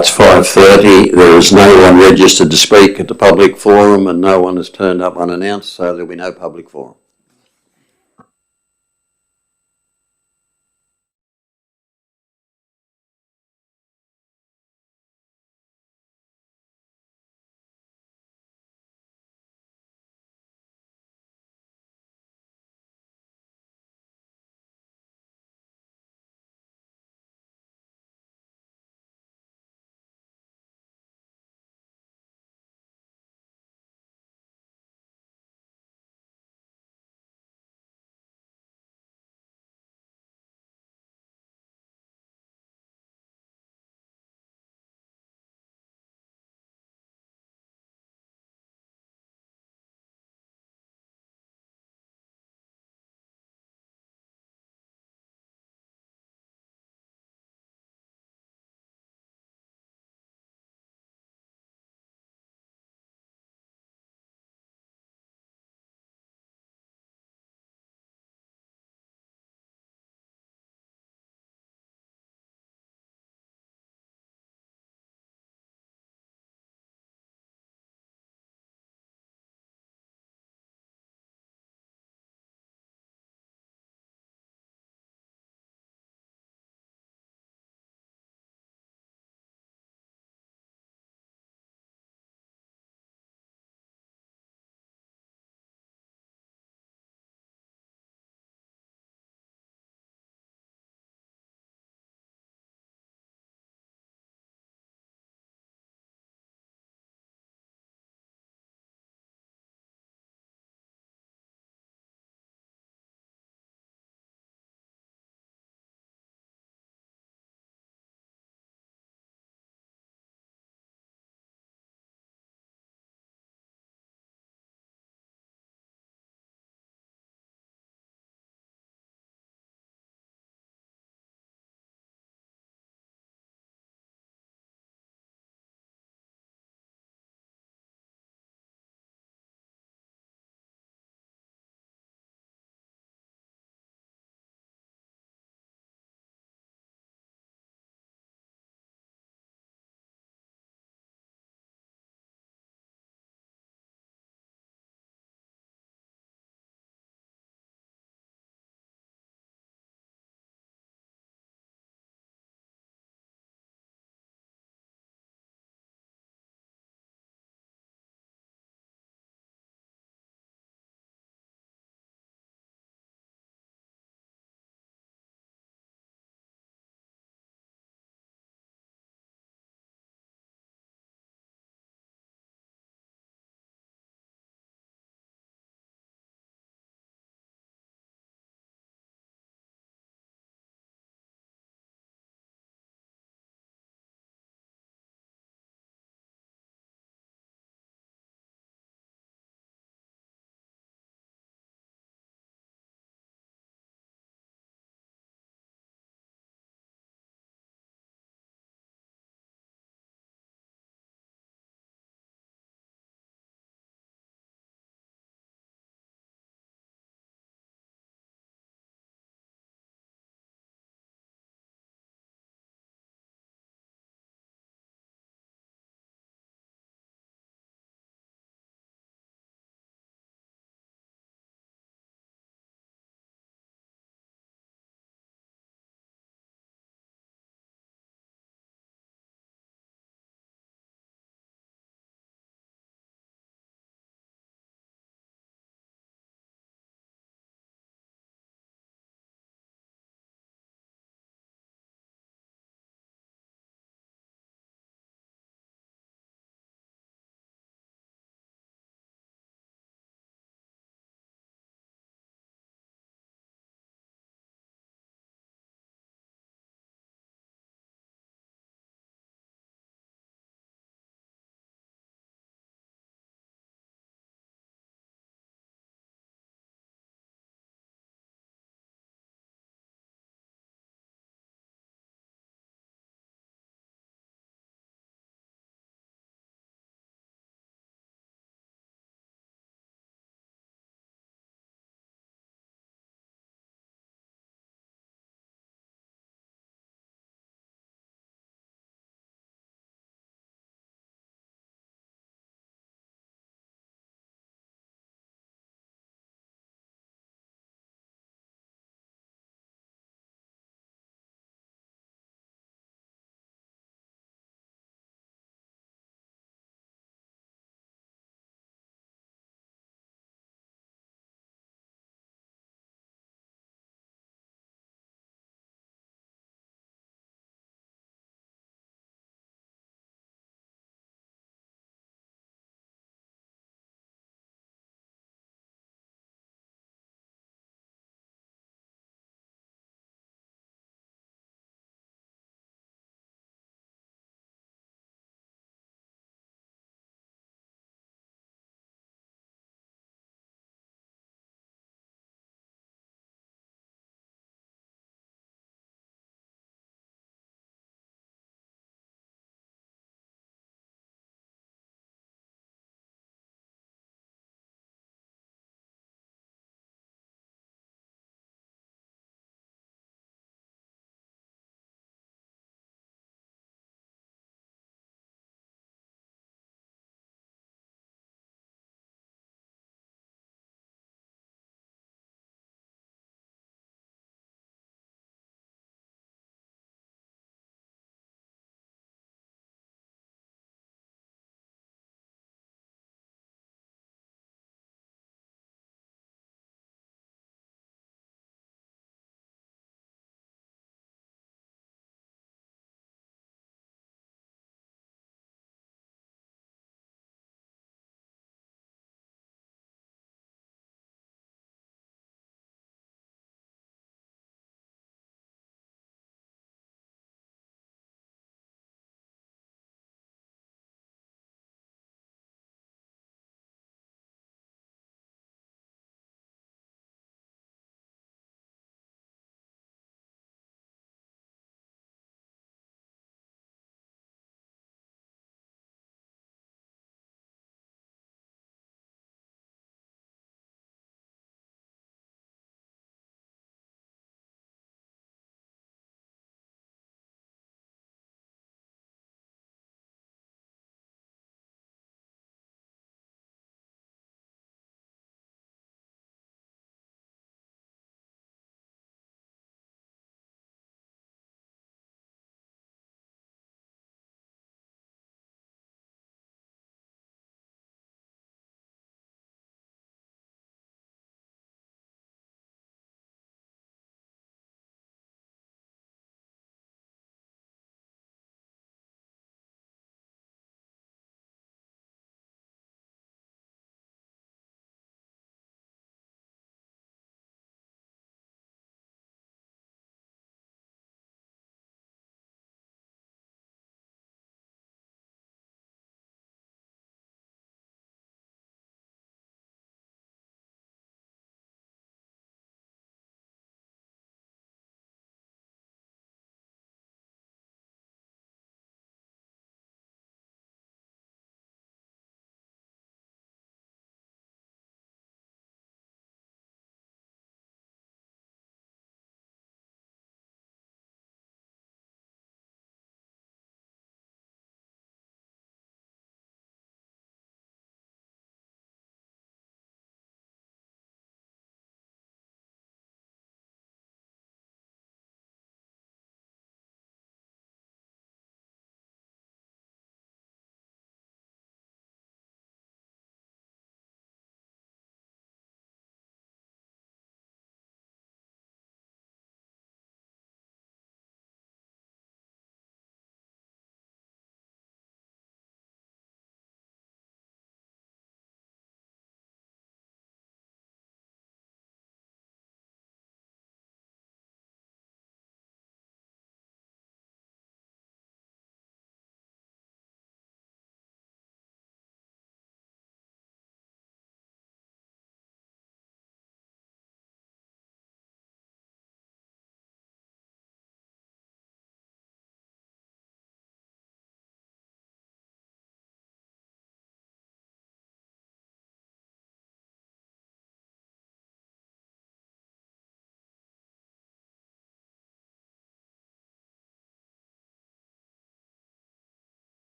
It's 5:30. There is no one registered to speak at the public forum and no one has turned up unannounced, so there'll be no public forum.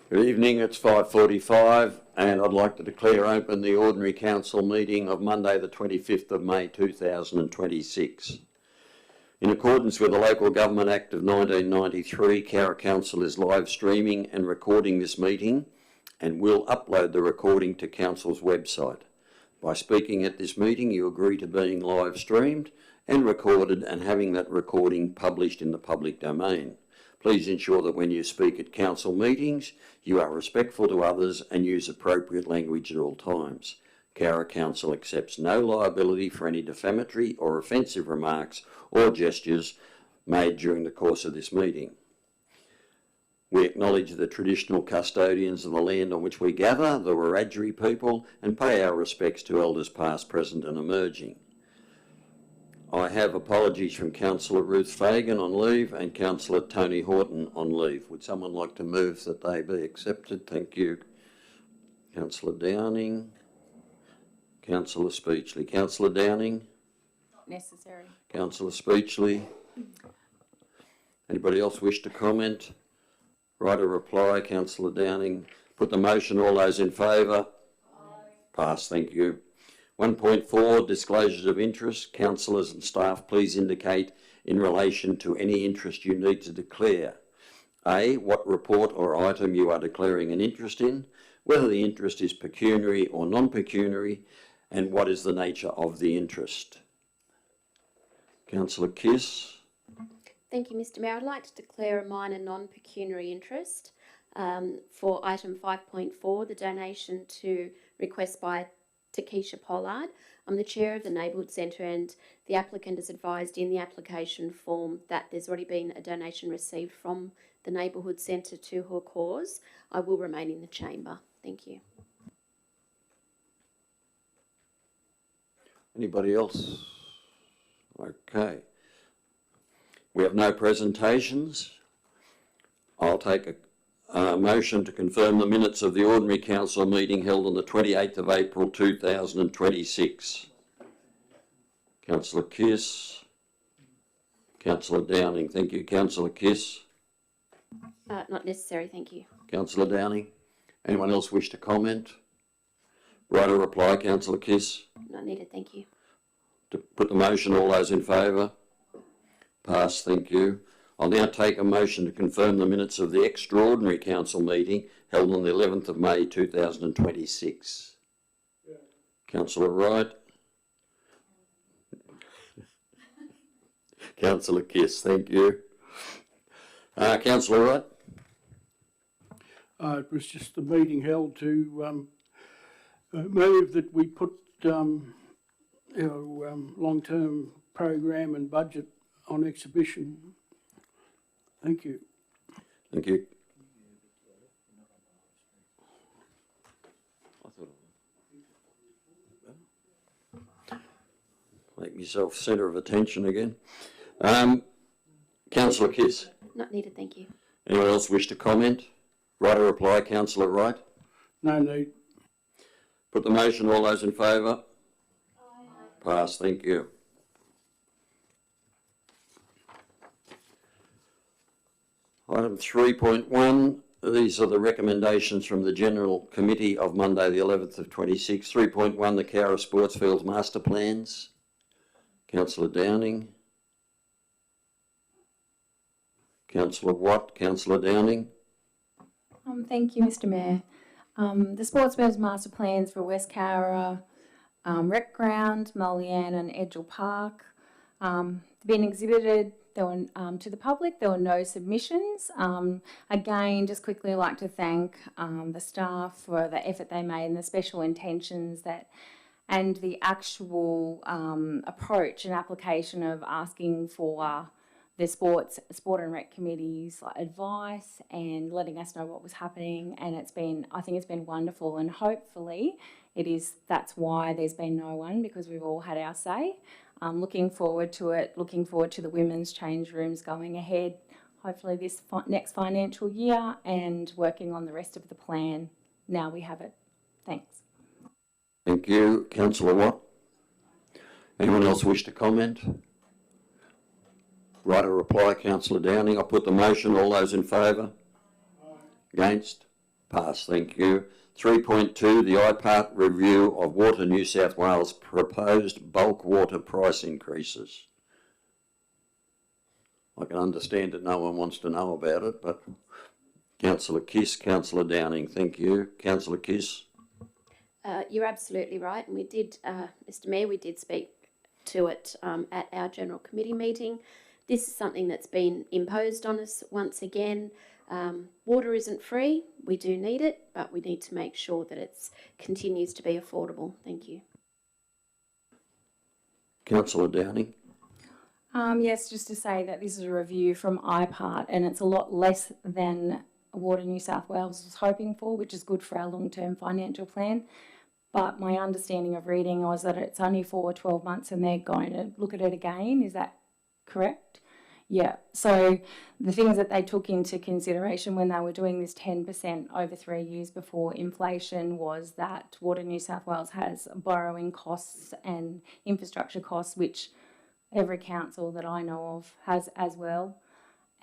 Good evening, it's 5:45 and I'd like to declare open the Ordinary Council meeting of Monday the 25th of May 2026. In accordance with the Local Government Act of 1993, Cowra Council is live streaming and recording this meeting and will upload the recording to Council's website. By speaking at this meeting, you agree to being live streamed and recorded and having that recording published in the public domain. Please ensure that when you speak at council meetings, you are respectful to others and use appropriate language at all times. Cowra Council accepts no liability for any defamatory or offensive remarks or gestures made during the course of this meeting. We acknowledge the traditional custodians of the land on which we gather, the Wiradjuri people, and pay our respects to elders past, present and emerging. I have apologies from Councillor Ruth Fagan on leave and Councillor Tony Horton on leave. Would someone like to move that they be accepted? Thank you. Councillor Downing. Councillor Speechley. Councillor Downing? Not necessary. Councillor Speechley? Anybody else wish to comment? Write a reply. Councillor Downing. Put the motion. All those in favour? Aye. Pass. Thank you. 1.4 Disclosures of interest. Councillors and staff, please indicate in relation to any interest you need to declare. A. What report or item you are declaring an interest in, whether the interest is pecuniary or non-pecuniary, and what is the nature of the interest. Councillor Kiss. Thank you, Mr Mayor. I'd like to declare a minor non-pecuniary interest for item 5.4, the donation to request by Takesha Pollard. I'm the chair of the Neighbourhood Centre and the applicant has advised in the application form that there's already been a donation received from the Neighbourhood Centre to her cause. I will remain in the chamber. Thank you. Anybody else? Okay. We have no presentations. I'll take a motion to confirm the minutes of the Ordinary Council meeting held on the 28th of April 2026. Councillor Kiss. Councillor Downing. Thank you. Councillor Kiss. Not necessary, thank you. Councillor Downing. Anyone else wish to comment? Write a reply. Councillor Kiss. Not needed, thank you. To put the motion. All those in favour? Pass. Thank you. I'll now take a motion to confirm the minutes of the extraordinary council meeting held on the 11th of May 2026. Yeah. Councillor Wright. Councillor Kiss, thank you. Councillor Wright. It was just a meeting held to move that we put our long-term program and budget on exhibition. Thank you. Thank you. Make myself centre of attention again. Councillor Kiss. Not needed, thank you. Anyone else wish to comment? Write a reply. Councillor Wright. No need. Put the motion. All those in favour? Aye. Pass. Thank you. Item 3.1, these are the recommendations from the General Committee of Monday the 11th of 26. 3.1, the Cowra Sportsfields Master Plans. Councillor Downing. Councillor Watt. Councillor Downing. Thank you, Mr Mayor. The Sportsfields Master Plans for West Cowra, Rec Ground, Mullian and Edgell Park have been exhibited to the public. There were no submissions. Again, just quickly I'd like to thank the staff for the effort they made and the special intentions and the actual approach and application of asking for the sport and rec committee's advice and letting us know what was happening. And I think it's been wonderful, and hopefully that's why there's been no one, because we've all had our say. Looking forward to it, looking forward to the women's change rooms going ahead, hopefully this next financial year, and working on the rest of the plan now we have it. Thanks. Thank you. Councillor Watt. Anyone else wish to comment? Write a reply. Councillor Downing. I'll put the motion. All those in favour? Aye. Against? Pass, thank you. 3.2, the IPART review of Water New South Wales proposed bulk water price increases. I can understand that no one wants to know about it, but Councillor Kiss, Councillor Downing, thank you. Councillor Kiss. You're absolutely right, and we did, Mr Mayor, we did speak to it at our General Committee meeting. This is something that's been imposed on us once again. Water isn't free, we do need it, but we need to make sure that it continues to be affordable. Thank you. Councillor Downing. Yes, just to say that this is a review from IPART and it's a lot less than Water New South Wales was hoping for, which is good for our long-term financial plan. But my understanding of reading was that it's only for 12 months and they're going to look at it again. Is that correct? Yeah. So the things that they took into consideration when they were doing this 10% over 3 years before inflation was that Water New South Wales has borrowing costs and infrastructure costs, which every council that I know of has as well,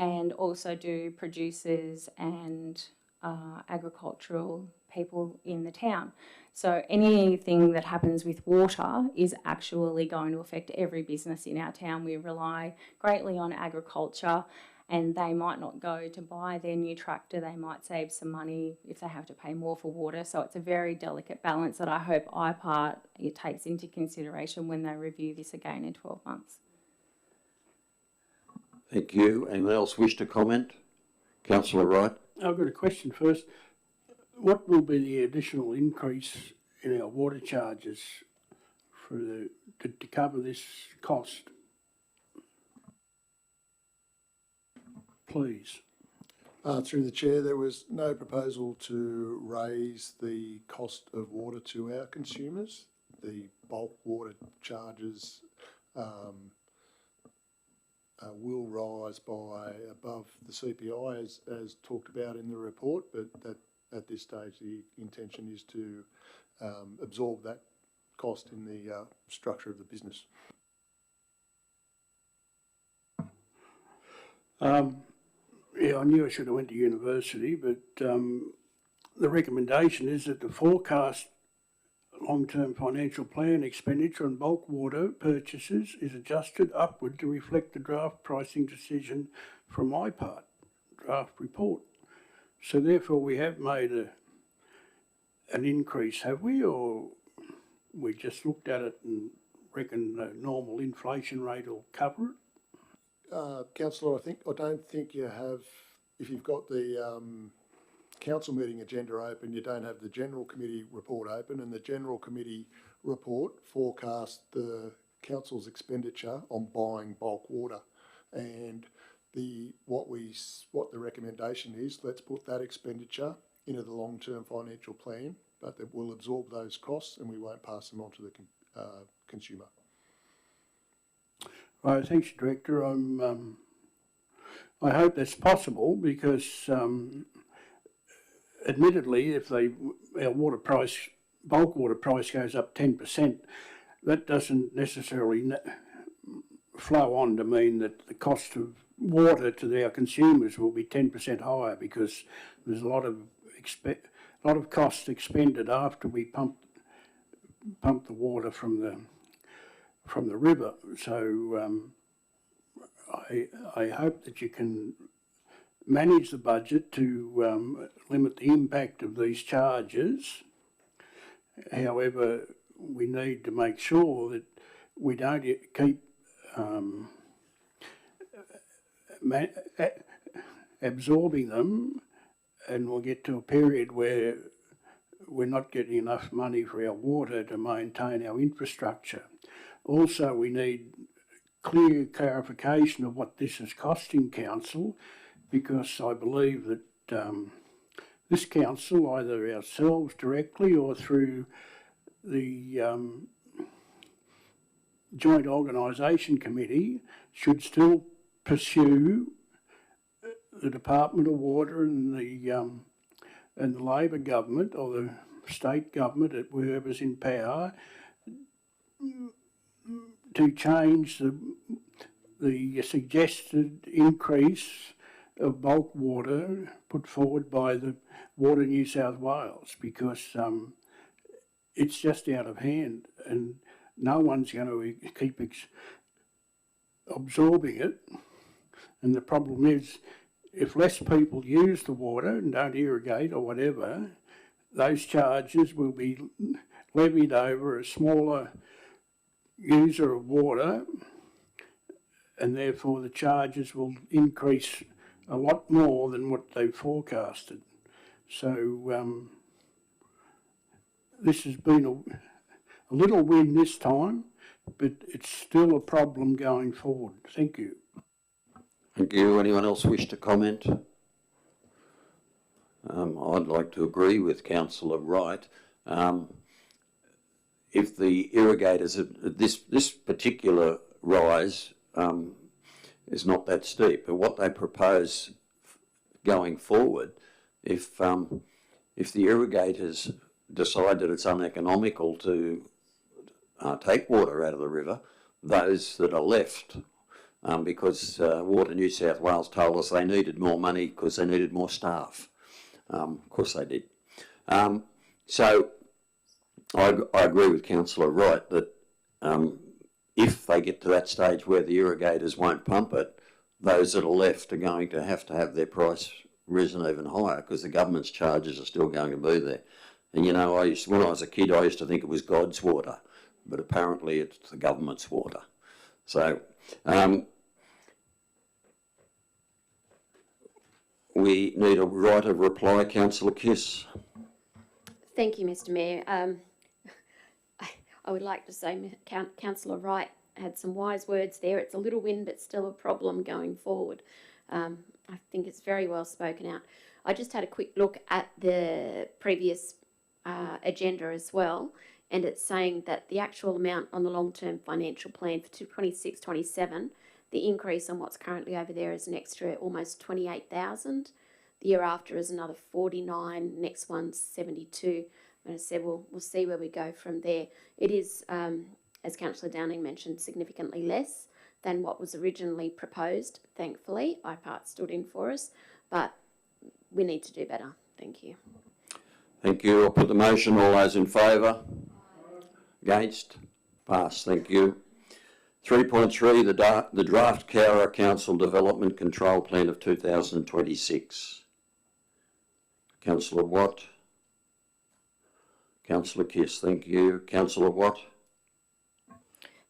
and also do producers and agricultural people in the town. So anything that happens with water is actually going to affect every business in our town. We rely greatly on agriculture, and they might not go to buy their new tractor. They might save some money if they have to pay more for water. So it's a very delicate balance that I hope IPART takes into consideration when they review this again in 12 months. Thank you. Anyone else wish to comment? Councillor Wright. I've got a question first. What will be the additional increase in our water charges for to cover this cost? Please. Through the chair, there was no proposal to raise the cost of water to our consumers. The bulk water charges will rise by above the CPI as talked about in the report, but that at this stage the intention is to absorb that cost in the structure of the business. Yeah, I knew I should have went to university, but the recommendation is that the forecast long-term financial plan expenditure on bulk water purchases is adjusted upward to reflect the draft pricing decision from IPART draft report. So therefore we have made an increase, have we, or we just looked at it and reckon the normal inflation rate will cover it? Councillor, I don't think you have, if you've got the council meeting agenda open, you don't have the General Committee report open, and the General Committee report forecasts the council's expenditure on buying bulk water. And what the recommendation is, let's put that expenditure into the long-term financial plan, but that will absorb those costs and we won't pass them on to the consumer. Right, thanks, Director. I hope that's possible because, admittedly, if our bulk water price goes up 10%, that doesn't necessarily flow on to mean that the cost of water to our consumers will be 10% higher, because there's a lot of costs expended after we pump the water from the river. So I hope that you can manage the budget to limit the impact of these charges. However, we need to make sure that we don't keep absorbing them, and we'll get to a period where we're not getting enough money for our water to maintain our infrastructure. Also, we need clear clarification of what this is costing council, because I believe that this council, either ourselves directly or through the Joint Organisation Committee, should still pursue the Department of Water and the Labor government, or the state government, whoever's in power, to change the suggested increase of bulk water put forward by the Water New South Wales, because it's just out of hand and no one's going to keep absorbing it. And the problem is, if less people use the water and don't irrigate or whatever, those charges will be levied over a smaller user of water, and therefore the charges will increase a lot more than what they forecasted. So this has been a little win this time, but it's still a problem going forward. Thank you. Thank you. Anyone else wish to comment? I'd like to agree with Councillor Wright. If the irrigators, this particular rise is not that steep, but what they propose going forward, if the irrigators decide that it's uneconomical to take water out of the river, those that are left, because Water New South Wales told us they needed more money because they needed more staff. Of course they did. So I agree with Councillor Wright that if they get to that stage where the irrigators won't pump it, those that are left are going to have their price risen even higher, because the government's charges are still going to be there. And you know, when I was a kid, I used to think it was God's water, but apparently it's the government's water. So we need a right of reply. Councillor Kiss. Thank you, Mr Mayor. I would like to say Councillor Wright had some wise words there. It's a little win, but still a problem going forward. I think it's very well spoken out. I just had a quick look at the previous agenda as well, and it's saying that the actual amount on the long-term financial plan for 26-27, the increase on what's currently over there is an extra almost 28,000. The year after is another 49. Next one's 72. And I said, we'll see where we go from there. It is, as Councillor Downing mentioned, significantly less than what was originally proposed. Thankfully, IPART stood in for us, but we need to do better. Thank you. Thank you. I'll put the motion. All those in favour? Against? Pass. Thank you. 3.3, the draft Cowra Council Development Control Plan of 2026. Councillor Watt. Councillor Kiss, thank you. Councillor Watt.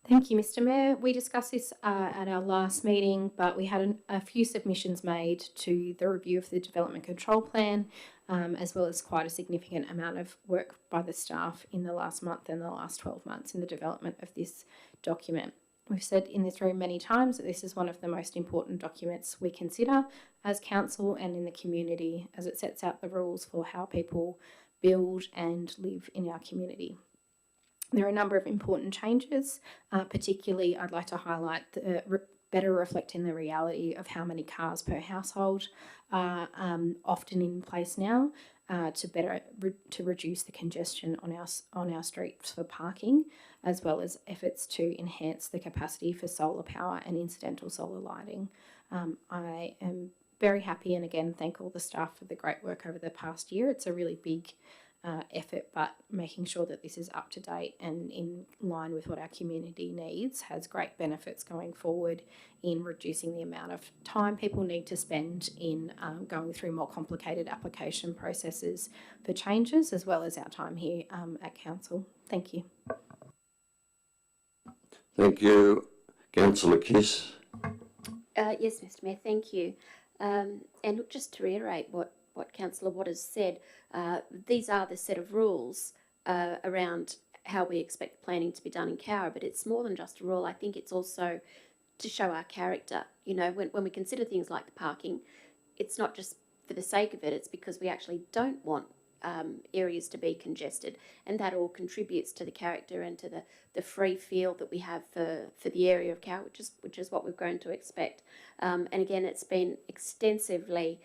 Thank you, Mr Mayor. We discussed this at our last meeting, but we had a few submissions made to the review of the Development Control Plan, as well as quite a significant amount of work by the staff in the last month and the last 12 months in the development of this document. We've said in this room many times that this is one of the most important documents we consider as council and in the community, as it sets out the rules for how people build and live in our community. There are a number of important changes, particularly I'd like to highlight the better reflecting the reality of how many cars per household are often in place now, to reduce the congestion on our streets for parking, as well as efforts to enhance the capacity for solar power and incidental solar lighting. I am very happy, and again thank all the staff for the great work over the past year. It's a really big effort, but making sure that this is up to date and in line with what our community needs has great benefits going forward in reducing the amount of time people need to spend in going through more complicated application processes for changes, as well as our time here at council. Thank you. Thank you. Councillor Kiss. Yes, Mr Mayor, thank you. And look, just to reiterate what Councillor Watt has said, these are the set of rules around how we expect planning to be done in Cowra, but it's more than just a rule. I think it's also to show our character. You know, when we consider things like the parking, it's not just for the sake of it, it's because we actually don't want areas to be congested, and that all contributes to the character and to the free feel that we have for the area of Cowra, which is what we've grown to expect. And again, it's been extensively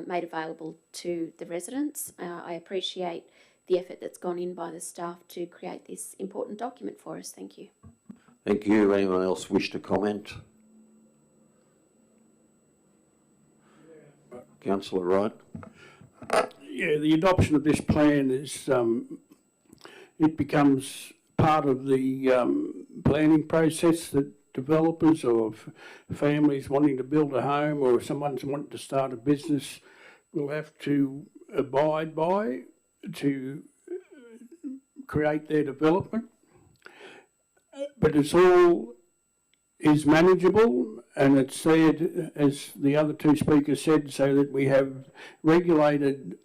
made available to the residents. I appreciate the effort that's gone in by the staff to create this important document for us. Thank you. Thank you. Anyone else wish to comment? Councillor Wright. Yeah, the adoption of this plan is, it becomes part of the planning process that developers or families wanting to build a home or someone's wanting to start a business will have to abide by to create their development. But it's all is manageable, and it's said, as the other two speakers said, so that we have regulated,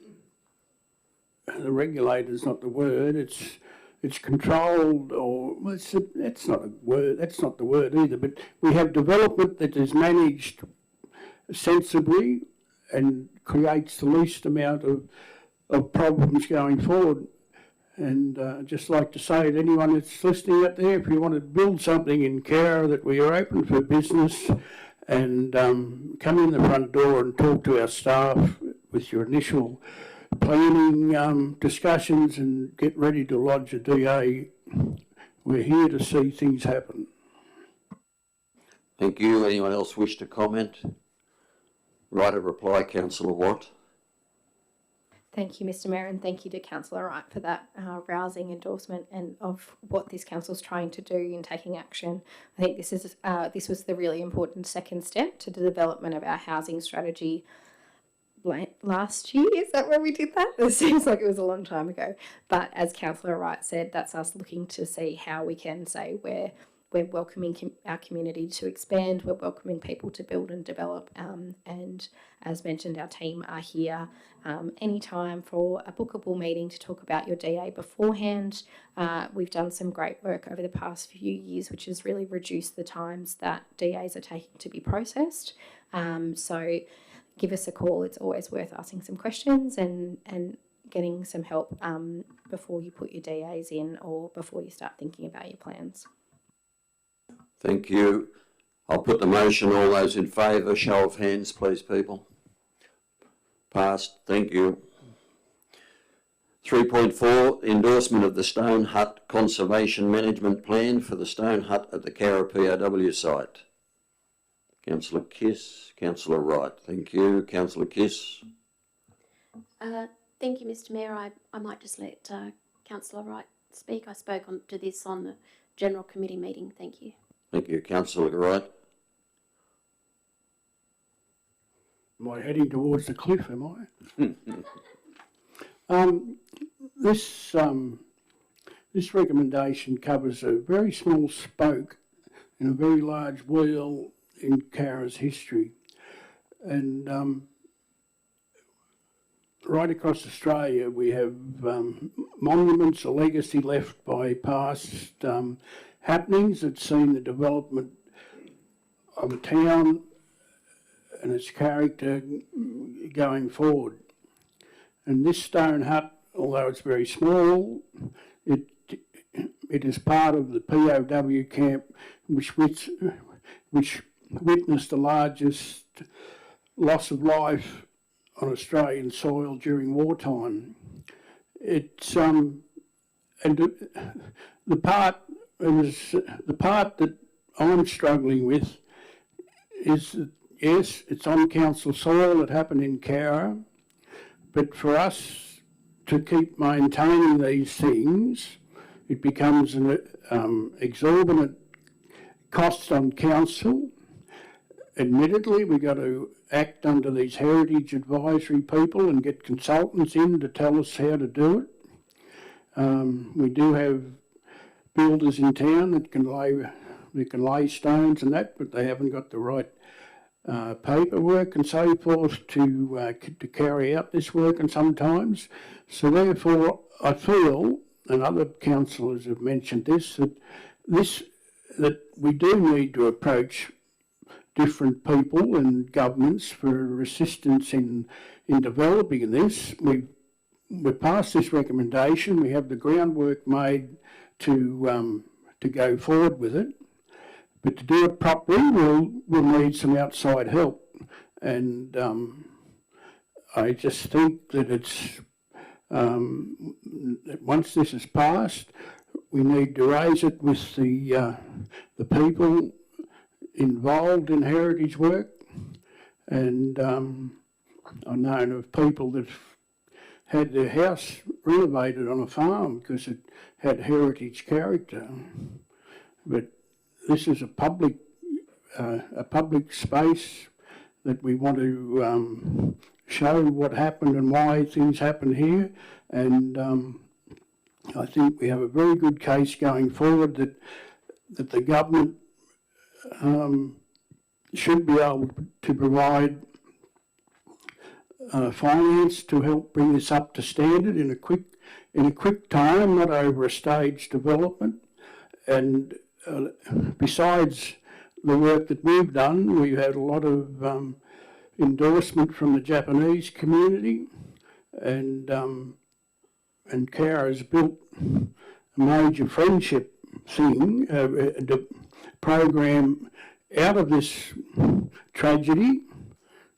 the regulator's not the word, it's controlled, or well, that's not a word, that's not the word either, but we have development that is managed sensibly and creates the least amount of problems going forward. And I'd just like to say to anyone that's listening out there, if you want to build something in Cowra, that we are open for business, and come in the front door and talk to our staff with your initial planning discussions and get ready to lodge a DA. We're here to see things happen. Thank you. Anyone else wish to comment? Right of reply, Councillor Watt. Thank you, Mr Mayor, and thank you to Councillor Wright for that rousing endorsement and of what this council's trying to do in taking action. I think this was the really important second step to the development of our housing strategy last year. Is that where we did that? It seems like it was a long time ago. But as Councillor Wright said, that's us looking to see how we can say we're welcoming our community to expand, we're welcoming people to build and develop, and as mentioned, our team are here anytime for a bookable meeting to talk about your DA beforehand. We've done some great work over the past few years, which has really reduced the times that DAs are taking to be processed. So give us a call. It's always worth asking some questions and getting some help before you put your DAs in or before you start thinking about your plans. Thank you. I'll put the motion. All those in favour, show of hands, please, people. Passed. Thank you. 3.4, endorsement of the Stone Hut Conservation Management Plan for the Stone Hut at the Cowra POW site. Councillor Kiss, Councillor Wright. Thank you. Councillor Kiss. Thank you, Mr Mayor. I might just let Councillor Wright speak. I spoke to this on the General Committee meeting. Thank you. Thank you. Councillor Wright. Am I heading towards the cliff, am I? This recommendation covers a very small spoke in a very large wheel in Cowra's history. And right across Australia we have monuments, a legacy left by past happenings that's seen the development of a town and its character going forward. And this stone hut, although it's very small, it is part of the POW camp which witnessed the largest loss of life on Australian soil during wartime. It's and the part that I'm struggling with is that, yes, it's on council soil, it happened in Cowra, but for us to keep maintaining these things, it becomes an exorbitant cost on council. Admittedly, we've got to act under these heritage advisory people and get consultants in to tell us how to do it. We do have builders in town that can lay stones and that, but they haven't got the right paperwork and so forth to carry out this work, and sometimes. So therefore, I feel, and other councillors have mentioned this, that we do need to approach different people and governments for assistance in developing this. We've passed this recommendation. We have the groundwork made to go forward with it. But to do it properly, we'll need some outside help. And I just think that it's that once this is passed, we need to raise it with the people involved in heritage work, and I've known of people that had their house renovated on a farm because it had heritage character. But this is a public space that we want to show what happened and why things happened here. And I think we have a very good case going forward that the government should be able to provide finance to help bring this up to standard in a quick time, not over a staged development. And besides the work that we've done, we've had a lot of endorsement from the Japanese community, and Cowra has built a major friendship thing, a program out of this tragedy.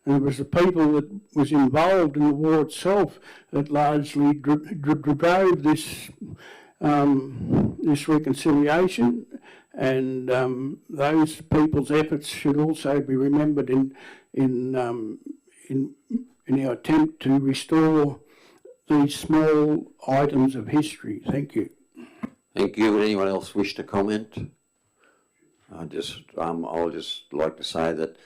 And it was the people that was involved in the war itself that largely drove this this reconciliation, and those people's efforts should also be remembered in our attempt to restore these small items of history. Thank you. Thank you. Would anyone else wish to comment? I'll just like to say that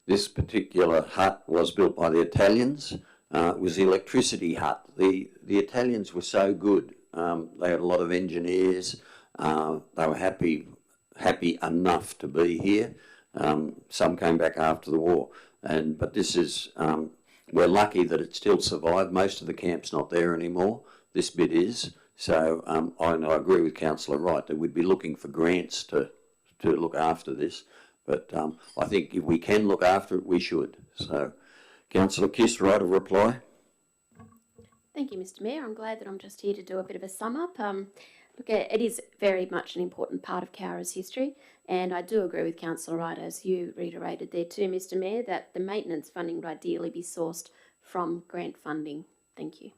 this particular hut was built by the Italians. It was the electricity hut. The Italians were so good. They had a lot of engineers. They were happy enough to be here. Some came back after the war. But this is, we're lucky that it still survived. Most of the camp's not there anymore. This bit is. So I agree with Councillor Wright that we'd be looking for grants to look after this. But I think if we can look after it, we should. So, Councillor Kiss, right of reply? Thank you, Mr. Mayor. I'm glad that I'm just here to do a bit of a sum up. Look, it is very much an important part of Cowra's history, and I do agree with Councillor Wright, as you reiterated there too, Mr. Mayor, that the maintenance funding would ideally be sourced from grant funding. Thank you.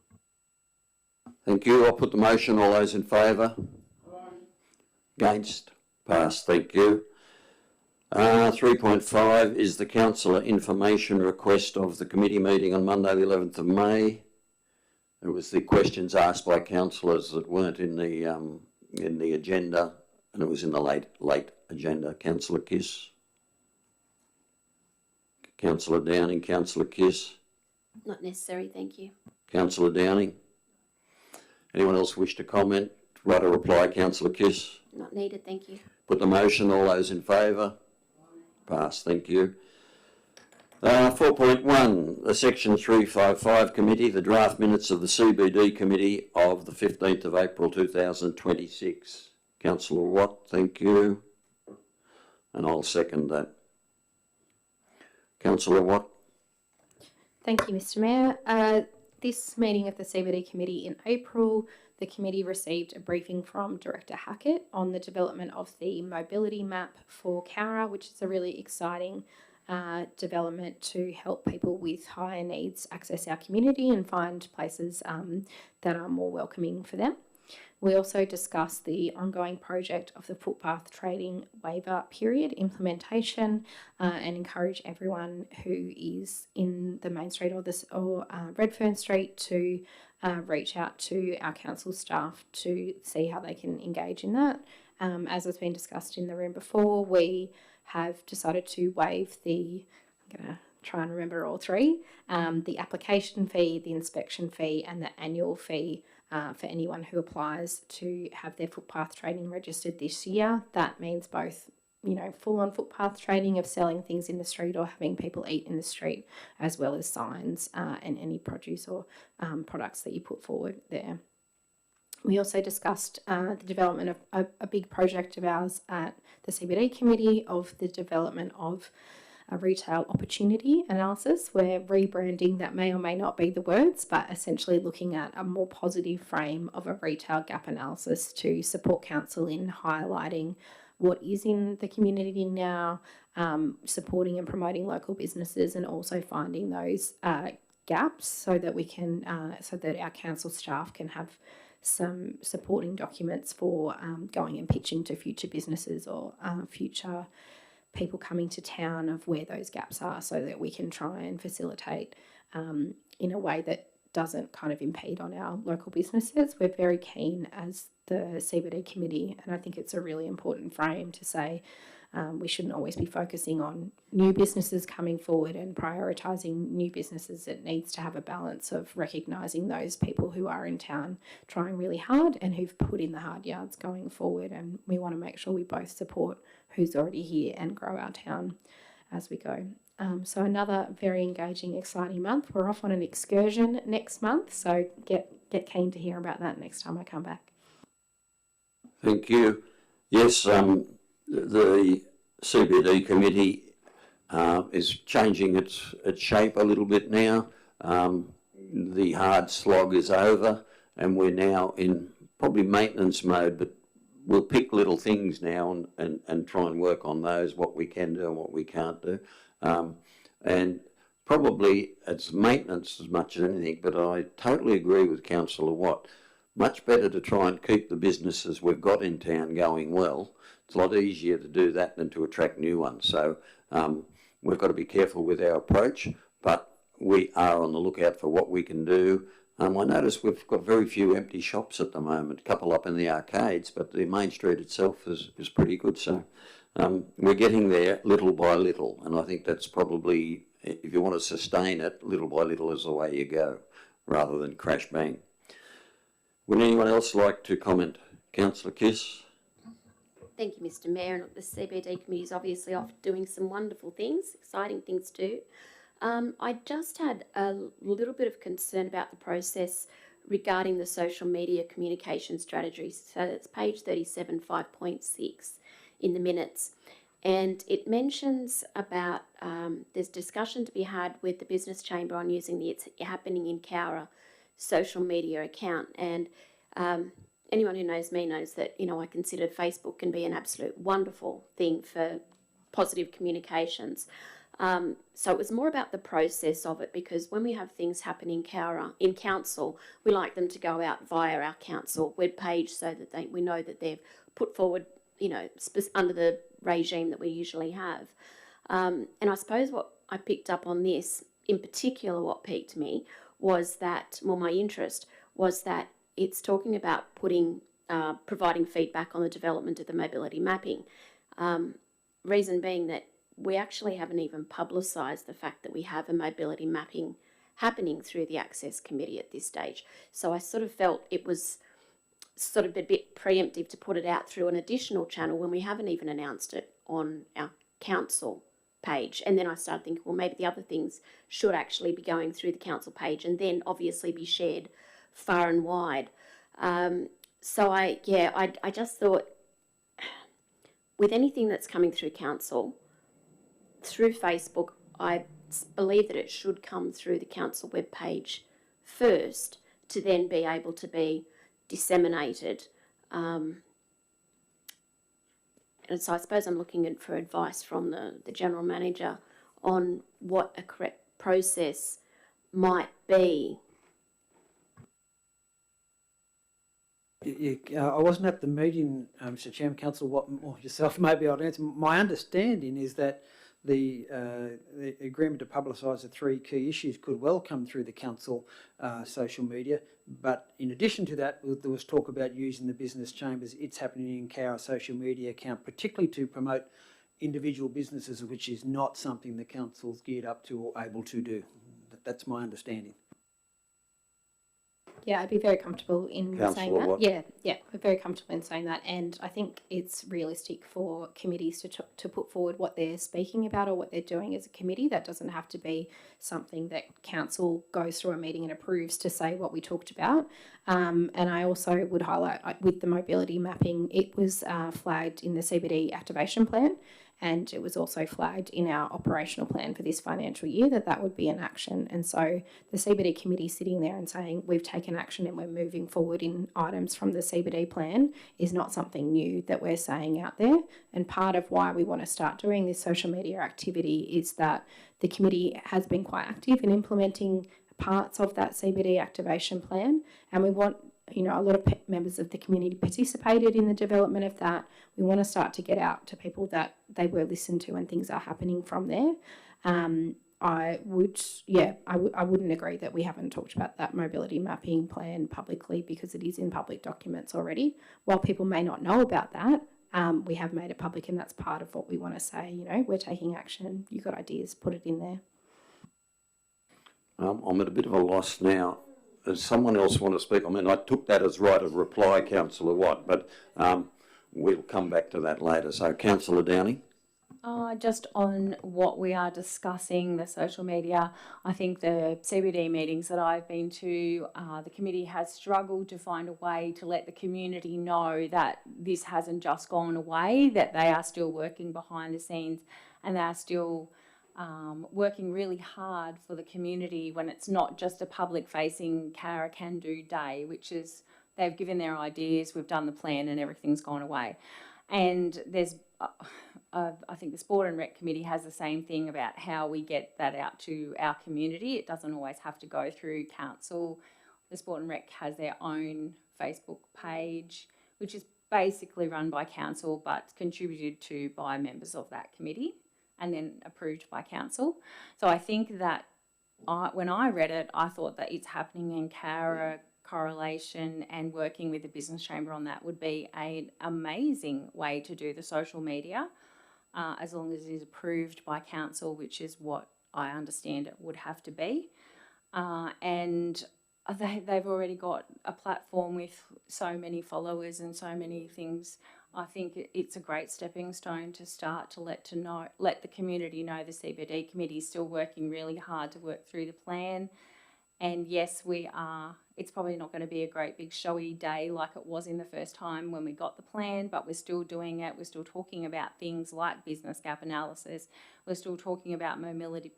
Thank you. I'll put the motion. All those in favour? Against? Passed. Thank you. 3.5 is the councillor information request of the committee meeting on Monday the 11th of May. It was the questions asked by councillors that weren't in the agenda, and it was in the late agenda. Councillor Kiss. Councillor Downing. Councillor Kiss. Not necessary, thank you. Councillor Downing. Anyone else wish to comment? Right a reply, Councillor Kiss. Not needed, thank you. Put the motion. All those in favour? Pass. Thank you. 4.1, the Section 355 Committee, the draft minutes of the CBD Committee of the 15th of April 2026. Councillor Watt, thank you. And I'll second that. Councillor Watt. Thank you, Mr. Mayor. This meeting of the CBD Committee in April, the committee received a briefing from Director Hackett on the development of the mobility map for Cowra, which is a really exciting development to help people with higher needs access our community and find places that are more welcoming for them. We also discussed the ongoing project of the footpath trading waiver period implementation and encourage everyone who is in the Main Street or Redfern Street to reach out to our council staff to see how they can engage in that. As has been discussed in the room before, we have decided to waive the, I'm going to try and remember all three, the application fee, the inspection fee and the annual fee for anyone who applies to have their footpath trading registered this year. That means both, full-on footpath trading of selling things in the street or having people eat in the street, as well as signs and any produce or products that you put forward there. We also discussed the development of a big project of ours at the CBD Committee of the development of a retail opportunity analysis. We're rebranding, that may or may not be the words, but essentially looking at a more positive frame of a retail gap analysis to support council in highlighting what is in the community now, supporting and promoting local businesses, and also finding those gaps so that we can, so that our council staff can have some supporting documents for going and pitching to future businesses or future people coming to town of where those gaps are so that we can try and facilitate in a way that doesn't kind of impede on our local businesses. We're very keen as the CBD committee, and I think it's a really important frame to say we shouldn't always be focusing on new businesses coming forward and prioritising new businesses. It needs to have a balance of recognising those people who are in town trying really hard and who've put in the hard yards going forward, and we want to make sure we both support who's already here and grow our town as we go. So another very engaging, exciting month. We're off on an excursion next month, so get keen to hear about that next time I come back. Thank you. Yes, the CBD committee is changing its shape a little bit now. The hard slog is over and we're now in probably maintenance mode, but we'll pick little things now and try and work on those, what we can do and what we can't do. And probably it's maintenance as much as anything, but I totally agree with Councillor Watt. Much better to try and keep the businesses we've got in town going well. It's a lot easier to do that than to attract new ones. So we've got to be careful with our approach, but we are on the lookout for what we can do. I notice we've got very few empty shops at the moment, a couple up in the arcades, but the main street itself is pretty good. So we're getting there little by little, and I think that's probably, if you want to sustain it, little by little is the way you go, rather than crash bang. Would anyone else like to comment? Councillor Kiss? Thank you, Mr. Mayor. And the CBD committee is obviously off doing some wonderful things, exciting things too. I just had a little bit of concern about the process regarding the social media communication strategies. So it's page 37, 5.6 in the minutes. And it mentions about there's discussion to be had with the Business Chamber on using the It's Happening in Cowra social media account. And anyone who knows me knows that, you know, I consider Facebook can be an absolute wonderful thing for positive communications. So it was more about the process of it, because when we have things happen in Cowra, in council, we like them to go out via our council webpage so that we know that they've put forward, you know, under the regime that we usually have. And I suppose what I picked up on this, in particular what piqued me, was that, well, my interest was that it's talking about providing feedback on the development of the mobility mapping. Reason being that we actually haven't even publicised the fact that we have a mobility mapping happening through the Access Committee at this stage. So I sort of felt it was sort of a bit preemptive to put it out through an additional channel when we haven't even announced it on our council page. And then I started thinking, well, maybe the other things should actually be going through the council page and then obviously be shared far and wide. So I just thought, with anything that's coming through council, through Facebook, I believe that it should come through the council webpage first to then be able to be disseminated. And so I suppose I'm looking for advice from the General Manager on what a correct process might be. I wasn't at the meeting, Mr. Chairman. Councillor Watt or yourself maybe I'll answer. My understanding is that the agreement to publicise the three key issues could well come through the council social media, but in addition to that, there was talk about using the Business Chamber's It's Happening in Cowra social media account, particularly to promote individual businesses, which is not something the council's geared up to or able to do. That's my understanding. Yeah, I'd be very comfortable in saying that. Watt. Yeah, we're very comfortable in saying that, and I think it's realistic for committees to put forward what they're speaking about or what they're doing as a committee. That doesn't have to be something that council goes through a meeting and approves to say what we talked about. And I also would highlight with the mobility mapping, it was flagged in the CBD activation plan, and it was also flagged in our operational plan for this financial year that would be an action. And so the CBD committee sitting there and saying we've taken action and we're moving forward in items from the CBD plan is not something new that we're saying out there. And part of why we want to start doing this social media activity is that the committee has been quite active in implementing parts of that CBD activation plan, and we want you know, a lot of members of the community participated in the development of that. We want to start to get out to people that they were listened to and things are happening from there. I wouldn't agree that we haven't talked about that mobility mapping plan publicly, because it is in public documents already. While people may not know about that, we have made it public, and that's part of what we want to say. You know, we're taking action. You've got ideas, put it in there. I'm at a bit of a loss now. Does someone else want to speak? I mean, I took that as right of reply, Councillor Watt, but we'll come back to that later. So, Councillor Downing. Just on what we are discussing, the social media, I think the CBD meetings that I've been to, the committee has struggled to find a way to let the community know that this hasn't just gone away, that they are still working behind the scenes and they are still working really hard for the community, when it's not just a public-facing Cowra Can Do Day, which is they've given their ideas, we've done the plan and everything's gone away. And there's, I think the Sport and Rec Committee has the same thing about how we get that out to our community. It doesn't always have to go through council. The Sport and Rec has their own Facebook page, which is basically run by council but contributed to by members of that committee and then approved by council. So I think that when I read it, I thought that it's happening in Cowra, correlation and working with the business chamber on that would be an amazing way to do the social media, as long as it is approved by council, which is what I understand it would have to be. And they've already got a platform with so many followers and so many things. I think it's a great stepping stone to start to let the community know the CBD committee is still working really hard to work through the plan. And yes, it's probably not going to be a great big showy day like it was in the first time when we got the plan, but we're still doing it. We're still talking about things like business gap analysis. We're still talking about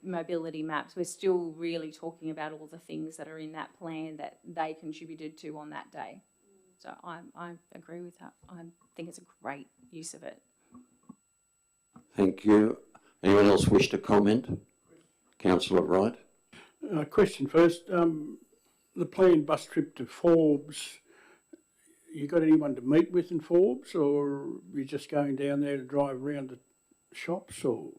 mobility maps. We're still really talking about all the things that are in that plan that they contributed to on that day. So I agree with that. I think it's a great use of it. Thank you. Anyone else wish to comment? Councillor Wright. Question first. The planned bus trip to Forbes, you got anyone to meet with in Forbes, or you just going down there to drive around the shops? Or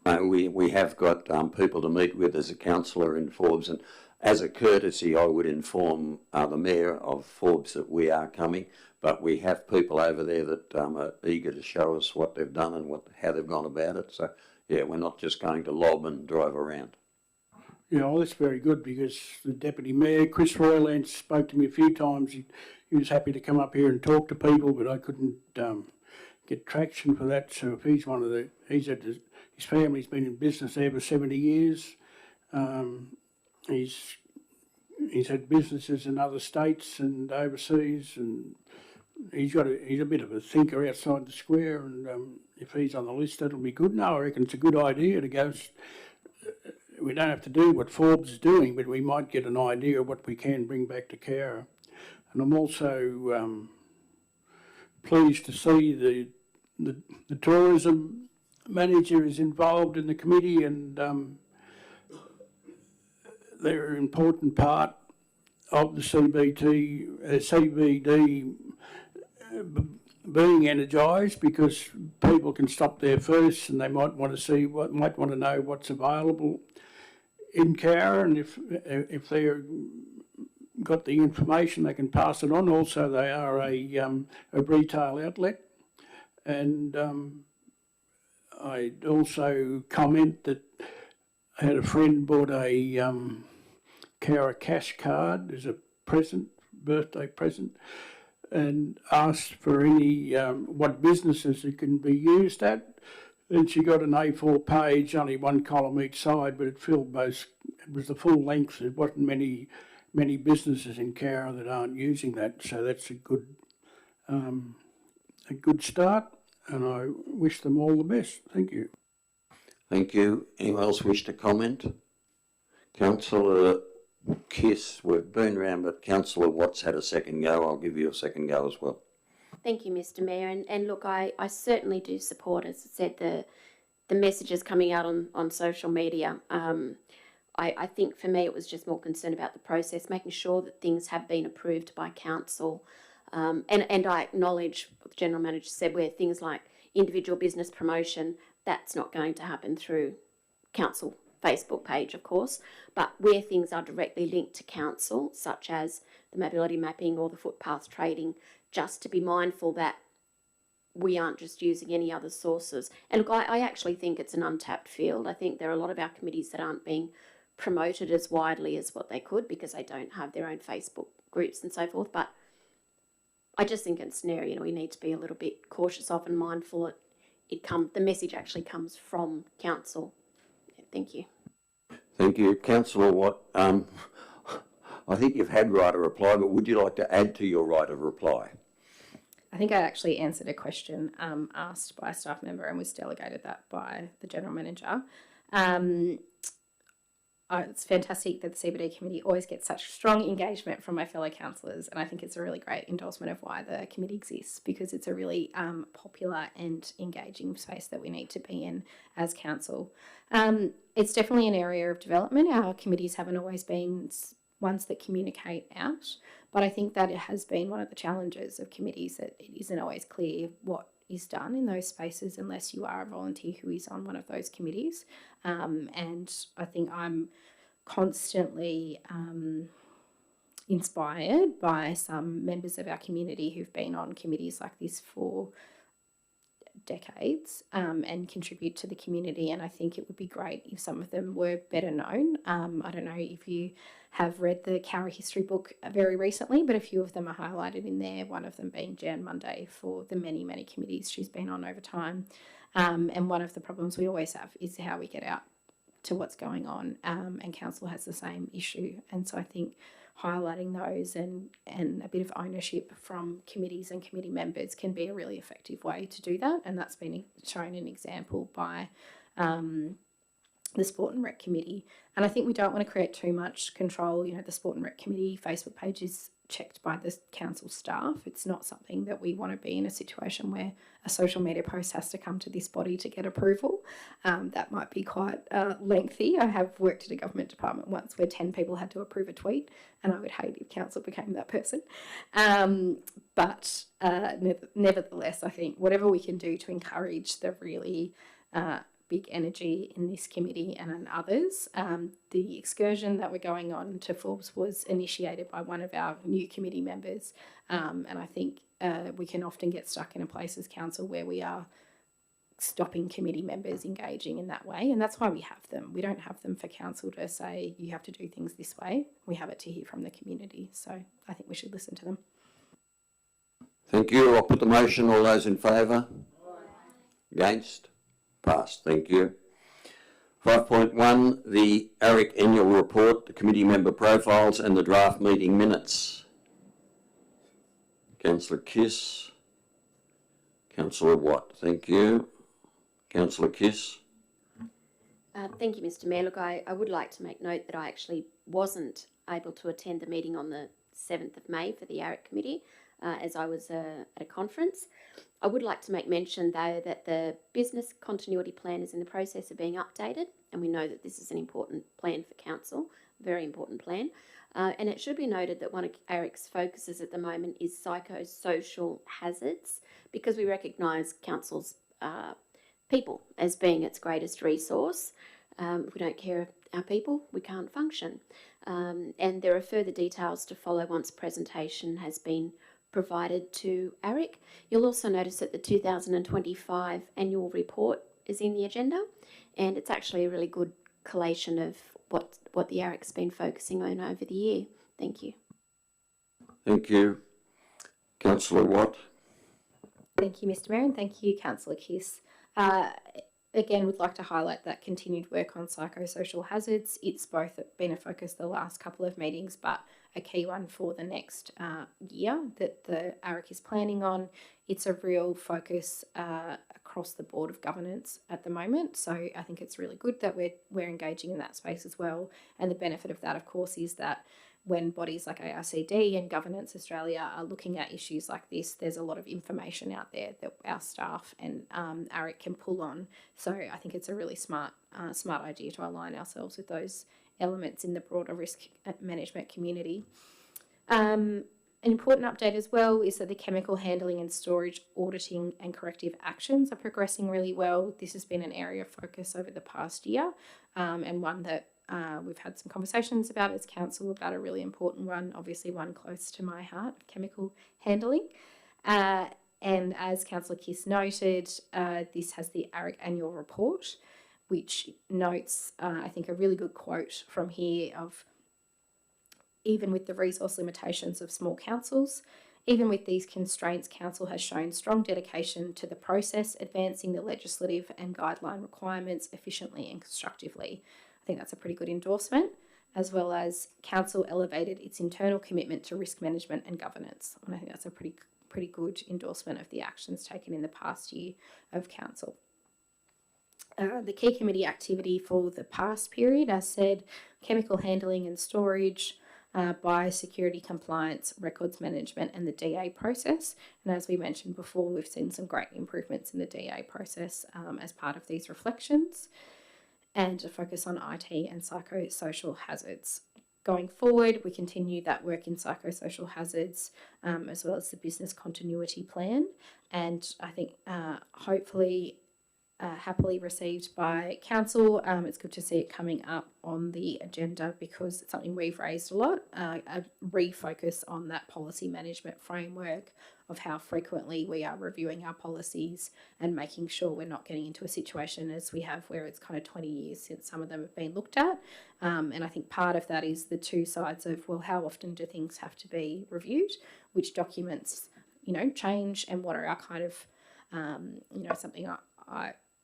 We have got people to meet with as a councillor in Forbes, and as a courtesy I would inform the Mayor of Forbes that we are coming, but we have people over there that are eager to show us what they've done and how they've gone about it. So yeah, we're not just going to lob and drive around. yeah, well, that's very good, because the Deputy Mayor, Chris Royland, spoke to me a few times. He was happy to come up here and talk to people, but I couldn't get traction for that. So if he's his family's been in business there for 70 years. He's had businesses in other states and overseas, and he's a bit of a thinker outside the square, and if he's on the list, that'll be good. No, I reckon it's a good idea to go. We don't have to do what Forbes is doing, but we might get an idea of what we can bring back to Cowra. And I'm also pleased to see the tourism manager is involved in the committee, and they're an important part of the CBD being energised, because people can stop there first and they might want to know what's available in Cowra, and if they're got the information, they can pass it on. Also, they are a retail outlet, and I'd also comment that I had a friend bought a Cowra cash card as a birthday present, and asked for any what businesses it can be used at. Then she got an A4 page, only one column each side, but it filled both. It was the full length. There wasn't many businesses in Cowra that aren't using that, so that's a good start, and I wish them all the best. Thank you. Thank you. Anyone else wish to comment? Councillor Kiss, we've been around, but Councillor Watts had a second go. I'll give you a second go as well. Thank you, Mr. Mayor. And look, I certainly do support, as I said, the messages coming out on social media. I think for me it was just more concern about the process, making sure that things have been approved by council. And I acknowledge what the General Manager said, where things like individual business promotion, that's not going to happen through council Facebook page, of course, but where things are directly linked to council, such as the mobility mapping or the footpath trading, just to be mindful that we aren't just using any other sources. And look, I actually think it's an untapped field. I think there are a lot of our committees that aren't being promoted as widely as what they could because they don't have their own Facebook groups and so forth. But I just think it's an area we need to be a little bit cautious of and mindful. The message actually comes from council. Thank you. Thank you. Councillor Watt, I think you've had right of reply, but would you like to add to your right of reply? I think I actually answered a question asked by a staff member and was delegated that by the General Manager. It's fantastic that the CBD committee always gets such strong engagement from my fellow councillors, and I think it's a really great endorsement of why the committee exists, because it's a really popular and engaging space that we need to be in as council. It's definitely an area of development. Our committees haven't always been ones that communicate out, but I think that it has been one of the challenges of committees, that it isn't always clear what is done in those spaces unless you are a volunteer who is on one of those committees. And I think I'm constantly inspired by some members of our community who've been on committees like this for decades and contribute to the community, and I think it would be great if some of them were better known. I don't know if you have read the Cowra history book very recently, but a few of them are highlighted in there, one of them being Jan Monday for the many, many committees she's been on over time. And one of the problems we always have is how we get out to what's going on, and council has the same issue. And so I think highlighting those and a bit of ownership from committees and committee members can be a really effective way to do that, and that's been shown an example by the Sport and Rec Committee. And I think we don't want to create too much control. You know, the Sport and Rec Committee Facebook page is checked by the council staff. It's not something that we want to be in a situation where a social media post has to come to this body to get approval. That might be quite lengthy. I have worked at a government department once where 10 people had to approve a tweet, and I would hate if council became that person. But nevertheless, I think whatever we can do to encourage the really big energy in this committee and in others. The excursion that we're going on to Forbes was initiated by one of our new committee members, and I think we can often get stuck in a place as council where we are stopping committee members engaging in that way, and that's why we have them. We don't have them for council to say you have to do things this way. We have it to hear from the community, so I think we should listen to them. Thank you. I'll put the motion. All those in favour? Against? Passed. Thank you. 5.1, the ARIC annual report, the committee member profiles and the draft meeting minutes. Councillor Kiss. Councillor Watt. Thank you. Councillor Kiss. Thank you, Mr. Mayor. Look, I would like to make note that I actually wasn't able to attend the meeting on the 7th of May for the ARIC committee, as I was at a conference. I would like to make mention, though, that the business continuity plan is in the process of being updated, and we know that this is an important plan for council, a very important plan. And it should be noted that one of ARIC's focuses at the moment is psychosocial hazards, because we recognise council's people as being its greatest resource. If we don't care our people, we can't function. And there are further details to follow once presentation has been provided to ARIC. You'll also notice that the 2025 annual report is in the agenda, and it's actually a really good collation of what the ARIC's been focusing on over the year. Thank you. Thank you. Councillor Watt. Thank you, Mr. Mayor, and thank you, Councillor Kiss. Again, would like to highlight that continued work on psychosocial hazards. It's both been a focus the last couple of meetings, but a key one for the next year that the ARIC is planning on. It's a real focus across the board of governance at the moment, so I think it's really good that we're engaging in that space as well. And the benefit of that, of course, is that when bodies like ARCD and Governance Australia are looking at issues like this, there's a lot of information out there that our staff and ARIC can pull on. So I think it's a really smart idea to align ourselves with those elements in the broader risk management community. An important update as well is that the chemical handling and storage auditing and corrective actions are progressing really well. This has been an area of focus over the past year, and one that we've had some conversations about as council about, a really important one, obviously one close to my heart, chemical handling. And as Councillor Kiss noted, this has the ARIC annual report, which notes, I think, a really good quote from here of, even with the resource limitations of small councils, even with these constraints, council has shown strong dedication to the process, advancing the legislative and guideline requirements efficiently and constructively. I think that's a pretty good endorsement, as well as council elevated its internal commitment to risk management and governance. And I think that's a pretty good endorsement of the actions taken in the past year of council. The key committee activity for the past period, as said, chemical handling and storage, biosecurity compliance, records management, and the DA process. And as we mentioned before, we've seen some great improvements in the DA process as part of these reflections, and a focus on IT and psychosocial hazards. Going forward, we continue that work in psychosocial hazards as well as the business continuity plan, and I think hopefully happily received by council. It's good to see it coming up on the agenda because it's something we've raised a lot, a refocus on that policy management framework of how frequently we are reviewing our policies and making sure we're not getting into a situation as we have where it's kind of 20 years since some of them have been looked at. And I think part of that is the two sides of, well, how often do things have to be reviewed, which documents, change, and what are our kind of, something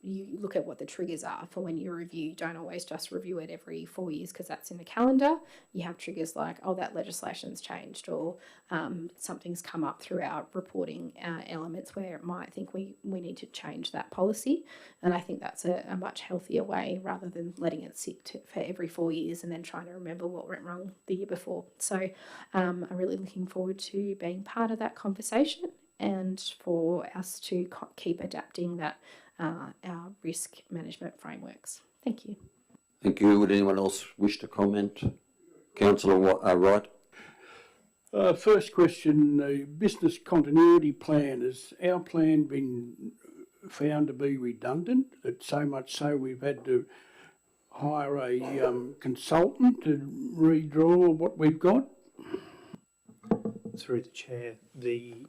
you look at what the triggers are for when you review. You don't always just review it every 4 years because that's in the calendar. You have triggers like, oh, that legislation's changed, or something's come up through our reporting elements where it might think we need to change that policy. And I think that's a much healthier way rather than letting it sit for every 4 years and then trying to remember what went wrong the year before. So I'm really looking forward to being part of that conversation and for us to keep adapting that our risk management frameworks. Thank you. Thank you. Would anyone else wish to comment? Councillor Wright. First question, the business continuity plan. Has our plan been found to be redundant? It's so much so we've had to hire a consultant to redraw what we've got? Through the chair, the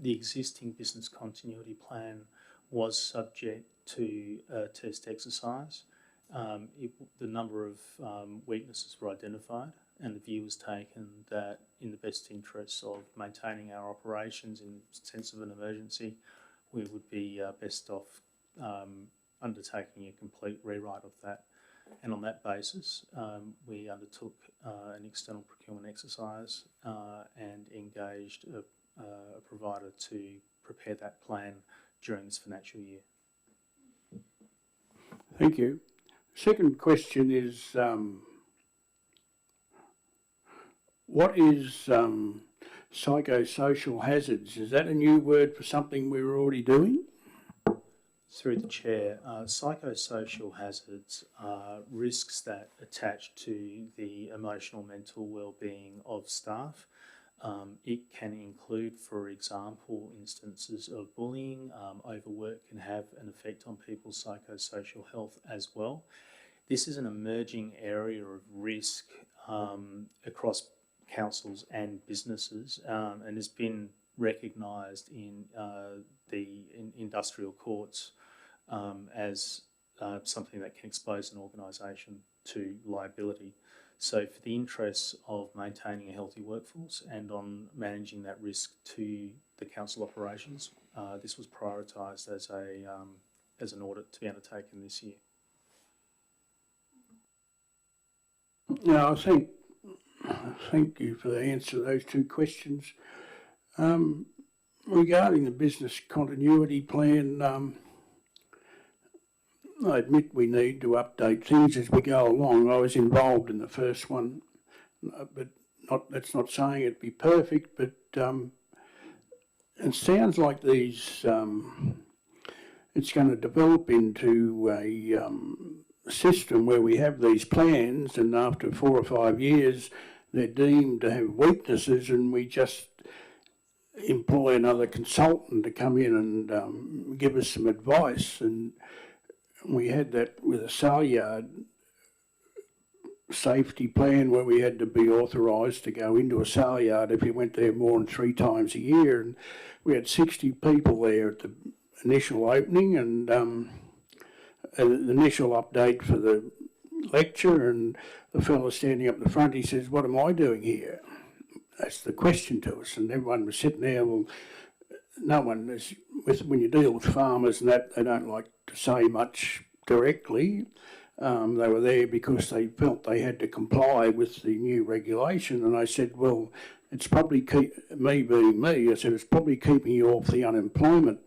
existing business continuity plan was subject to a test exercise. The number of weaknesses were identified, and the view was taken that in the best interests of maintaining our operations in sense of an emergency, we would be best off undertaking a complete rewrite of that. And on that basis, we undertook an external procurement exercise and engaged a provider to prepare that plan during this financial year. Thank you. Second question is, what is psychosocial hazards? Is that a new word for something we were already doing? Through the chair, psychosocial hazards are risks that attach to the emotional, mental well-being of staff. It can include, for example, instances of bullying. Overwork can have an effect on people's psychosocial health as well. This is an emerging area of risk across councils and businesses, and has been recognised in the industrial courts as something that can expose an organisation to liability. So for the interests of maintaining a healthy workforce and on managing that risk to the council operations, this was prioritised as an audit to be undertaken this year. No, thank you for the answer to those two questions. Regarding the business continuity plan, I admit we need to update things as we go along. I was involved in the first one, but that's not saying it'd be perfect, but it sounds like these, it's going to develop into system where we have these plans, and after 4 or 5 years they're deemed to have weaknesses, and we just employ another consultant to come in and give us some advice. And we had that with a sale yard safety plan where we had to be authorised to go into a sale yard if you went there more than 3 times a year. And we had 60 people there at the initial opening, and an initial update for the lecture, and the fellow standing up the front, he says, "What am I doing here?" That's the question to us, and everyone was sitting there. Well, no one is, when you deal with farmers and that, they don't like to say much directly. They were there because they felt they had to comply with the new regulation, and I said, well, it's probably, me being me, I said, it's probably keeping you off the unemployment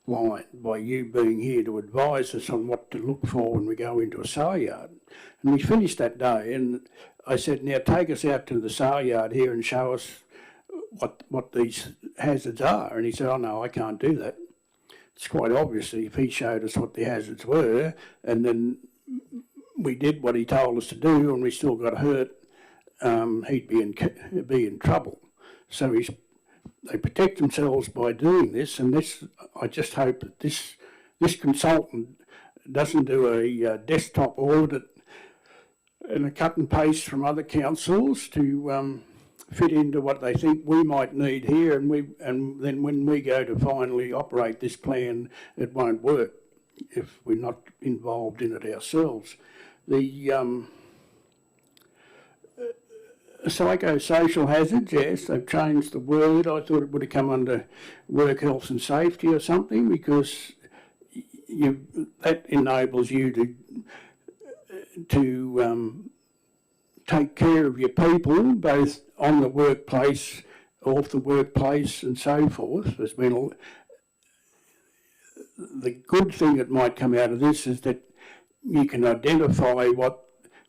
line by you being here to advise us on what to look for when we go into a sale yard. And we finished that day, and I said, now take us out to the sale yard here and show us what these hazards are. And he said, oh no, I can't do that. It's quite obvious if he showed us what the hazards were, and then we did what he told us to do, and we still got hurt, he'd be in trouble. So they protect themselves by doing this, and this, I just hope that this consultant doesn't do a desktop audit and a cut and paste from other councils to fit into what they think we might need here, and then when we go to finally operate this plan, it won't work if we're not involved in it ourselves. The psychosocial hazards, yes, they've changed the word. I thought it would have come under work health and safety or something, because that enables you to take care of your people, both on the workplace, off the workplace, and so forth. There's been the good thing that might come out of this is that you can identify what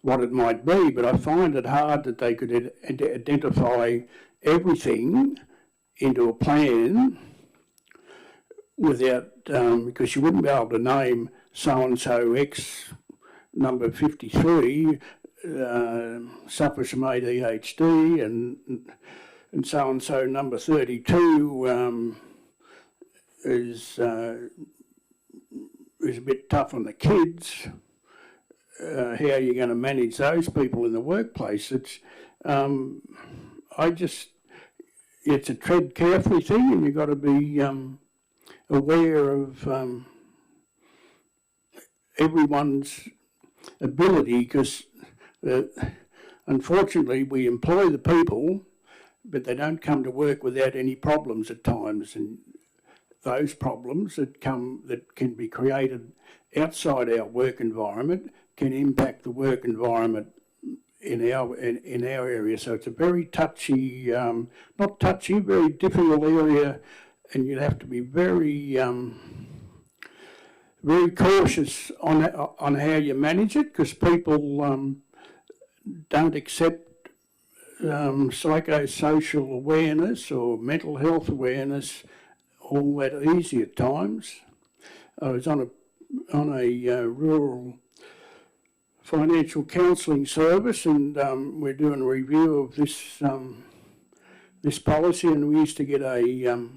it might be, but I find it hard that they could identify everything into a plan without, because you wouldn't be able to name so-and-so X number 53 suffers from ADHD, and so-and-so number 32 is a bit tough on the kids. How are you going to manage those people in the workplace? It's it's a tread carefully thing, and you've got to be aware of everyone's ability, because unfortunately we employ the people, but they don't come to work without any problems at times, and those problems that can be created outside our work environment can impact the work environment in our area. So it's a very touchy, not touchy, very difficult area, and you'd have to be very very cautious on how you manage it, because people don't accept psychosocial awareness or mental health awareness all that easy at times. I was on a rural financial counselling service, and we're doing a review of this policy, and we used to get a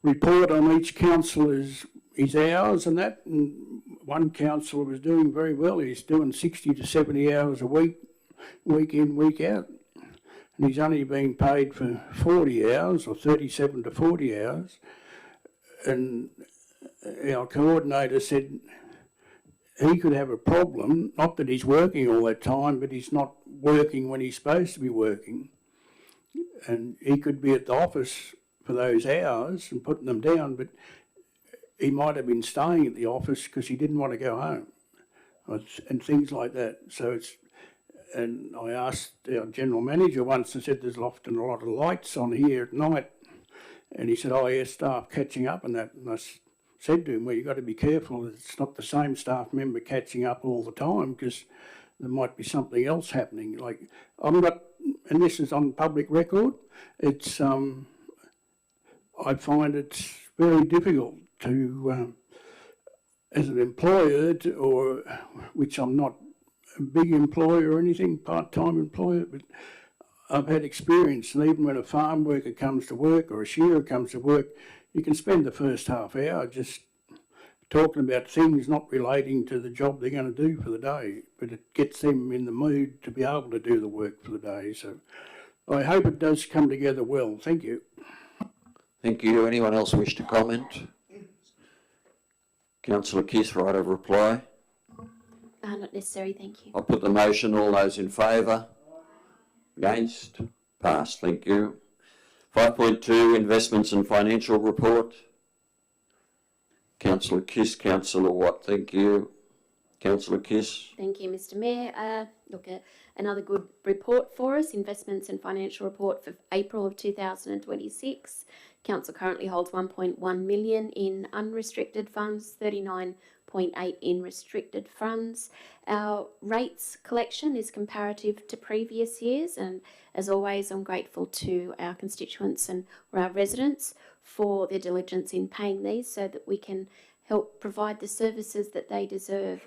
report on each counsellor's his hours and that, and one counsellor was doing very well. He's doing 60 to 70 hours a week, week in, week out, and he's only being paid for 40 hours or 37 to 40 hours. And our coordinator said he could have a problem, not that he's working all that time, but he's not working when he's supposed to be working. And he could be at the office for those hours and putting them down, but he might have been staying at the office because he didn't want to go home, and things like that. So and I asked our general manager once, I said, there's often a lot of lights on here at night, and he said, oh yeah, staff catching up and that. And I said to him, well, you've got to be careful, it's not the same staff member catching up all the time, because there might be something else happening. Like, I'm not, and this is on public record, it's, I find it's very difficult to as an employer, or which I'm not a big employer or anything, part-time employer, but I've had experience, and even when a farm worker comes to work or a shearer comes to work, you can spend the first half hour just talking about things not relating to the job they're going to do for the day, but it gets them in the mood to be able to do the work for the day. So I hope it does come together well. Thank you. Thank you. Anyone else wish to comment? Councillor Kiss, right of reply. Not necessary, thank you. I'll put the motion. All those in favour? Against? Passed. Thank you. 5.2, investments and financial report. Councillor Kiss, Councillor Watt, thank you. Councillor Kiss. Thank you, Mr Mayor. Another good report for us, investments and financial report for April of 2026. Council currently holds 1.1 million in unrestricted funds, 39.8 in restricted funds. Our rates collection is comparative to previous years, and as always, I'm grateful to our constituents and our residents for their diligence in paying these so that we can help provide the services that they deserve.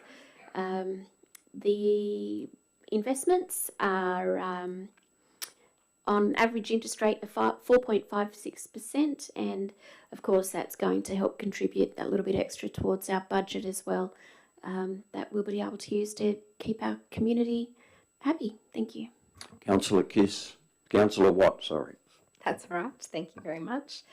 The investments are on average interest rate of 4.56%, and of course that's going to help contribute a little bit extra towards our budget as well, that we'll be able to use to keep our community happy. Thank you. Councillor Kiss. Councillor Watt, sorry. That's right. Thank you very much.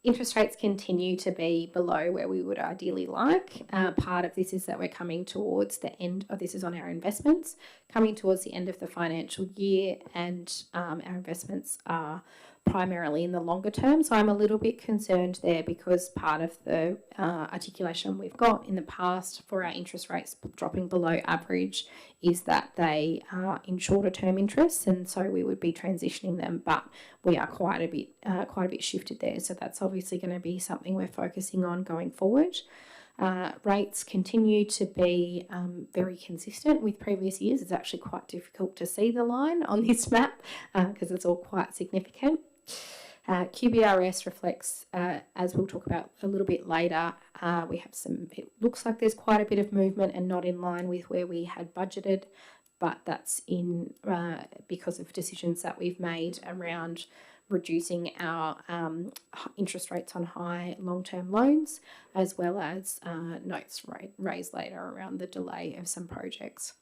Interest rates continue to be below where we would ideally like. Part of this is that we're coming towards the end of this is on our investments, coming towards the end of the financial year, and our investments are primarily in the longer term. So I'm a little bit concerned there because part of the articulation we've got in the past for our interest rates dropping below average is that they are in shorter term interests, and so we would be transitioning them, but we are quite a bit shifted there. So that's obviously going to be something we're focusing on going forward. Rates continue to be very consistent with previous years. It's actually quite difficult to see the line on this map because it's all quite significant. QBRS reflects, as we'll talk about a little bit later, we have it looks like there's quite a bit of movement and not in line with where we had budgeted, but that's because of decisions that we've made around reducing our interest rates on high long-term loans, as well as notes raised later around the delay of some projects.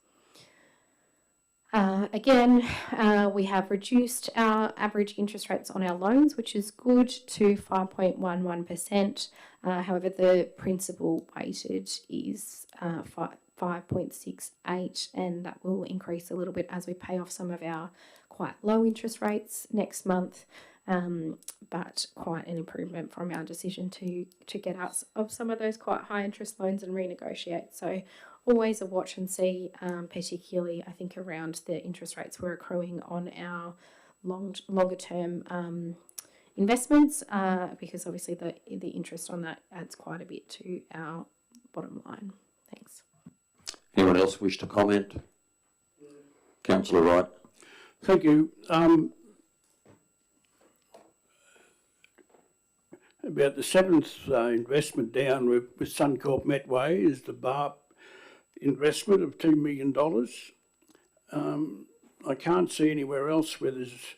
We have reduced our average interest rates on our loans, which is good, to 5.11%. However, the principal weighted is 5.68, and that will increase a little bit as we pay off some of our quite low interest rates next month, but quite an improvement from our decision to get out of some of those quite high interest loans and renegotiate. So always a watch and see, particularly I think around the interest rates we're accruing on our longer term investments, because obviously the interest on that adds quite a bit to our bottom line. Thanks. Anyone else wish to comment? Councillor Wright. Thank you. About the seventh investment down with Suncorp Metway is the BARP investment of $2 million. I can't see anywhere else where there's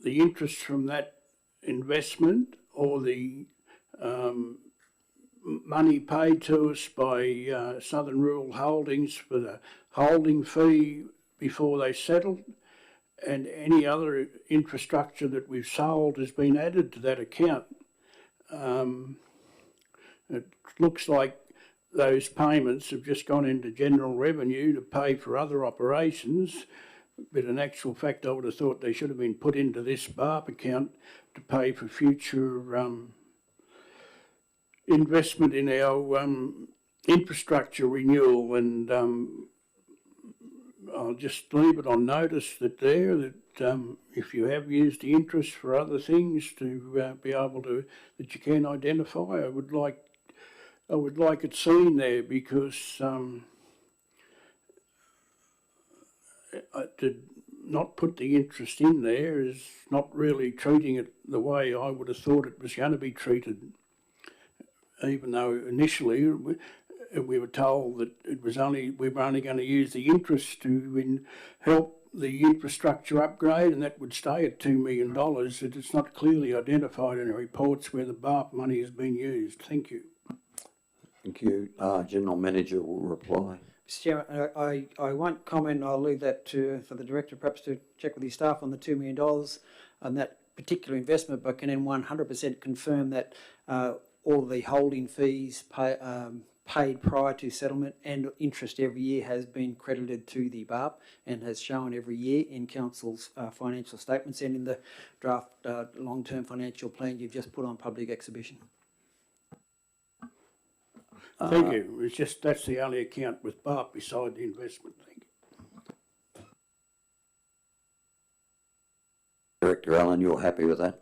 the interest from that investment or the money paid to us by Southern Rural Holdings for the holding fee before they settled, and any other infrastructure that we've sold has been added to that account. It looks like those payments have just gone into general revenue to pay for other operations, but in actual fact I would have thought they should have been put into this BARP account to pay for future investment in our infrastructure renewal, and I'll just leave it on notice that if you have used the interest for other things to be able to, that you can identify, I would like it seen there, because to not put the interest in there is not really treating it the way I would have thought it was going to be treated. even though initially we were told that we were only going to use the interest to help the infrastructure upgrade, and that would stay at $2 million. That it's not clearly identified in the reports where the BARP money has been used. Thank you. Thank you. General Manager will reply. Mr Chairman, I won't comment. I'll leave that for the Director perhaps to check with his staff on the $2 million on that particular investment, but can then 100% confirm that all the holding fees paid prior to settlement and interest every year has been credited to the BARP and has shown every year in Council's financial statements and in the draft long-term financial plan you've just put on public exhibition. Thank you. It's just that's the only account with BARP beside the investment. Thank you. Director Allen, you're happy with that?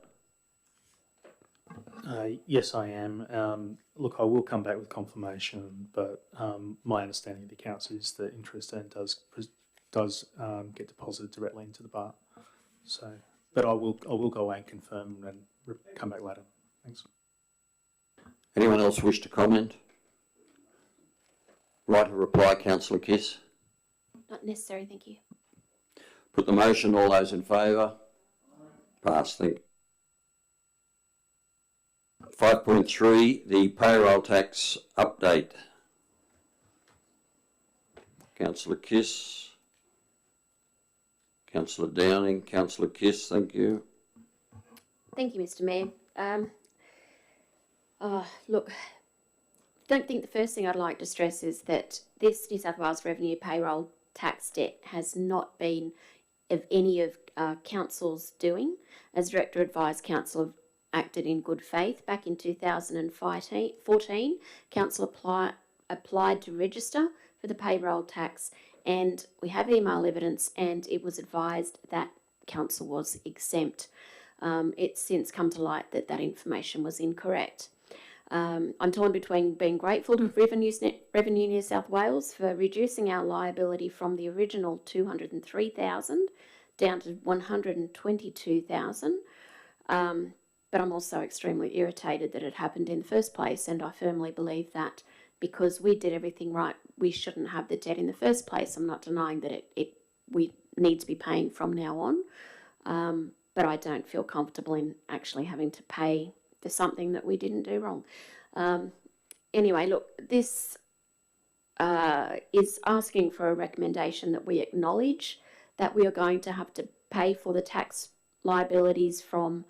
Yes, I am. Look, I will come back with confirmation, but my understanding of the accounts is that interest and does get deposited directly into the BARP. So, but I will go away and confirm and come back later. Thanks. Anyone else wish to comment? Right to reply, Councillor Kiss. Not necessary, thank you. Put the motion. All those in favour? Pass. Thank you. 5.3, the payroll tax update. Councillor Kiss. Councillor Downing. Councillor Kiss, thank you. Thank you, Mr Mayor. Look, don't think the first thing I'd like to stress is that this New South Wales revenue payroll tax debt has not been of any of Council's doing. As Director advised, Council have acted in good faith. Back in 2014, Council applied to register for the payroll tax, and we have email evidence, and it was advised that Council was exempt. It's since come to light that that information was incorrect. I'm torn between being grateful to Revenue New South Wales for reducing our liability from the original $203,000 down to $122,000. But I'm also extremely irritated that it happened in the first place, and I firmly believe that because we did everything right, we shouldn't have the debt in the first place. I'm not denying that we need to be paying from now on, but I don't feel comfortable in actually having to pay for something that we didn't do wrong. Anyway, look, this is asking for a recommendation that we acknowledge that we are going to have to pay for the tax liabilities from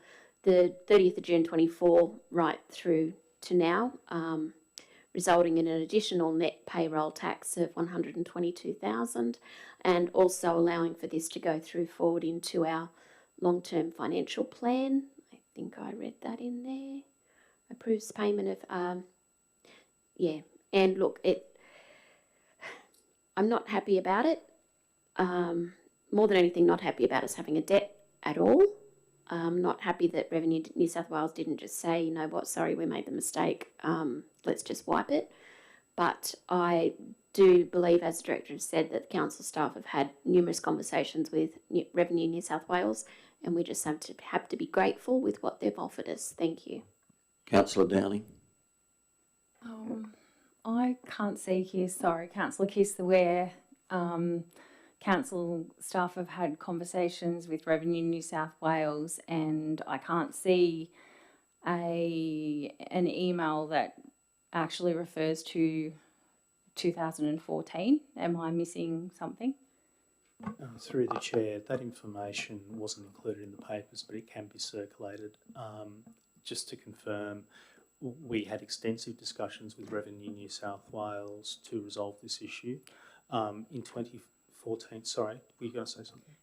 the 30th of June 24 right through to now, resulting in an additional net payroll tax of $122,000, and also allowing for this to go through forward into our long-term financial plan. I think I read that in there. Approves payment of, yeah. And look, I'm not happy about it. More than anything, not happy about us having a debt at all. Not happy that Revenue New South Wales didn't just say, you know what, sorry, we made the mistake, let's just wipe it. But I do believe, as the Director has said, that the Council staff have had numerous conversations with Revenue New South Wales, and we just have to be grateful with what they've offered us. Thank you. Councillor Downing. I can't see here, sorry, Councillor Kiss, where Council staff have had conversations with Revenue New South Wales, and I can't see an email that actually refers to 2014. Am I missing something? Through the chair, that information wasn't included in the papers, but it can be circulated. Just to confirm, we had extensive discussions with Revenue New South Wales to resolve this issue. In 2014, sorry, were you going to say something?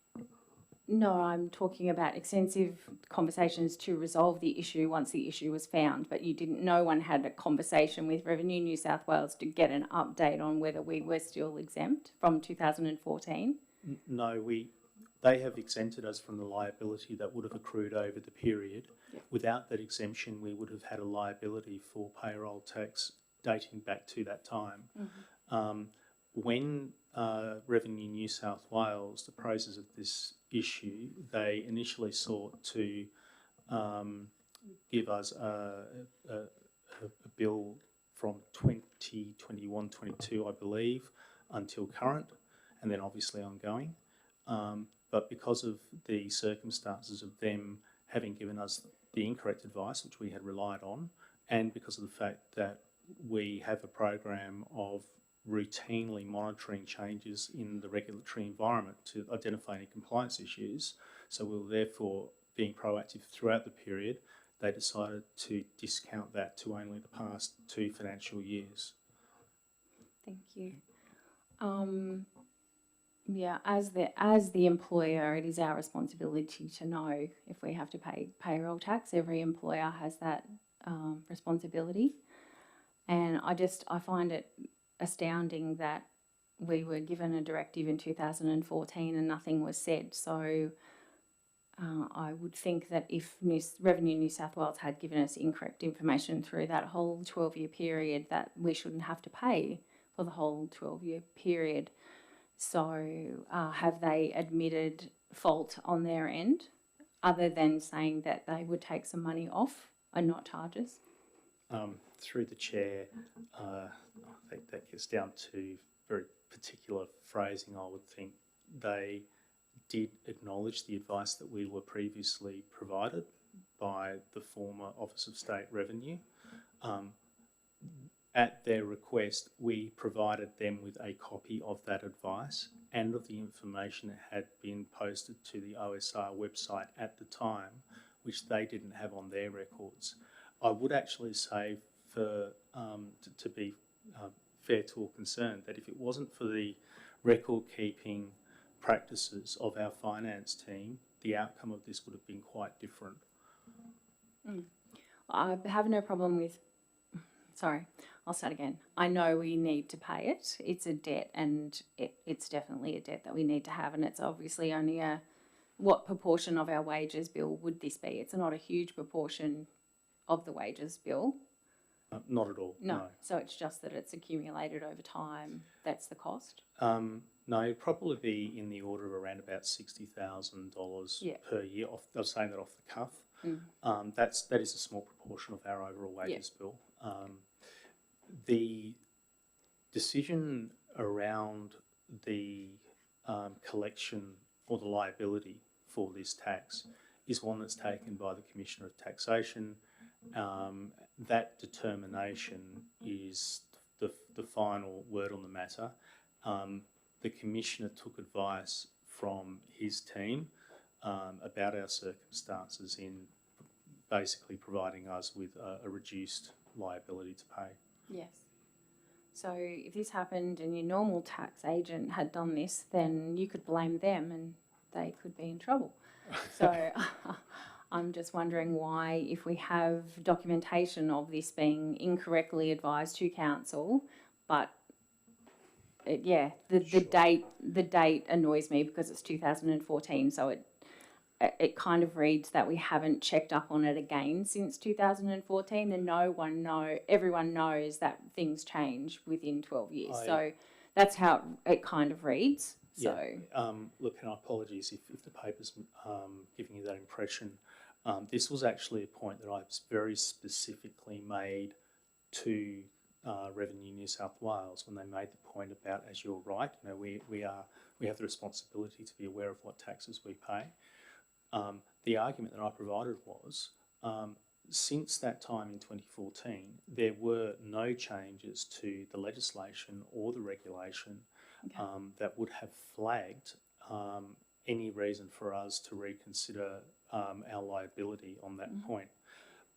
No, I'm talking about extensive conversations to resolve the issue once the issue was found, but no one had a conversation with Revenue New South Wales to get an update on whether we were still exempt from 2014? No, they have exempted us from the liability that would have accrued over the period. Yep. Without that exemption, we would have had a liability for payroll tax dating back to that time. Mm-hmm. When Revenue New South Wales appraises of this issue, they initially sought to give us a a bill from 2021-22, I believe, until current, and then obviously ongoing. But because of the circumstances of them having given us the incorrect advice, which we had relied on, and because of the fact that we have a program of routinely monitoring changes in the regulatory environment to identify any compliance issues, so we were therefore being proactive throughout the period, they decided to discount that to only the past 2 financial years. Thank you. Yeah, as the employer, it is our responsibility to know if we have to pay payroll tax. Every employer has that responsibility, and I find it astounding that we were given a directive in 2014 and nothing was said. So I would think that if Revenue New South Wales had given us incorrect information through that whole 12-year period, that we shouldn't have to pay for the whole 12-year period. So have they admitted fault on their end, other than saying that they would take some money off and not charge us? Through the chair, I think that gets down to very particular phrasing. I would think they did acknowledge the advice that we were previously provided by the former Office of State Revenue. At their request, we provided them with a copy of that advice and of the information that had been posted to the OSR website at the time, which they didn't have on their records. I would actually say, to be fair to all concerned, that if it wasn't for the record-keeping practices of our finance team, the outcome of this would have been quite different. I have no problem with... Sorry, I'll start again. I know we need to pay it. It's a debt, and it's definitely a debt that we need to have, and it's obviously only what proportion of our wages bill would this be? It's not a huge proportion of the wages bill. Not at all, no. So it's just that it's accumulated over time. That's the cost? No, it'd probably be in the order of around about $60,000 per year. I was saying that off the cuff. That is a small proportion of our overall wages bill. The decision around the collection or the liability for this tax is one that's taken by the Commissioner of Taxation. That determination is the final word on the matter. The Commissioner took advice from his team about our circumstances in basically providing us with a reduced liability to pay. Yes. So if this happened and your normal tax agent had done this, then you could blame them and they could be in trouble. So I'm just wondering why, if we have documentation of this being incorrectly advised to council, but the date annoys me because it's 2014, so it kind of reads that we haven't checked up on it again since 2014, and everyone knows that things change within 12 years. So that's how it kind of reads. So look, and apologies if the paper's giving you that impression. This was actually a point that I very specifically made to Revenue New South Wales when they made the point about, as you're right, we have the responsibility to be aware of what taxes we pay. The argument that I provided was, since that time in 2014, there were no changes to the legislation or the regulation that would have flagged any reason for us to reconsider our liability on that point.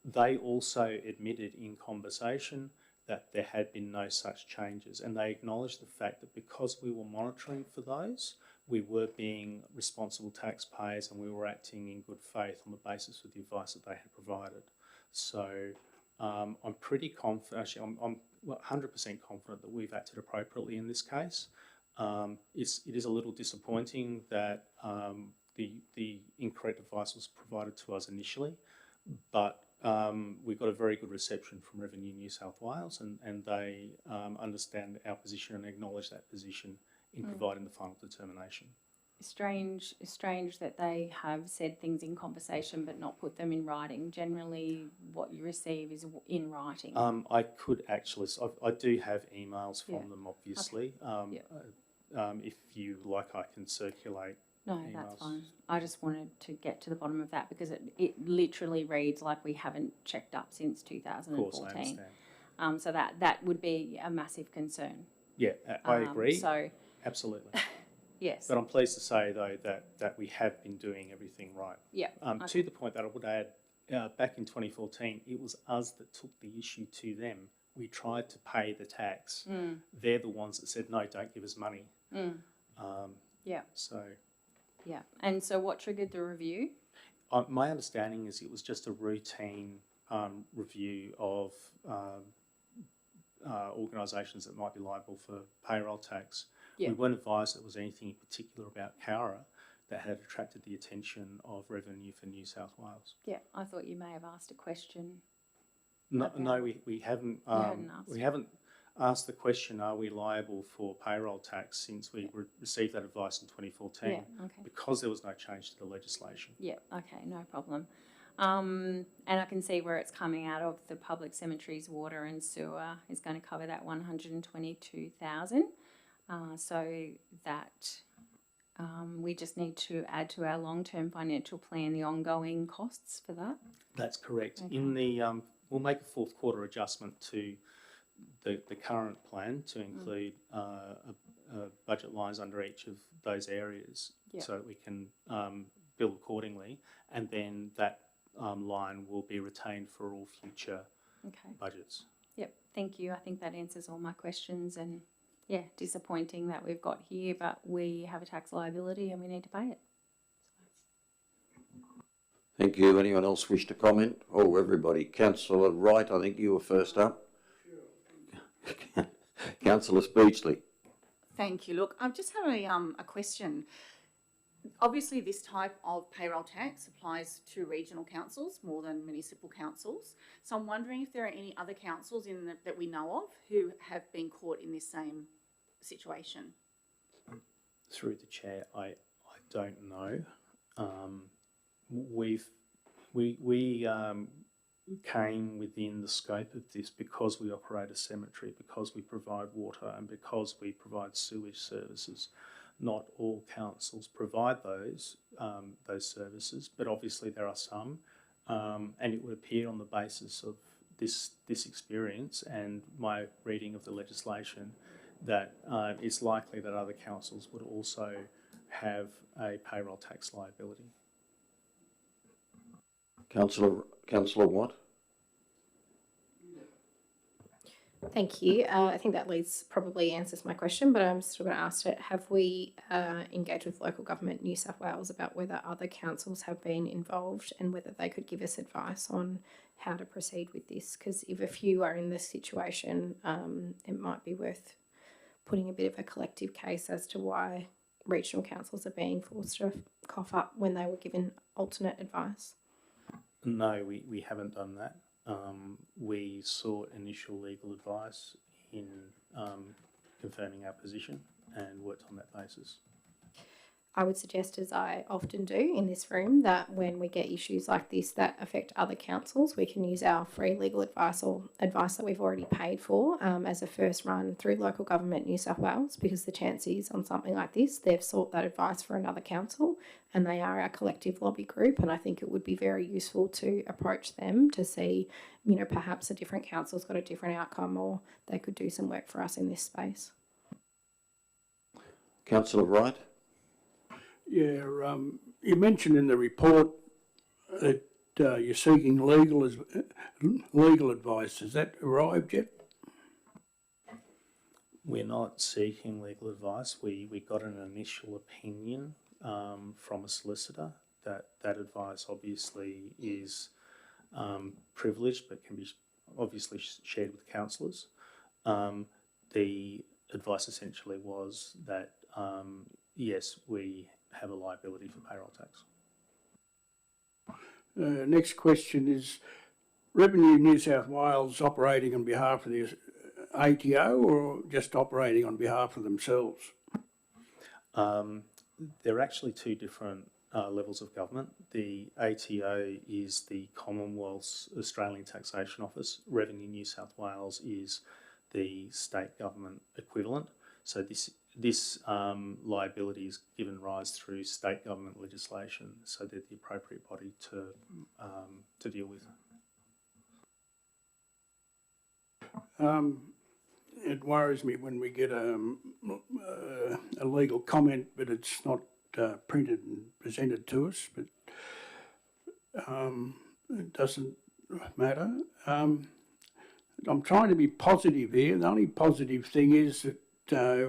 They also admitted in conversation that there had been no such changes, and they acknowledged the fact that because we were monitoring for those, we were being responsible taxpayers and we were acting in good faith on the basis of the advice that they had provided. So I'm pretty confident, actually I'm 100% confident that we've acted appropriately in this case. It is a little disappointing that the incorrect advice was provided to us initially, but we got a very good reception from Revenue New South Wales, and they understand our position and acknowledge that position in providing the final determination. strange that they have said things in conversation but not put them in writing. Generally, what you receive is in writing. I could actually, I do have emails from Yeah. them, obviously. If you like, I can circulate. No, that's fine. I just wanted to get to the bottom of that because it literally reads like we haven't checked up since 2014. Of course, I understand. So that would be a massive concern. Yeah, I agree. So absolutely. yes. But I'm pleased to say, though, that we have been doing everything right. Yeah. To the point that I would add, back in 2014, it was us that took the issue to them. We tried to pay the tax. They're the ones that said, no, don't give us money. Yeah. So. Yeah. And so what triggered the review? My understanding is it was just a routine review of organisations that might be liable for payroll tax. Yeah. We weren't advised there was anything in particular about Cowra that had attracted the attention of Revenue for New South Wales. Yeah. I thought you may have asked a question. No, we haven't. Hadn't asked. We haven't asked the question, are we liable for payroll tax, since we received that advice in 2014, Yeah, okay. because there was no change to the legislation. Yeah, okay, no problem. And I can see where it's coming out of. The public cemeteries, water and sewer is going to cover that 122,000. So that we just need to add to our long-term financial plan the ongoing costs for that. That's correct. Okay. In the we'll make a fourth quarter adjustment to the current plan to include budget lines under each of those areas, so that we can bill accordingly, and then that line will be retained for all future budgets. Yep, thank you. I think that answers all my questions, and yeah, disappointing that we've got here, but we have a tax liability and we need to pay it. Thank you. Anyone else wish to comment? Oh, everybody. Councillor Wright, I think you were first up. Councillor Speechley. Thank you. Look, I've just had a question. Obviously, this type of payroll tax applies to regional councils more than municipal councils. So I'm wondering if there are any other councils that we know of who have been caught in this same situation. Through the chair, I don't know. We came within the scope of this because we operate a cemetery, because we provide water, and because we provide sewage services. Not all councils provide those services, but obviously there are some, and it would appear on the basis of this experience and my reading of the legislation that it's likely that other councils would also have a payroll tax liability. Councillor Watt. Thank you. I think that probably answers my question, but I'm still going to ask it. Have we engaged with Local Government New South Wales about whether other councils have been involved and whether they could give us advice on how to proceed with this? Because if a few are in this situation, it might be worth putting a bit of a collective case as to why regional councils are being forced to cough up when they were given alternate advice. No, we haven't done that. We sought initial legal advice in confirming our position and worked on that basis. I would suggest, as I often do in this room, that when we get issues like this that affect other councils, we can use our free legal advice or advice that we've already paid for as a first run through Local Government New South Wales, because the chance is on something like this, they've sought that advice for another council and they are our collective lobby group, and I think it would be very useful to approach them to see, perhaps a different council's got a different outcome or they could do some work for us in this space. Councillor Wright. Yeah, you mentioned in the report that you're seeking legal advice. Has that arrived yet? We're not seeking legal advice. We got an initial opinion from a solicitor. That advice obviously is privileged, but can be obviously shared with councillors. The advice essentially was that yes, we have a liability for payroll tax. Next question is, Revenue New South Wales operating on behalf of the ATO or just operating on behalf of themselves? They're actually two different levels of government. The ATO is the Commonwealth's Australian Taxation Office. Revenue New South Wales is the state government equivalent. So this liability is given rise through state government legislation, so they're the appropriate body to deal with. It worries me when we get a legal comment, but it's not printed and presented to us, but it doesn't matter. I'm trying to be positive here. The only positive thing is that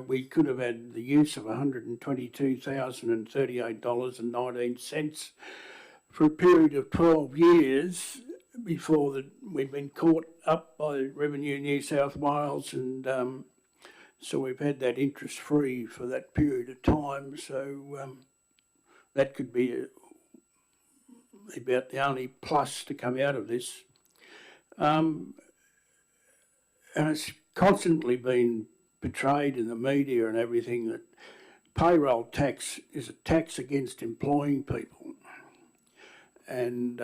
we could have had the use of $122,038.19 for a period of 12 years before we've been caught up by Revenue New South Wales, and so we've had that interest free for that period of time. So that could be about the only plus to come out of this. And it's constantly been portrayed in the media and everything that payroll tax is a tax against employing people. And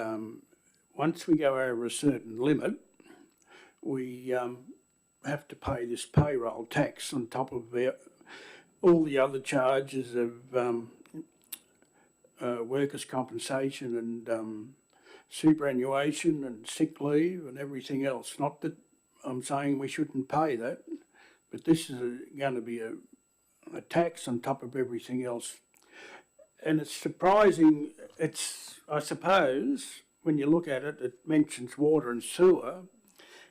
once we go over a certain limit, we have to pay this payroll tax on top of all the other charges of workers' compensation and superannuation and sick leave and everything else. Not that I'm saying we shouldn't pay that, but this is going to be a tax on top of everything else. And it's surprising, I suppose, when you look at it, it mentions water and sewer,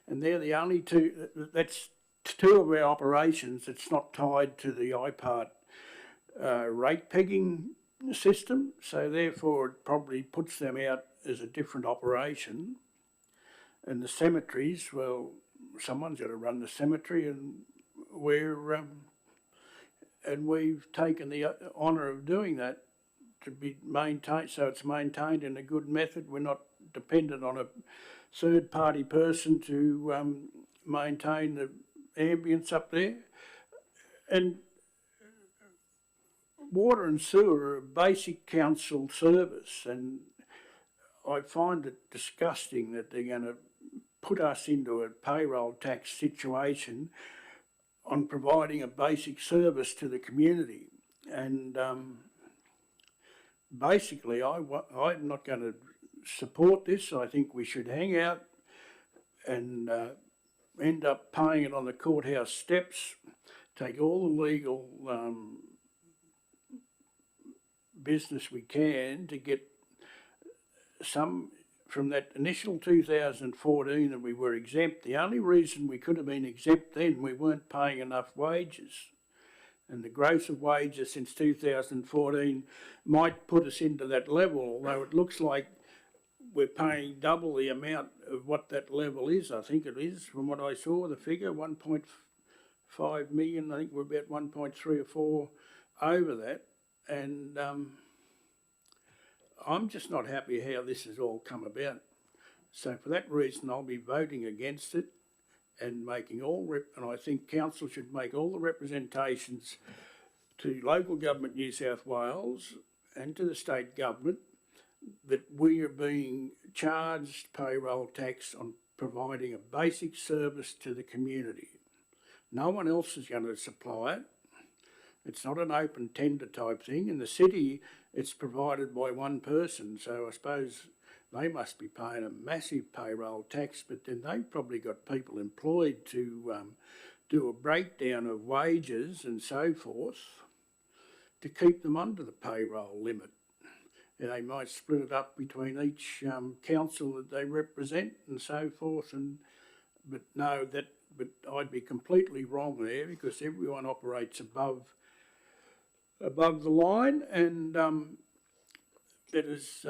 and they're the only two, that's two of our operations that's not tied to the IPART rate pegging system, so therefore it probably puts them out as a different operation. And the cemeteries, well, someone's got to run the cemetery, and we've taken the honour of doing that to be maintained, so it's maintained in a good method. We're not dependent on a third-party person to maintain the ambience up there. And water and sewer are a basic council service, and I find it disgusting that they're going to put us into a payroll tax situation on providing a basic service to the community. And basically, I'm not going to support this. I think we should hang out and end up paying it on the courthouse steps, take all the legal business we can to get some from that initial 2014 that we were exempt. The only reason we could have been exempt then, we weren't paying enough wages. And the growth of wages since 2014 might put us into that level, although it looks like we're paying double the amount of what that level is. I think it is, from what I saw, the figure, 1.5 million. I think we're about 1.3 or 4 over that. And I'm just not happy how this has all come about. So for that reason, I'll be voting against it and making and I think council should make all the representations to local government New South Wales and to the state government that we are being charged payroll tax on providing a basic service to the community. No one else is going to supply it. It's not an open tender type thing. In the city, it's provided by one person, so I suppose they must be paying a massive payroll tax, but then they've probably got people employed to do a breakdown of wages and so forth to keep them under the payroll limit. And they might split it up between each council that they represent and so forth. But I'd be completely wrong there, because everyone operates above the line, and it is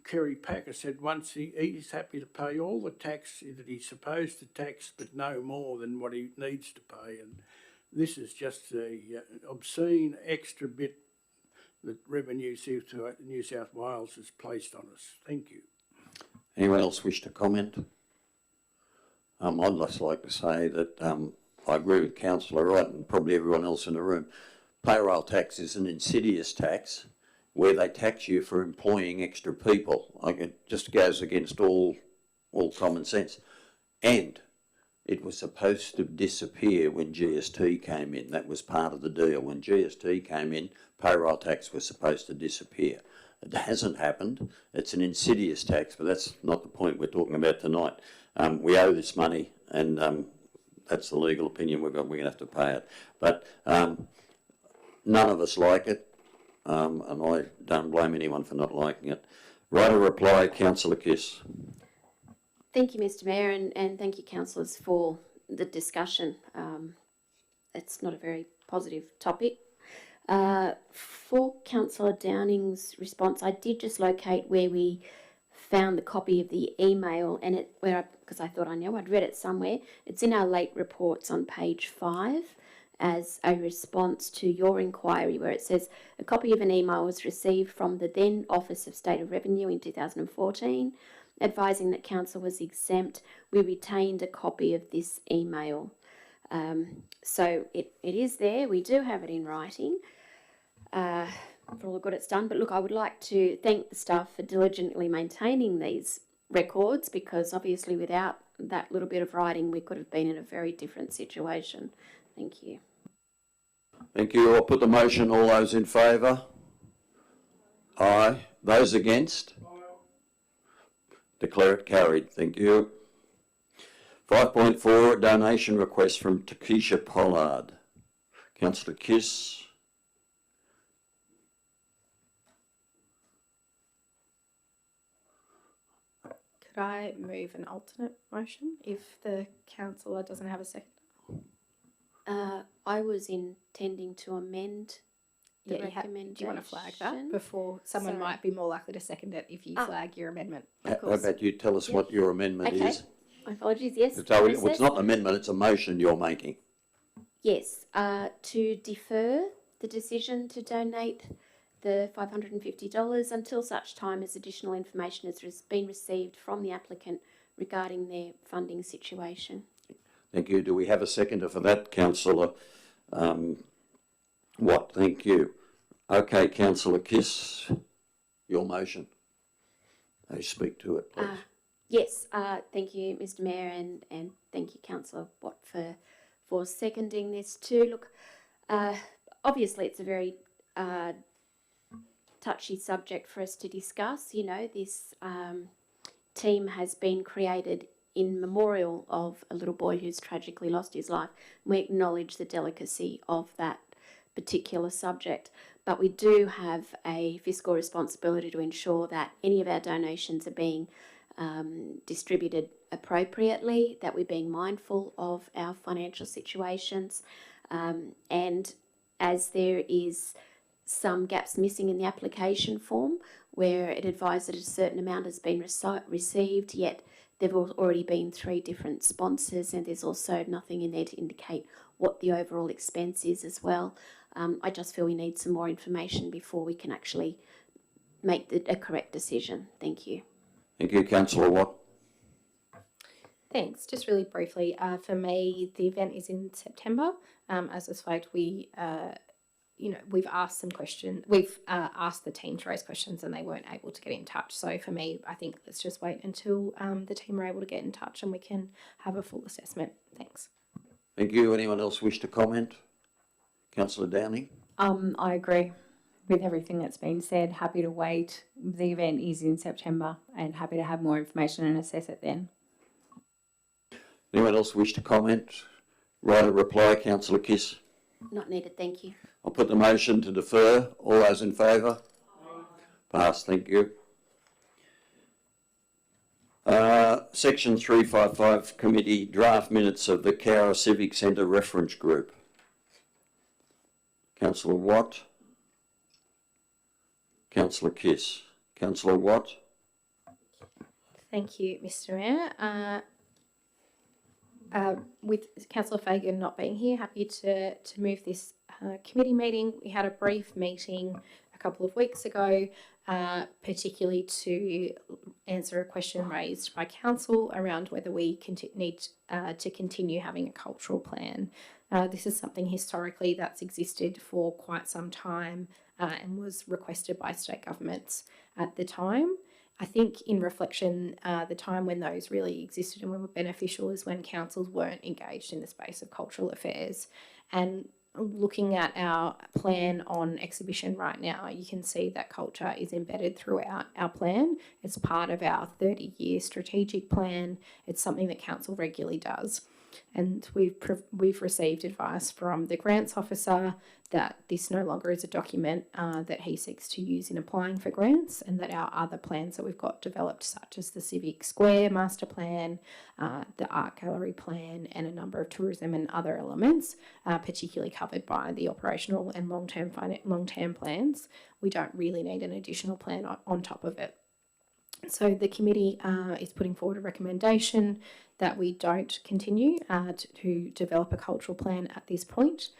Kerry Packer said once he's happy to pay all the tax that he's supposed to tax, but no more than what he needs to pay. And this is just a obscene extra bit that Revenue New South Wales has placed on us. Thank you. Anyone else wish to comment? I'd just like to say that I agree with Councillor Wright and probably everyone else in the room. payroll tax is an insidious tax where they tax you for employing extra people. Like, it just goes against all common sense. And it was supposed to disappear when GST came in. That was part of the deal. When GST came in, payroll tax was supposed to disappear. It hasn't happened. It's an insidious tax, but that's not the point we're talking about tonight. We owe this money, and that's the legal opinion we've got. We're going to have to pay it. But none of us like it, and I don't blame anyone for not liking it. Right, a reply, Councillor Kiss. Thank you, Mr Mayor, and thank you, councillors, for the discussion. It's not a very positive topic. For Councillor Downing's response, I did just locate where we found the copy of the email, and because I thought I knew, I'd read it somewhere. It's in our late reports on page 5 as a response to your inquiry, where it says a copy of an email was received from the then Office of State of Revenue in 2014, advising that council was exempt. We retained a copy of this email. So it is there. We do have it in writing for all the good it's done. But look, I would like to thank the staff for diligently maintaining these records, because obviously without that little bit of writing, we could have been in a very different situation. Thank you. Thank you. I'll put the motion. All those in favour? Aye. Those against? Declare it carried. Thank you. 5.4, donation request from Takesha Pollard. Councillor Kiss. Could I move an alternate motion if the councillor doesn't have a second? I was intending to amend the recommendation. Do you want to flag that before someone might be more likely to second it if you flag your amendment? How about you tell us what your amendment is? My apologies, yes. So it's not an amendment, it's a motion you're making. Yes, to defer the decision to donate the $550 until such time as additional information has been received from the applicant regarding their funding situation. Thank you. Do we have a seconder for that, Councillor Watt? Thank you. Okay, Councillor Kiss, your motion. Speak to it, please. Yes, thank you, Mr Mayor, and thank you, Councillor Watt, for seconding this too. Look, obviously it's a very touchy subject for us to discuss. You know, this team has been created in memorial of a little boy who's tragically lost his life. We acknowledge the delicacy of that particular subject, but we do have a fiscal responsibility to ensure that any of our donations are being distributed appropriately, that we're being mindful of our financial situations, and as there is some gaps missing in the application form where it advised that a certain amount has been received, yet there have already been 3 different sponsors, and there's also nothing in there to indicate what the overall expense is as well. I just feel we need some more information before we can actually make a correct decision. Thank you. Thank you, Councillor Watt. Thanks. Just really briefly, for me, the event is in September. As was flagged, we've asked some questions. We've asked the team to raise questions, and they weren't able to get in touch. So for me, I think let's just wait until the team are able to get in touch, and we can have a full assessment. Thanks. Thank you. Anyone else wish to comment? Councillor Downing. I agree with everything that's been said. Happy to wait. The event is in September, and happy to have more information and assess it then. Anyone else wish to comment? Right, a reply, Councillor Kiss. Not needed, thank you. I'll put the motion to defer. All those in favour? Passed, thank you. Section 355 Committee draft minutes of the Cowra Civic Centre Reference Group. Councillor Watt. Councillor Kiss. Councillor Watt. Thank you, Mr Mayor. With Councillor Fagan not being here, happy to move this committee meeting. We had a brief meeting a couple of weeks ago, particularly to answer a question raised by council around whether we need to continue having a cultural plan. This is something historically that's existed for quite some time and was requested by state governments at the time. I think in reflection, the time when those really existed and were beneficial is when councils weren't engaged in the space of cultural affairs. And looking at our plan on exhibition right now, you can see that culture is embedded throughout our plan. It's part of our 30-year strategic plan. It's something that council regularly does. And we've received advice from the grants officer that this no longer is a document that he seeks to use in applying for grants, and that our other plans that we've got developed, such as the Civic Square Master Plan, the Art Gallery Plan, and a number of tourism and other elements, particularly covered by the operational and long-term plans. We don't really need an additional plan on top of it. So the committee is putting forward a recommendation that we don't continue to develop a cultural plan at this point,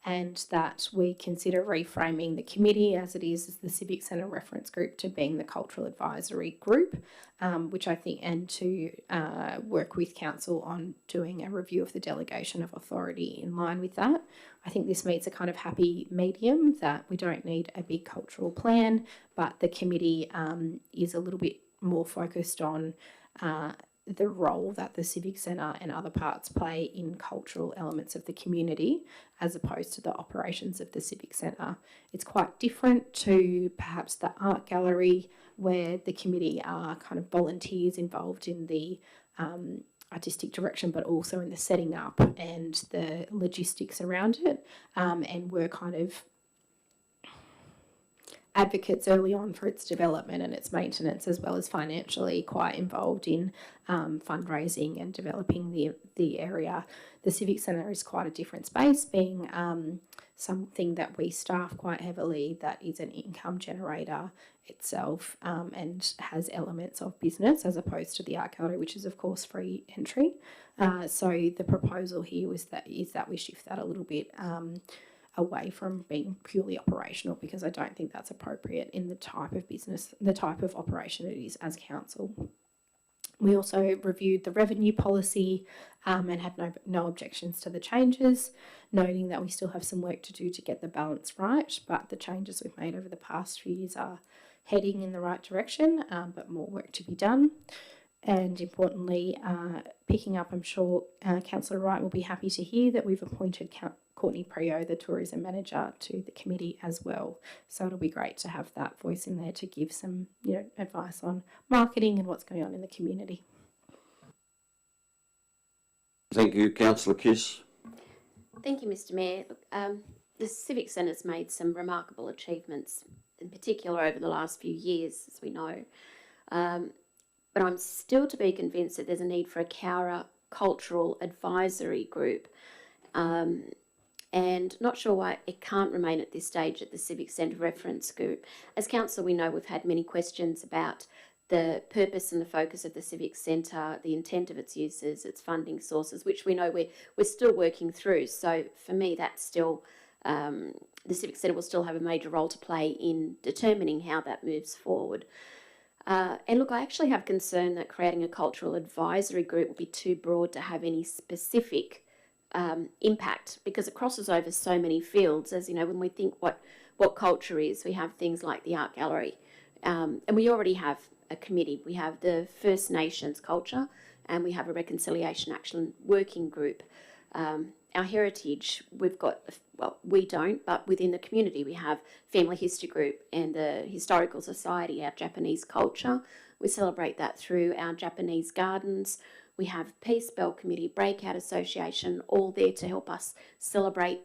and that we consider reframing the committee as it is as the Civic Centre Reference Group to being the Cultural Advisory Group, which I think, and to work with council on doing a review of the delegation of authority in line with that. I think this meets a kind of happy medium that we don't need a big cultural plan, but the committee is a little bit more focused on the role that the Civic Centre and other parts play in cultural elements of the community as opposed to the operations of the Civic Centre. It's quite different to perhaps the art gallery, where the committee are kind of volunteers involved in the artistic direction, but also in the setting up and the logistics around it, and we're kind of advocates early on for its development and its maintenance, as well as financially quite involved in fundraising and developing the area. The Civic Centre is quite a different space, being something that we staff quite heavily, that is an income generator itself, and has elements of business, as opposed to the art gallery, which is of course free entry. So the proposal here is that we shift that a little bit away from being purely operational, because I don't think that's appropriate in the type of business, the type of operation it is as council. We also reviewed the revenue policy and had no objections to the changes, noting that we still have some work to do to get the balance right, but the changes we've made over the past few years are heading in the right direction, but more work to be done. And importantly, picking up, I'm sure Councillor Wright will be happy to hear that we've appointed Courtney Preo, the tourism manager, to the committee as well. So it'll be great to have that voice in there to give some, advice on marketing and what's going on in the community. Thank you, Councillor Kiss. Thank you, Mr. Mayor. The Civic Centre's made some remarkable achievements, in particular over the last few years, as we know. But I'm still to be convinced that there's a need for a Cowra cultural advisory group. And not sure why it can't remain at this stage at the Civic Centre Reference Group. As council, we know we've had many questions about the purpose and the focus of the Civic Centre, the intent of its uses, its funding sources, which we know we're still working through. So for me, that's still, the Civic Centre will still have a major role to play in determining how that moves forward. And look, I actually have concern that creating a cultural advisory group will be too broad to have any specific impact, because it crosses over so many fields. As you know, when we think what culture is, we have things like the art gallery, and we already have a committee. We have the First Nations culture, and we have a reconciliation action working group. Our heritage, we've got, well, we don't, but within the community we have Family History Group and the Historical Society, our Japanese culture. We celebrate that through our Japanese gardens. We have Peace Bell Committee, Breakout Association, all there to help us celebrate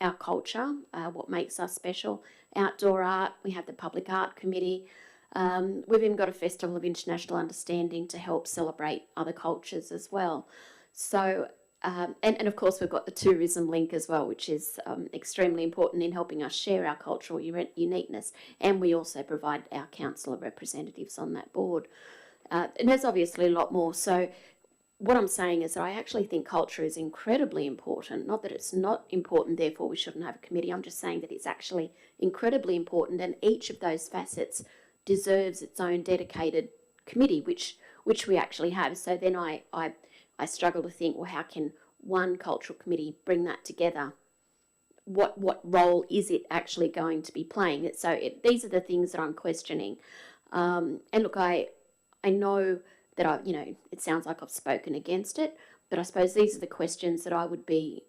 our culture, what makes us special. Outdoor art, we have the Public Art Committee. We've even got a Festival of International Understanding to help celebrate other cultures as well. So, and of course we've got the tourism link as well, which is extremely important in helping us share our cultural uniqueness. And we also provide our council of representatives on that board. And there's obviously a lot more. So what I'm saying is that I actually think culture is incredibly important. Not that it's not important, therefore we shouldn't have a committee. I'm just saying that it's actually incredibly important, and each of those facets deserves its own dedicated committee, which we actually have. So then I struggle to think, well, how can one cultural committee bring that together? What role is it actually going to be playing? These are the things that I'm questioning. And look, I know that it sounds like I've spoken against it, but I suppose these are the questions that I would be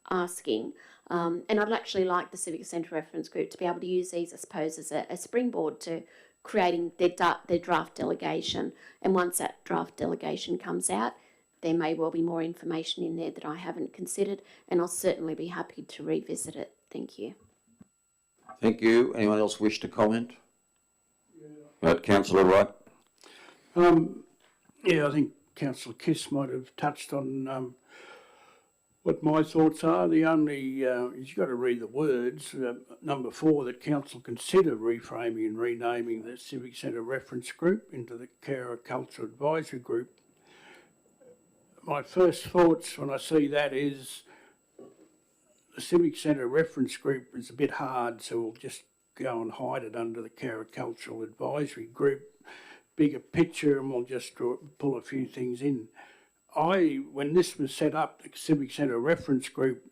asking. And I'd actually like the Civic Centre Reference Group to be able to use these, I suppose, as a springboard to creating their draft delegation. And once that draft delegation comes out, there may well be more information in there that I haven't considered, and I'll certainly be happy to revisit it. Thank you. Thank you. Anyone else wish to comment? Right, Councillor Wright. Yeah, I think Councillor Kiss might have touched on what my thoughts are. The only, you've got to read the words, number 4, that Council consider reframing and renaming the Civic Centre Reference Group into the Cowra Culture Advisory Group. My first thoughts when I see that is the Civic Centre Reference Group is a bit hard, so we'll just go and hide it under the Cowra Cultural Advisory Group. Bigger picture, and we'll just pull a few things in. When this was set up, the Civic Centre Reference Group,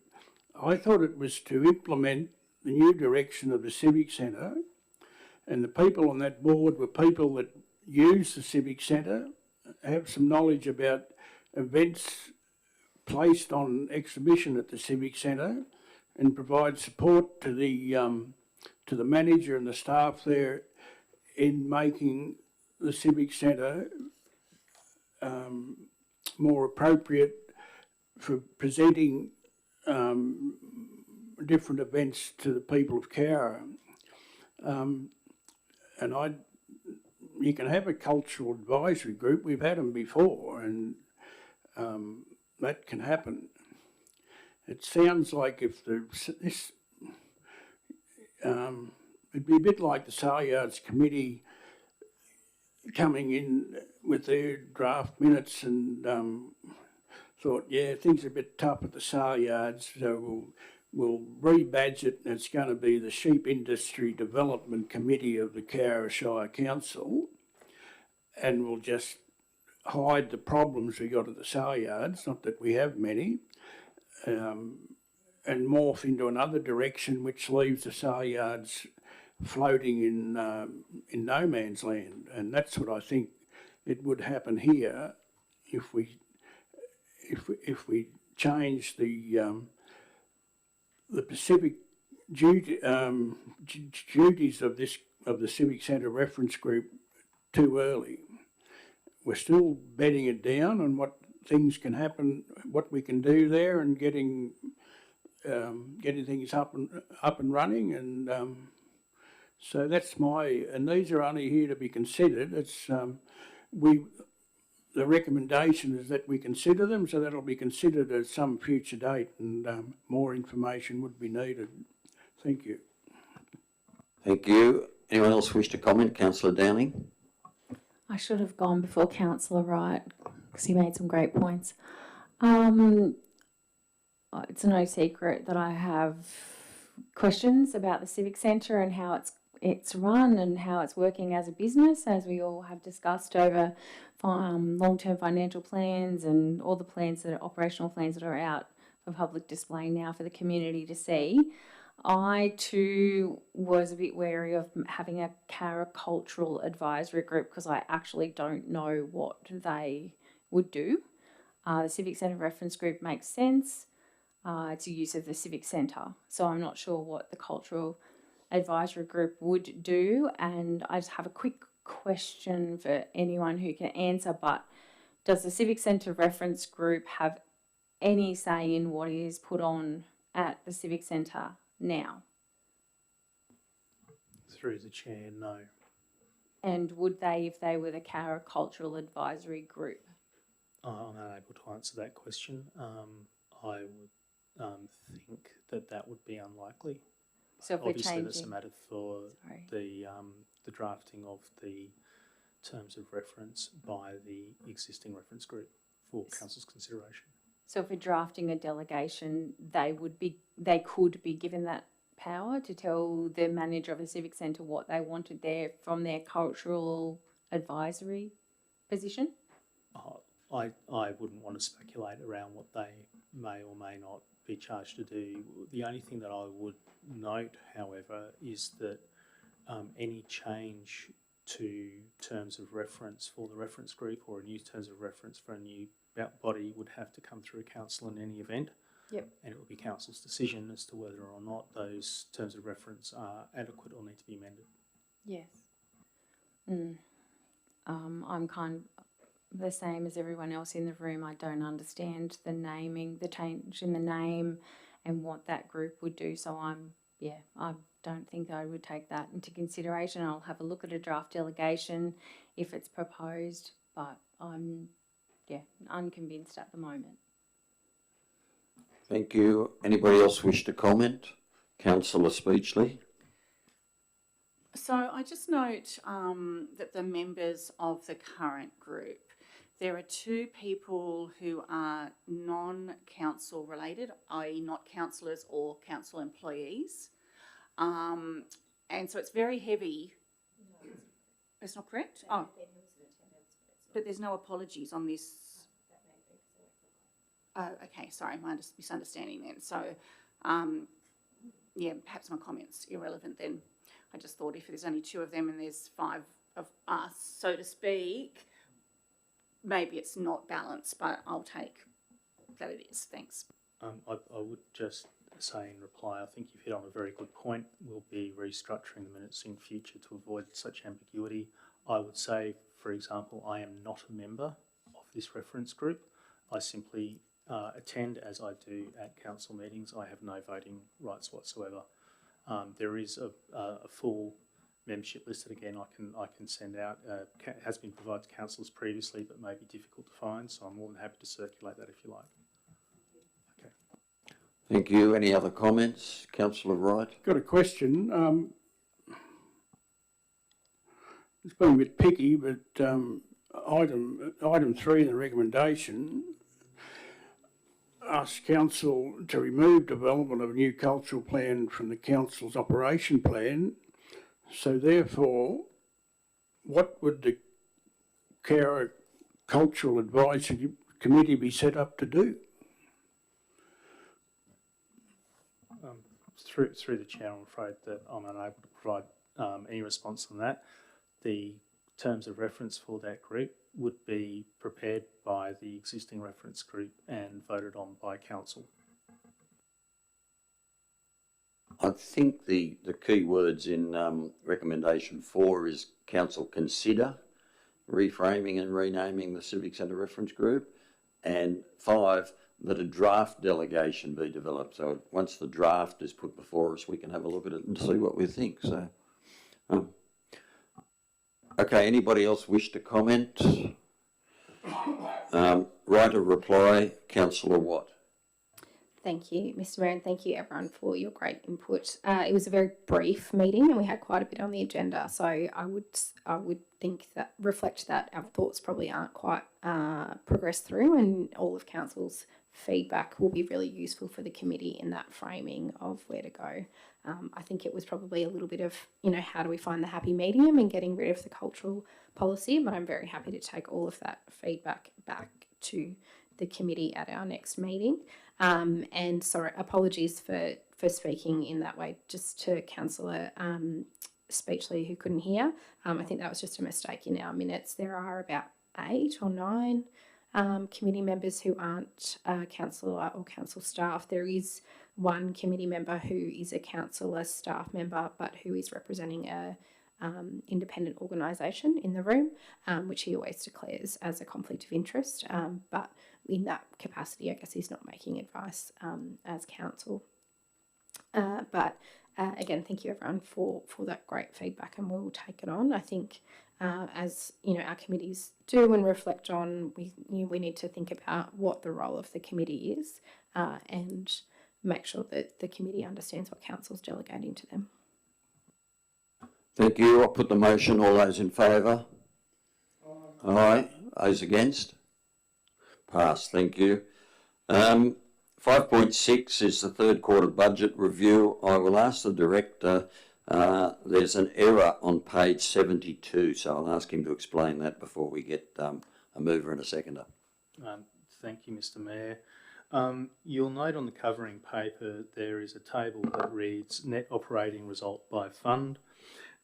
I thought it was to implement the new direction of the Civic Centre, and the people on that board were people that use the Civic Centre, have some knowledge about events placed on exhibition at the Civic Centre, and provide support to the manager and the staff there in making the Civic Centre more appropriate for presenting different events to the people of Cowra. You can have a cultural advisory group. We've had them before, and that can happen. It sounds like if it'd be a bit like the Sale Yards Committee coming in with their draft minutes and thought, yeah, things are a bit tough at the Sale Yards, so we'll rebadge it, and it's going to be the Sheep Industry Development Committee of the Cowra Shire Council, and we'll just hide the problems we got at the Sale Yards, not that we have many, and morph into another direction which leaves the Sale Yards floating in no man's land. And that's what I think it would happen here if we change the specific duties of the Civic Centre Reference Group too early. We're still bedding it down on what things can happen, what we can do there, and getting things up and running. And so that's and these are only here to be considered. The recommendation is that we consider them, so that'll be considered at some future date, and more information would be needed. Thank you. Thank you. Anyone else wish to comment? Councillor Downing. I should have gone before Councillor Wright because he made some great points. It's no secret that I have questions about the Civic Centre and how it's run and how it's working as a business, as we all have discussed over long-term financial plans and all the plans that are operational plans that are out for public display now for the community to see. I too was a bit wary of having a Cowra cultural advisory group because I actually don't know what they would do. The Civic Centre Reference Group makes sense. It's a use of the Civic Centre, so I'm not sure what the cultural advisory group would do. And I just have a quick question for anyone who can answer, but does the Civic Centre Reference Group have any say in what is put on at the Civic Centre now? Through the chair, no. And would they if they were the Cowra Cultural Advisory Group? I'm unable to answer that question. I would think that would be unlikely. So if we're obviously that's a changing, matter for the drafting of the terms of reference by the existing reference group for council's consideration. so if we're drafting a delegation, they could be given that power to tell the manager of a civic centre what they wanted from their cultural advisory position? I wouldn't want to speculate around what they may or may not be charged to do. The only thing that I would note, however, is that any change to terms of reference for the reference group or a new terms of reference for a new body would have to come through council in any event. Yep. And it would be council's decision as to whether or not those terms of reference are adequate or need to be amended. Yes. I'm kind of the same as everyone else in the room. I don't understand the naming, the change in the name and what that group would do. So I don't think I would take that into consideration. I'll have a look at a draft delegation if it's proposed, but I'm, unconvinced at the moment. Thank you. Anybody else wish to comment? Councillor Speechley. So I just note that the members of the current group, there are 2 people who are non-council related, i.e. not councillors or council employees. And so it's very heavy. No, it's not correct? Oh, but there's no apologies on this. Oh, okay, sorry, my misunderstanding then. So, perhaps my comment's irrelevant then. I just thought if there's only 2 of them and there's 5 of us, so to speak, maybe it's not balanced, but I'll take that it is. Thanks. I would just say in reply, I think you've hit on a very good point. We'll be restructuring the minutes in future to avoid such ambiguity. I would say, for example, I am not a member of this reference group. I simply attend as I do at council meetings. I have no voting rights whatsoever. There is a full membership list that again I can send out. Has been provided to councillors previously, but may be difficult to find. So I'm more than happy to circulate that if you like. Okay. Thank you. Any other comments? Councillor Wright. Got a question. It's been a bit picky, but item 3 in the recommendation asks council to remove development of a new cultural plan from the council's operation plan. So therefore, what would the Cowra Cultural Advisory Committee be set up to do? Through the chair, I'm afraid that I'm unable to provide any response on that. The terms of reference for that group would be prepared by the existing reference group and voted on by council. I think the key words in recommendation 4 is council consider reframing and renaming the Civic Centre reference group, and 5, that a draft delegation be developed. So once the draft is put before us, we can have a look at it and see what we think. So, okay, anybody else wish to comment? Right of reply, Councillor Watt. Thank you, Mr. Mayor, and thank you everyone for your great input. It was a very brief meeting and we had quite a bit on the agenda, so I would think that reflect that our thoughts probably aren't quite progressed through, and all of council's feedback will be really useful for the committee in that framing of where to go. I think it was probably a little bit of, how do we find the happy medium in getting rid of the cultural policy, but I'm very happy to take all of that feedback back to the committee at our next meeting. And sorry, apologies for speaking in that way, just to Councillor Speechley who couldn't hear. I think that was just a mistake in our minutes. There are about 8 or 9 committee members who aren't councillor or council staff. There is one committee member who is a councillor staff member, but who is representing a independent organisation in the room, which he always declares as a conflict of interest. But in that capacity, I guess he's not making advice as council. But again, thank you everyone for that great feedback, and we'll take it on. I think as our committees do and reflect on, we need to think about what the role of the committee is, and make sure that the committee understands what council's delegating to them. Thank you. I'll put the motion. All those in favour? Aye. Those against? Passed. Thank you. 5.6 is the third quarter budget review. I will ask the Director There's an error on page 72, so I'll ask him to explain that before we get a mover and a seconder. Thank you, Mr. Mayor. You'll note on the covering paper there is a table that reads net operating result by fund.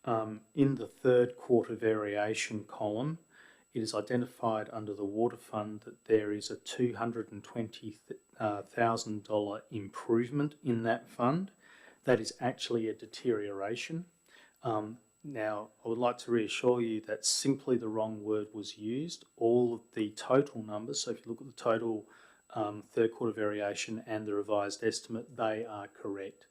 In the third quarter variation column, it is identified under the water fund that there is a $220,000 improvement in that fund. That is actually a deterioration. Now, I would like to reassure you that simply the wrong word was used. All of the total numbers, so if you look at the total third quarter variation and the revised estimate, they are correct.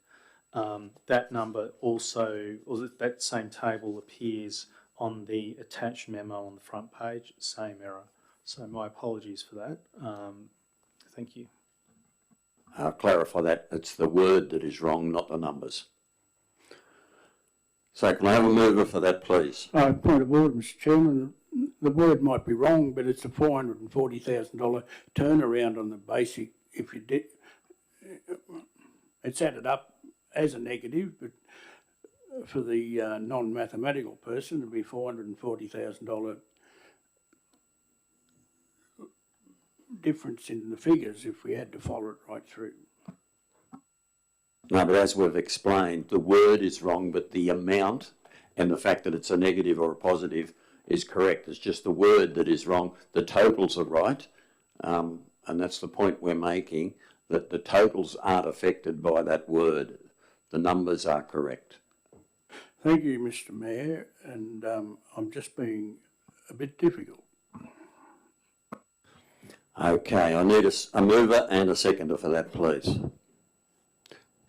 That number also, or that same table appears on the attached memo on the front page, same error. So my apologies for that. Thank you. I'll clarify that. It's the word that is wrong, not the numbers. So can I have a mover for that, please? Point of order, Mr Chairman. The word might be wrong, but it's a $440,000 turnaround on the basic. If you did, it's added up as a negative, but for the non-mathematical person, it'd be $440,000 difference in the figures if we had to follow it right through. No, but as we've explained, the word is wrong, but the amount and the fact that it's a negative or a positive is correct. It's just the word that is wrong. The totals are right, and that's the point we're making, that the totals aren't affected by that word. The numbers are correct. Thank you, Mr Mayor, and I'm just being a bit difficult. Okay, I need a mover and a seconder for that, please.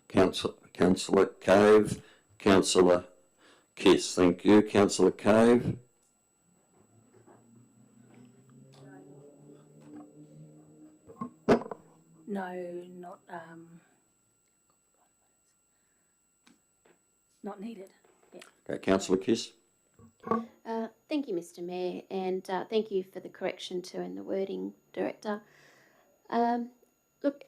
Councillor Cave, Councillor Kiss. Thank you. Councillor Cave. No, not needed. Yeah. Okay, Councillor Kiss. Thank you, Mr Mayor, and thank you for the correction too in the wording, Director. Look,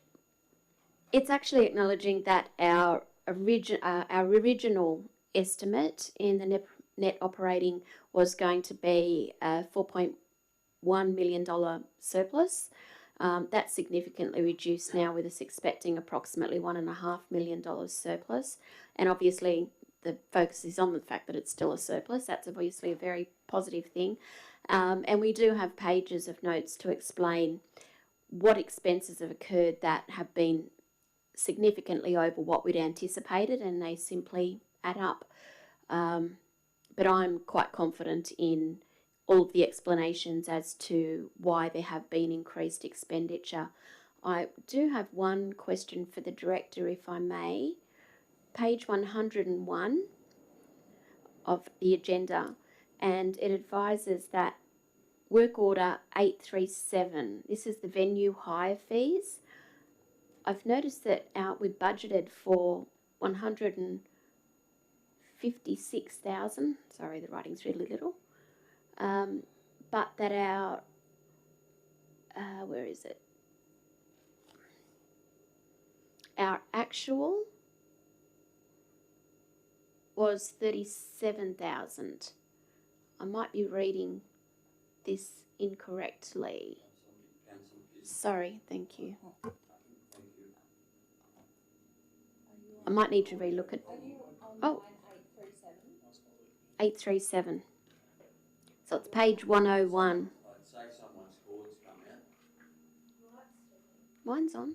it's actually acknowledging that our original estimate in the net operating was going to be a $4.1 million surplus. That's significantly reduced now, with us expecting approximately $1.5 million surplus, and obviously the focus is on the fact that it's still a surplus. That's obviously a very positive thing. And we do have pages of notes to explain what expenses have occurred that have been significantly over what we'd anticipated, and they simply add up. But I'm quite confident in all of the explanations as to why there have been increased expenditure. I do have one question for the Director, if I may. Page 101 of the agenda, and it advises that work order 837, this is the venue hire fees. I've noticed that we budgeted for 156,000, sorry the writing's really little, but that our, where is it? Our actual was 37,000. I might be reading this incorrectly. Sorry, thank you. I might need to relook at. Oh, 837. So it's page 101. I'd say someone's cord's come out. Mine's on.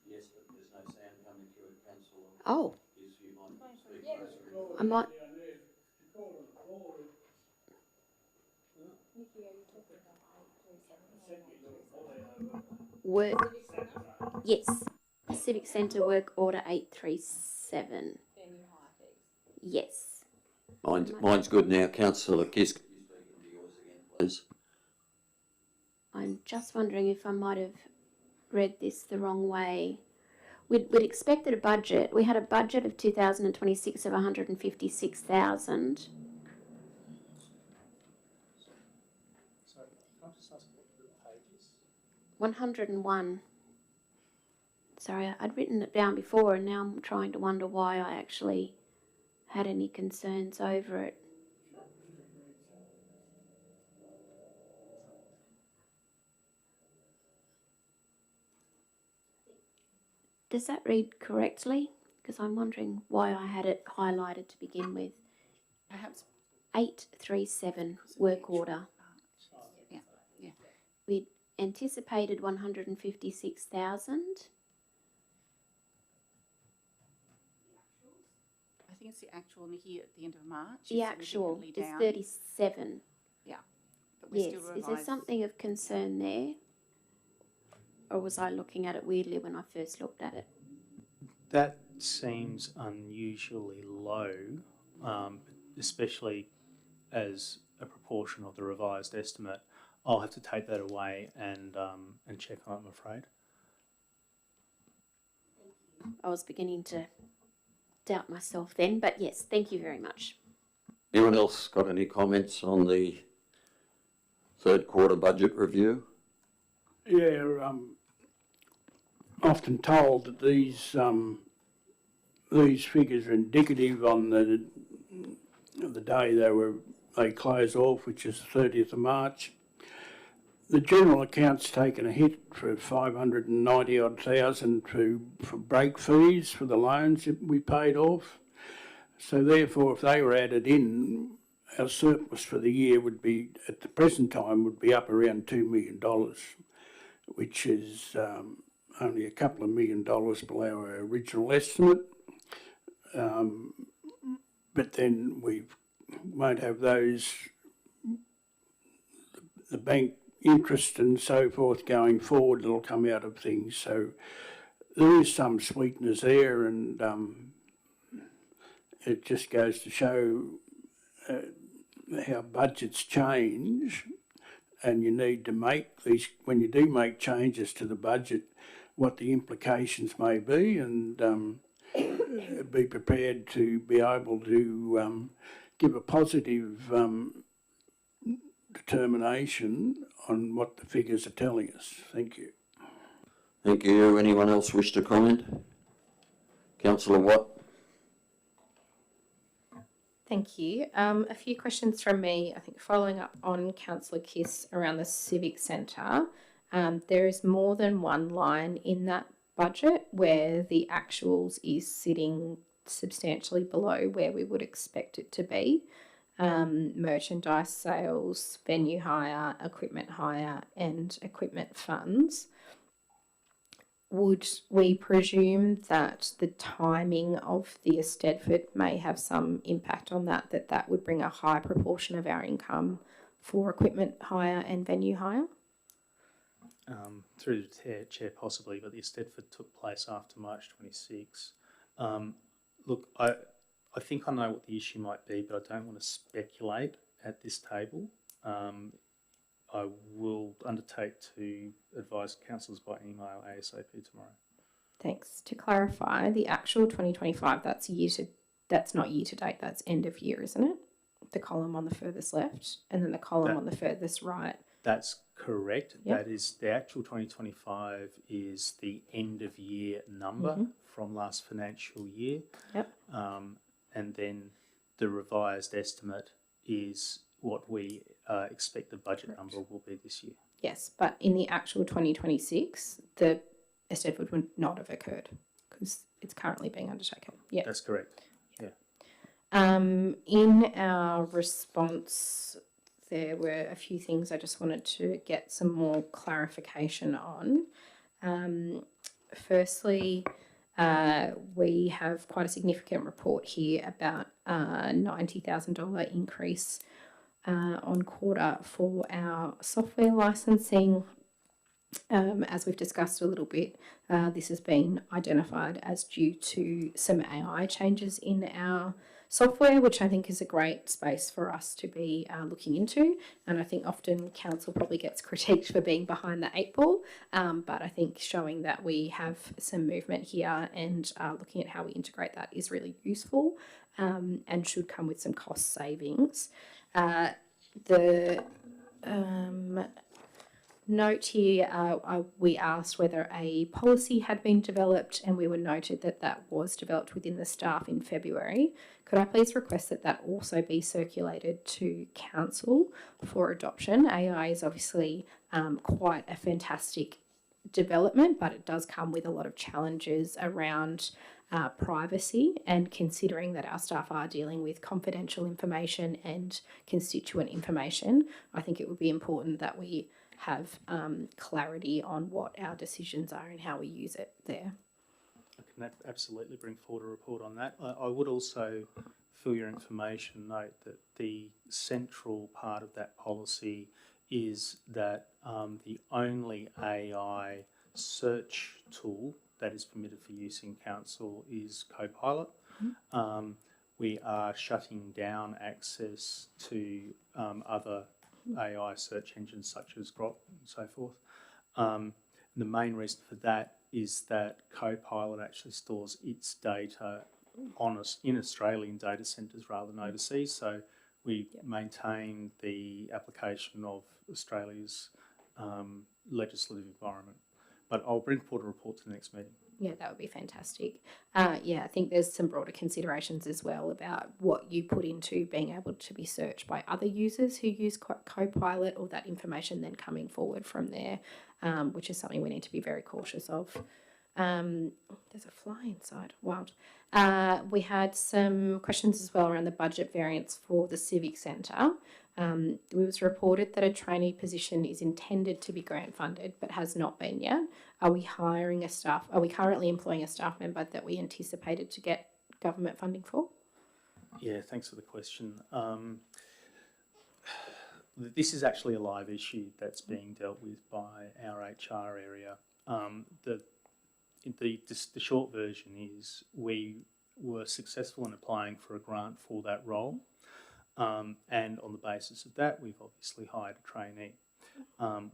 Yes, but there's no sound coming through at council. Oh. I might. Work. Yes. Civic Centre work order 837. Yes. Mine's good now. Councillor Kiss, can you speak into yours again, please? I'm just wondering if I might have read this the wrong way. We'd expected a budget. We had a budget of 2026 of 156,000. Sorry, can I just ask what the page is? 101. Sorry, I'd written it down before, and now I'm trying to wonder why I actually had any concerns over it. Does that read correctly? Because I'm wondering why I had it highlighted to begin with. Perhaps, 837 work order. yeah, yeah. We'd anticipated 156,000. I think it's the actual here at the end of March. The It's actual significantly is down, 37. but we're Yes. still Is there revised. something of concern there? Or was I looking at it weirdly when I first looked at it? That seems unusually low, especially as a proportion of the revised estimate. I'll have to take that away and check on it, I'm afraid. I was beginning to doubt myself then, but yes, thank you very much. Anyone else got any comments on the third quarter budget review? Yeah, often told that these figures are indicative on the day they close off, which is the 30th of March. The general account's taken a hit for 590 odd thousand for break fees for the loans that we paid off. So therefore, if they were added in, our surplus for the year would be, at the present time, would be up around $2 million, which is only a couple of $1 million below our original estimate. But then we won't have the bank interest and so forth going forward. It'll come out of things. So there is some sweetness there, and it just goes to show how budgets change, and you need to make these, when you do make changes to the budget, what the implications may be, and be prepared to be able to give a positive determination on what the figures are telling us. Thank you. Thank you. Anyone else wish to comment? Councillor Watt? Thank you. A few questions from me. I think following up on Councillor Kiss around the Civic Centre, there is more than one line in that budget where the actuals is sitting substantially below where we would expect it to be. Merchandise sales, venue hire, equipment hire, and equipment funds. Would we presume that the timing of the Eisteddfod may have some impact on that would bring a high proportion of our income for equipment hire and venue hire? Through the chair, possibly, but the Eisteddfod took place after March 26. Look, I think I know what the issue might be, but I don't want to speculate at this table. I will undertake to advise councillors by email ASAP tomorrow. Thanks. To clarify, the actual 2025, that's not year to date, that's end of year, isn't it? The column on the furthest left and then the column on the furthest right. That's correct. Yep. That is, the actual 2025 is the end of year number from last financial year. Yep. And then the revised estimate is what we expect the budget number will be this year. Yes, but in the actual 2026, the Eisteddfod would not have occurred because it's currently being undertaken. Yeah, That's correct. Yeah. In our response, there were a few things I just wanted to get some more clarification on. Firstly, we have quite a significant report here about a $90,000 increase on quarter for our software licensing. As we've discussed a little bit, this has been identified as due to some AI changes in our software, which I think is a great space for us to be looking into. And I think often council probably gets critiqued for being behind the eight ball, but I think showing that we have some movement here and looking at how we integrate that is really useful and should come with some cost note here, we asked whether a policy had been developed, and we were noted that that was developed within the staff in February. Could I please request that that also be circulated to council for adoption? AI is obviously quite a fantastic development, but it does come with a lot of challenges around privacy, and considering that our staff are dealing with confidential information and constituent information, I think it would be important that we have clarity on what our decisions are and how we use it there. I can absolutely bring forward a report on that. I would also, for your information, note that the central part of that policy is that the only AI search tool that is permitted for use in council is Copilot. We are shutting down access to other AI search engines such as Grok and so forth. The main reason for that is that Copilot actually stores its data in Australian data centres rather than overseas, so we maintain the application of Australia's legislative environment. But I'll bring forward a report to the next meeting. Yeah, that would be fantastic. Yeah, I think there's some broader considerations as well about what you put into being able to be searched by other users who use Copilot, or that information then coming forward from there, which is something we need to be very cautious of. There's a fly inside, wild. We had some questions as well around the budget variance for the Civic Centre. It was reported that a trainee position is intended to be grant funded but has not been yet. Are we currently employing a staff member that we anticipated to get government funding for? Yeah, thanks for the question. This is actually a live issue that's being dealt with by our HR area. The short version is we were successful in applying for a grant for that role. And on the basis of that, we've obviously hired a trainee.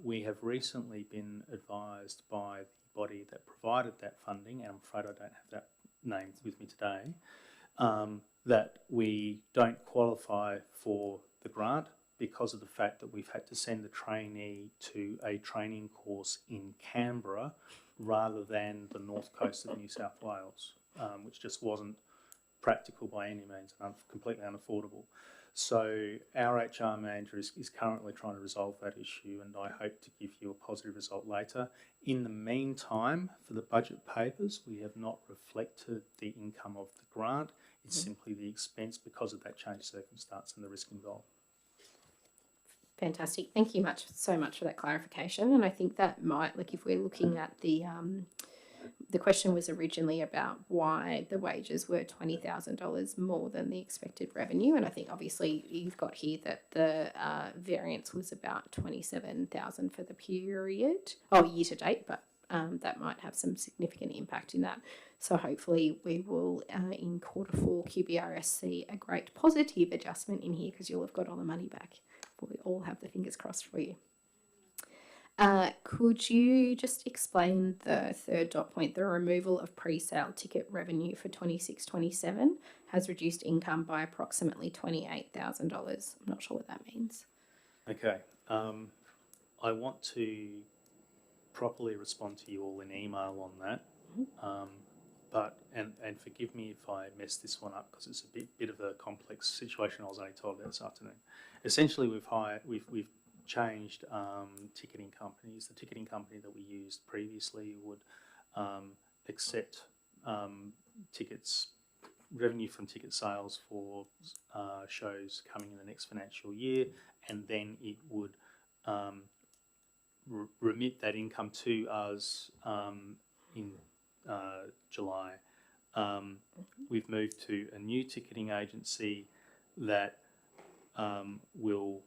We have recently been advised by the body that provided that funding, and I'm afraid I don't have that name with me today, that we don't qualify for the grant because of the fact that we've had to send the trainee to a training course in Canberra rather than the north coast of New South Wales, which just wasn't practical by any means and completely unaffordable. So our HR manager is currently trying to resolve that issue, and I hope to give you a positive result later. In the meantime, for the budget papers, we have not reflected the income of the grant. It's simply the expense because of that changed circumstance and the risk involved. Fantastic. Thank you so much for that clarification. And I think that might, if we're looking at the question was originally about why the wages were $20,000 more than the expected revenue. And I think obviously you've got here that the variance was about $27,000 for the year to date, but that might have some significant impact in that. So hopefully we will, in quarter 4 QBRS, see a great positive adjustment in here, because you'll have got all the money back. We all have the fingers crossed for you. Could you just explain the third dot point? The removal of pre-sale ticket revenue for 26-27 has reduced income by approximately $28,000. I'm not sure what that means. Okay. I want to properly respond to you all in email on that. But forgive me if I mess this one up, because it's a bit of a complex situation I was only told about this afternoon. Essentially, we've changed ticketing companies. The ticketing company that we used previously would accept revenue from ticket sales for shows coming in the next financial year, and then it would remit that income to us in July. We've moved to a new ticketing agency that will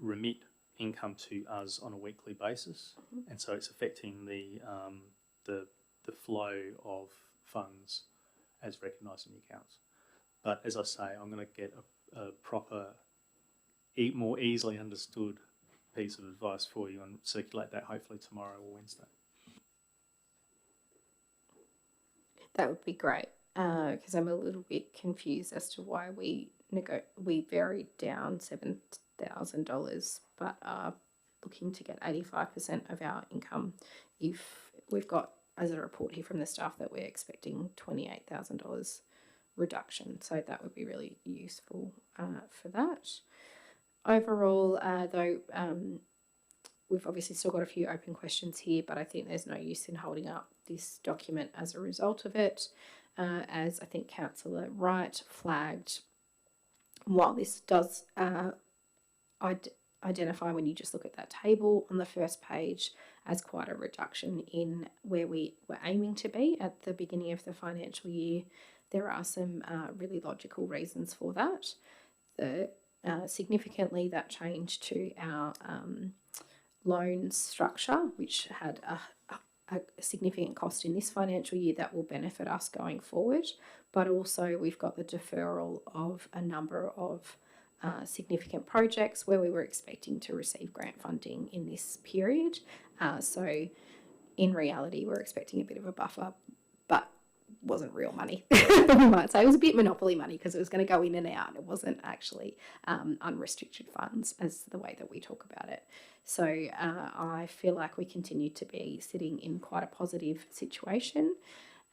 remit income to us on a weekly basis, and so it's affecting the flow of funds as recognised in the accounts. But as I say, I'm going to get a proper, more easily understood piece of advice for you and circulate that hopefully tomorrow or Wednesday. That would be great, because I'm a little bit confused as to why we varied down $7,000 but are looking to get 85% of our income. If we've got, as a report here from the staff, that we're expecting $28,000 reduction. So that would be really useful for that. Overall, though, we've obviously still got a few open questions here, but I think there's no use in holding up this document as a result of it. As I think Councillor Wright flagged, while this does identify, when you just look at that table on the first page, as quite a reduction in where we were aiming to be at the beginning of the financial year, there are some really logical reasons for that. Significantly, that change to our loan structure, which had a significant cost in this financial year that will benefit us going forward, but also we've got the deferral of a number of significant projects where we were expecting to receive grant funding in this period. So in reality, we're expecting a bit of a buffer, but wasn't real money. We might say it was a bit monopoly money because it was going to go in and out. It wasn't actually unrestricted funds as the way that we talk about it. So I feel like we continue to be sitting in quite a positive situation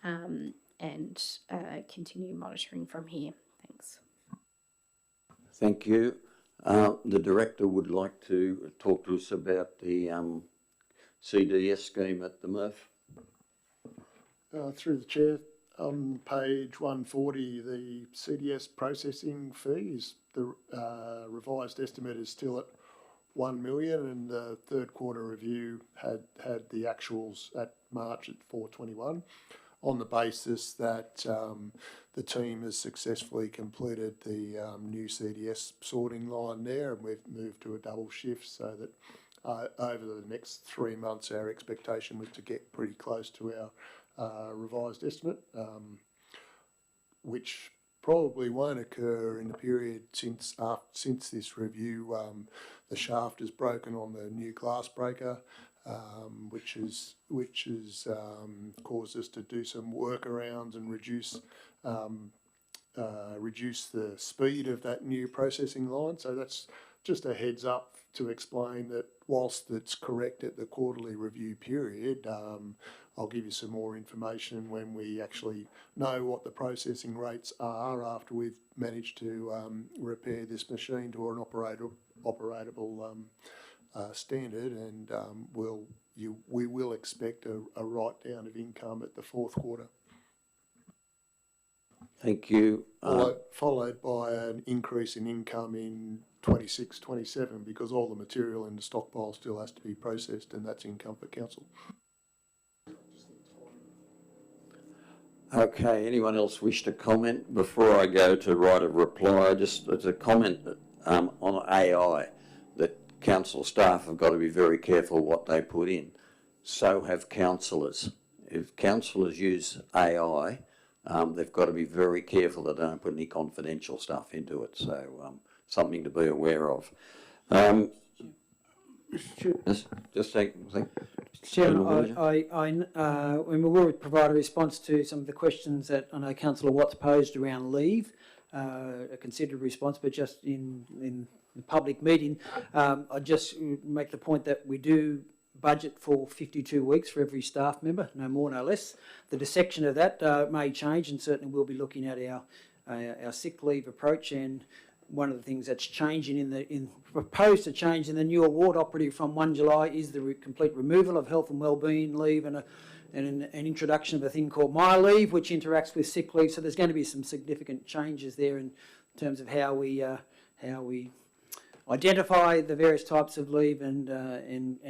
and continue monitoring from here. Thanks. Thank you. The Director would like to talk to us about the CDS scheme at the MRF. Through the Chair, on page 140, the CDS processing fees, the revised estimate is still at 1 million, and the third quarter review had the actuals at March at 421, on the basis that the team has successfully completed the new CDS sorting line there, and we've moved to a double shift, so that over the next 3 months our expectation was to get pretty close to our revised estimate, which probably won't occur in the period since this review. The shaft is broken on the new glass breaker, which has caused us to do some workarounds and reduce the speed of that new processing line. So that's just a heads up to explain that whilst it's correct at the quarterly review period, I'll give you some more information when we actually know what the processing rates are after we've managed to repair this machine to an operatable standard, and we will expect a write down of income at the fourth quarter. Thank you. Followed by an increase in income in 26, 27, because all the material in the stockpile still has to be processed, and that's income for council. Okay, anyone else wish to comment before I go to right of reply? Just as a comment on AI, that council staff have got to be very careful what they put in. So have councillors. If councillors use AI, they've got to be very careful that they don't put any confidential stuff into it. So something to be aware of. Just take. Chairman, we will provide a response to some of the questions that I know Councillor Watts posed around leave, a considered response, but just in the public meeting, I just make the point that we do budget for 52 weeks for every staff member, no more, no less. The dissection of that may change, and certainly we'll be looking at our sick leave approach, and one of the things that's changing proposed to change in the new award operative from 1 July is the complete removal of health and wellbeing leave and an introduction of a thing called My Leave, which interacts with sick leave. So there's going to be some significant changes there in terms of how we identify the various types of leave and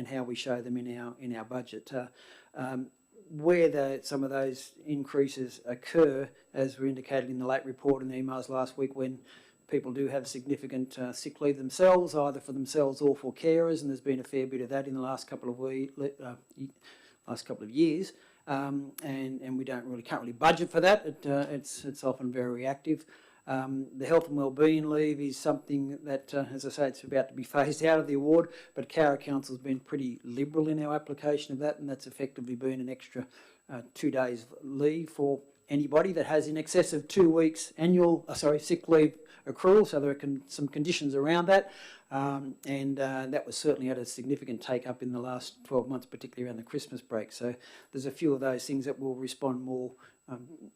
how we show them in our budget. Where some of those increases occur, as we indicated in the late report and the emails last week, when people do have significant sick leave themselves, either for themselves or for carers, and there's been a fair bit of that in the last couple of years, and we can't really budget for that. It's often very reactive. The health and wellbeing leave is something that, as I say, it's about to be phased out of the award, but Cowra Council's been pretty liberal in our application of that, and that's effectively been an extra 2 days leave for anybody that has in excess of 2 weeks sick leave accrual, so there are some conditions around that. That was certainly had a significant take up in the last 12 months, particularly around the Christmas break. So there's a few of those things that will respond more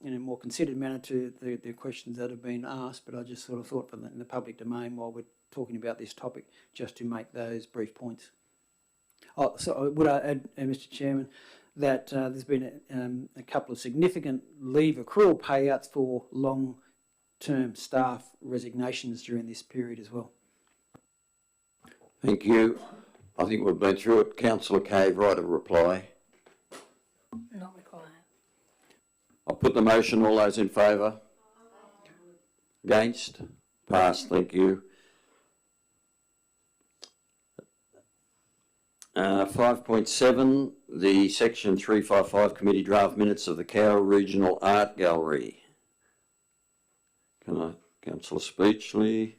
in a more considered manner to the questions that have been asked, but I just sort of thought in the public domain while we're talking about this topic, just to make those brief points. Oh, so would I add, Mr. Chairman, that there's been a couple of significant leave accrual payouts for long-term staff resignations during this period as well. Thank you. I think we've been through it. Councillor Cave, right of reply. Not required. I'll put the motion. All those in favour? Against? Passed. Thank you. 5.7, the Section 355 Committee draft minutes of the Cowra Regional Art Gallery. Councillor Speechley?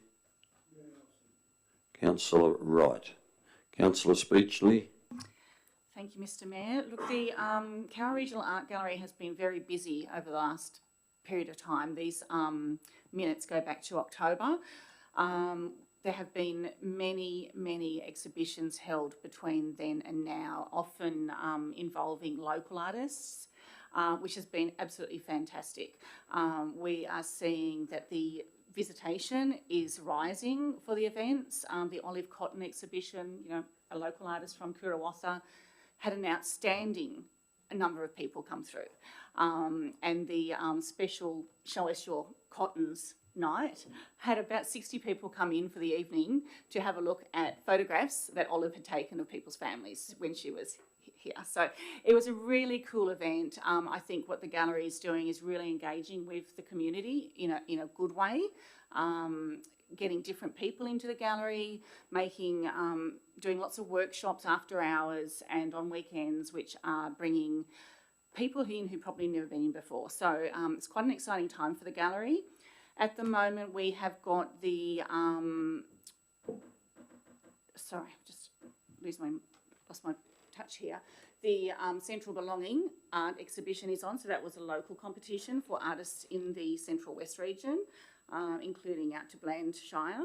Councillor Wright. Councillor Speechley? Thank you, Mr. Mayor. Look, the Cowra Regional Art Gallery has been very busy over the last period of time. These minutes go back to October. There have been many exhibitions held between then and now, often involving local artists, which has been absolutely fantastic. We are seeing that the visitation is rising for the events. The Olive Cotton exhibition, a local artist from Cowra had an outstanding number of people come through. And the special Show Us Your Cottons night had about 60 people come in for the evening to have a look at photographs that Olive had taken of people's families when she was here. So it was a really cool event. I think what the gallery is doing is really engaging with the community in a good way, getting different people into the gallery, doing lots of workshops after hours and on weekends, which are bringing people in who probably never been in before. So it's quite an exciting time for the gallery. At the moment, we have got the, sorry, just lost my touch here. The Central Belonging Art Exhibition is on, so that was a local competition for artists in the Central West region, including out to Bland Shire.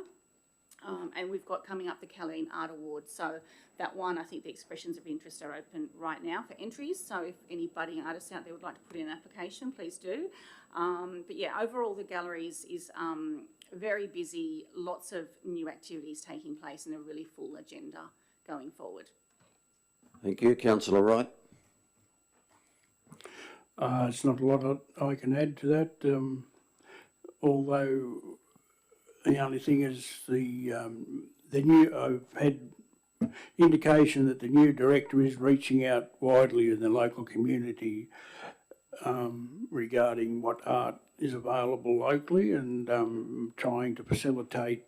And we've got coming up the Calleen Art Awards. So that one, I think the expressions of interest are open right now for entries. So if any budding artists out there would like to put in an application, please do. But yeah, overall the gallery is very busy, lots of new activities taking place and a really full agenda going forward. Thank you. Councillor Wright? It's not a lot I can add to that, although the only thing is I've had indication that the new director is reaching out widely in the local community regarding what art is available locally and trying to facilitate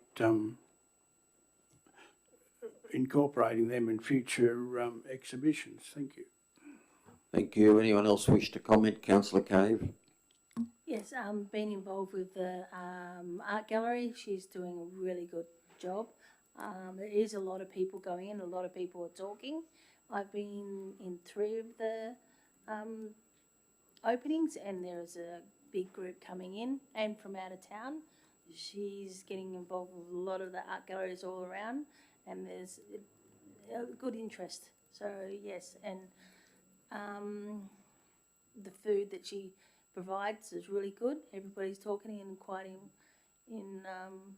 incorporating them in future exhibitions. Thank you. Thank you. Anyone else wish to comment? Councillor Cave? Yes, been involved with the art gallery. She's doing a really good job. There is a lot of people going in, a lot of people are talking. I've been in 3 of the openings and there's a big group coming in and from out of town. She's getting involved with a lot of the art galleries all around and there's a good interest. So yes, and the food that she provides is really good. Everybody's talking and quite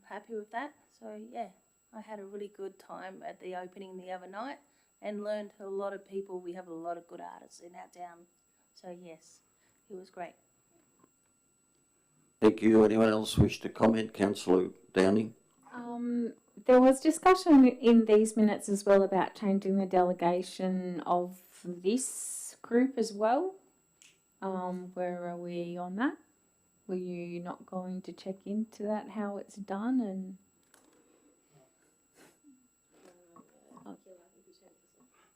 happy with that. So yeah, I had a really good time at the opening the other night and learned a lot of people. We have a lot of good artists in our town. So yes, it was great. Thank you. Anyone else wish to comment? Councillor Downing? There was discussion in these minutes as well about changing the delegation of this group as well. Where are we on that? Were you not going to check into that, how it's done and...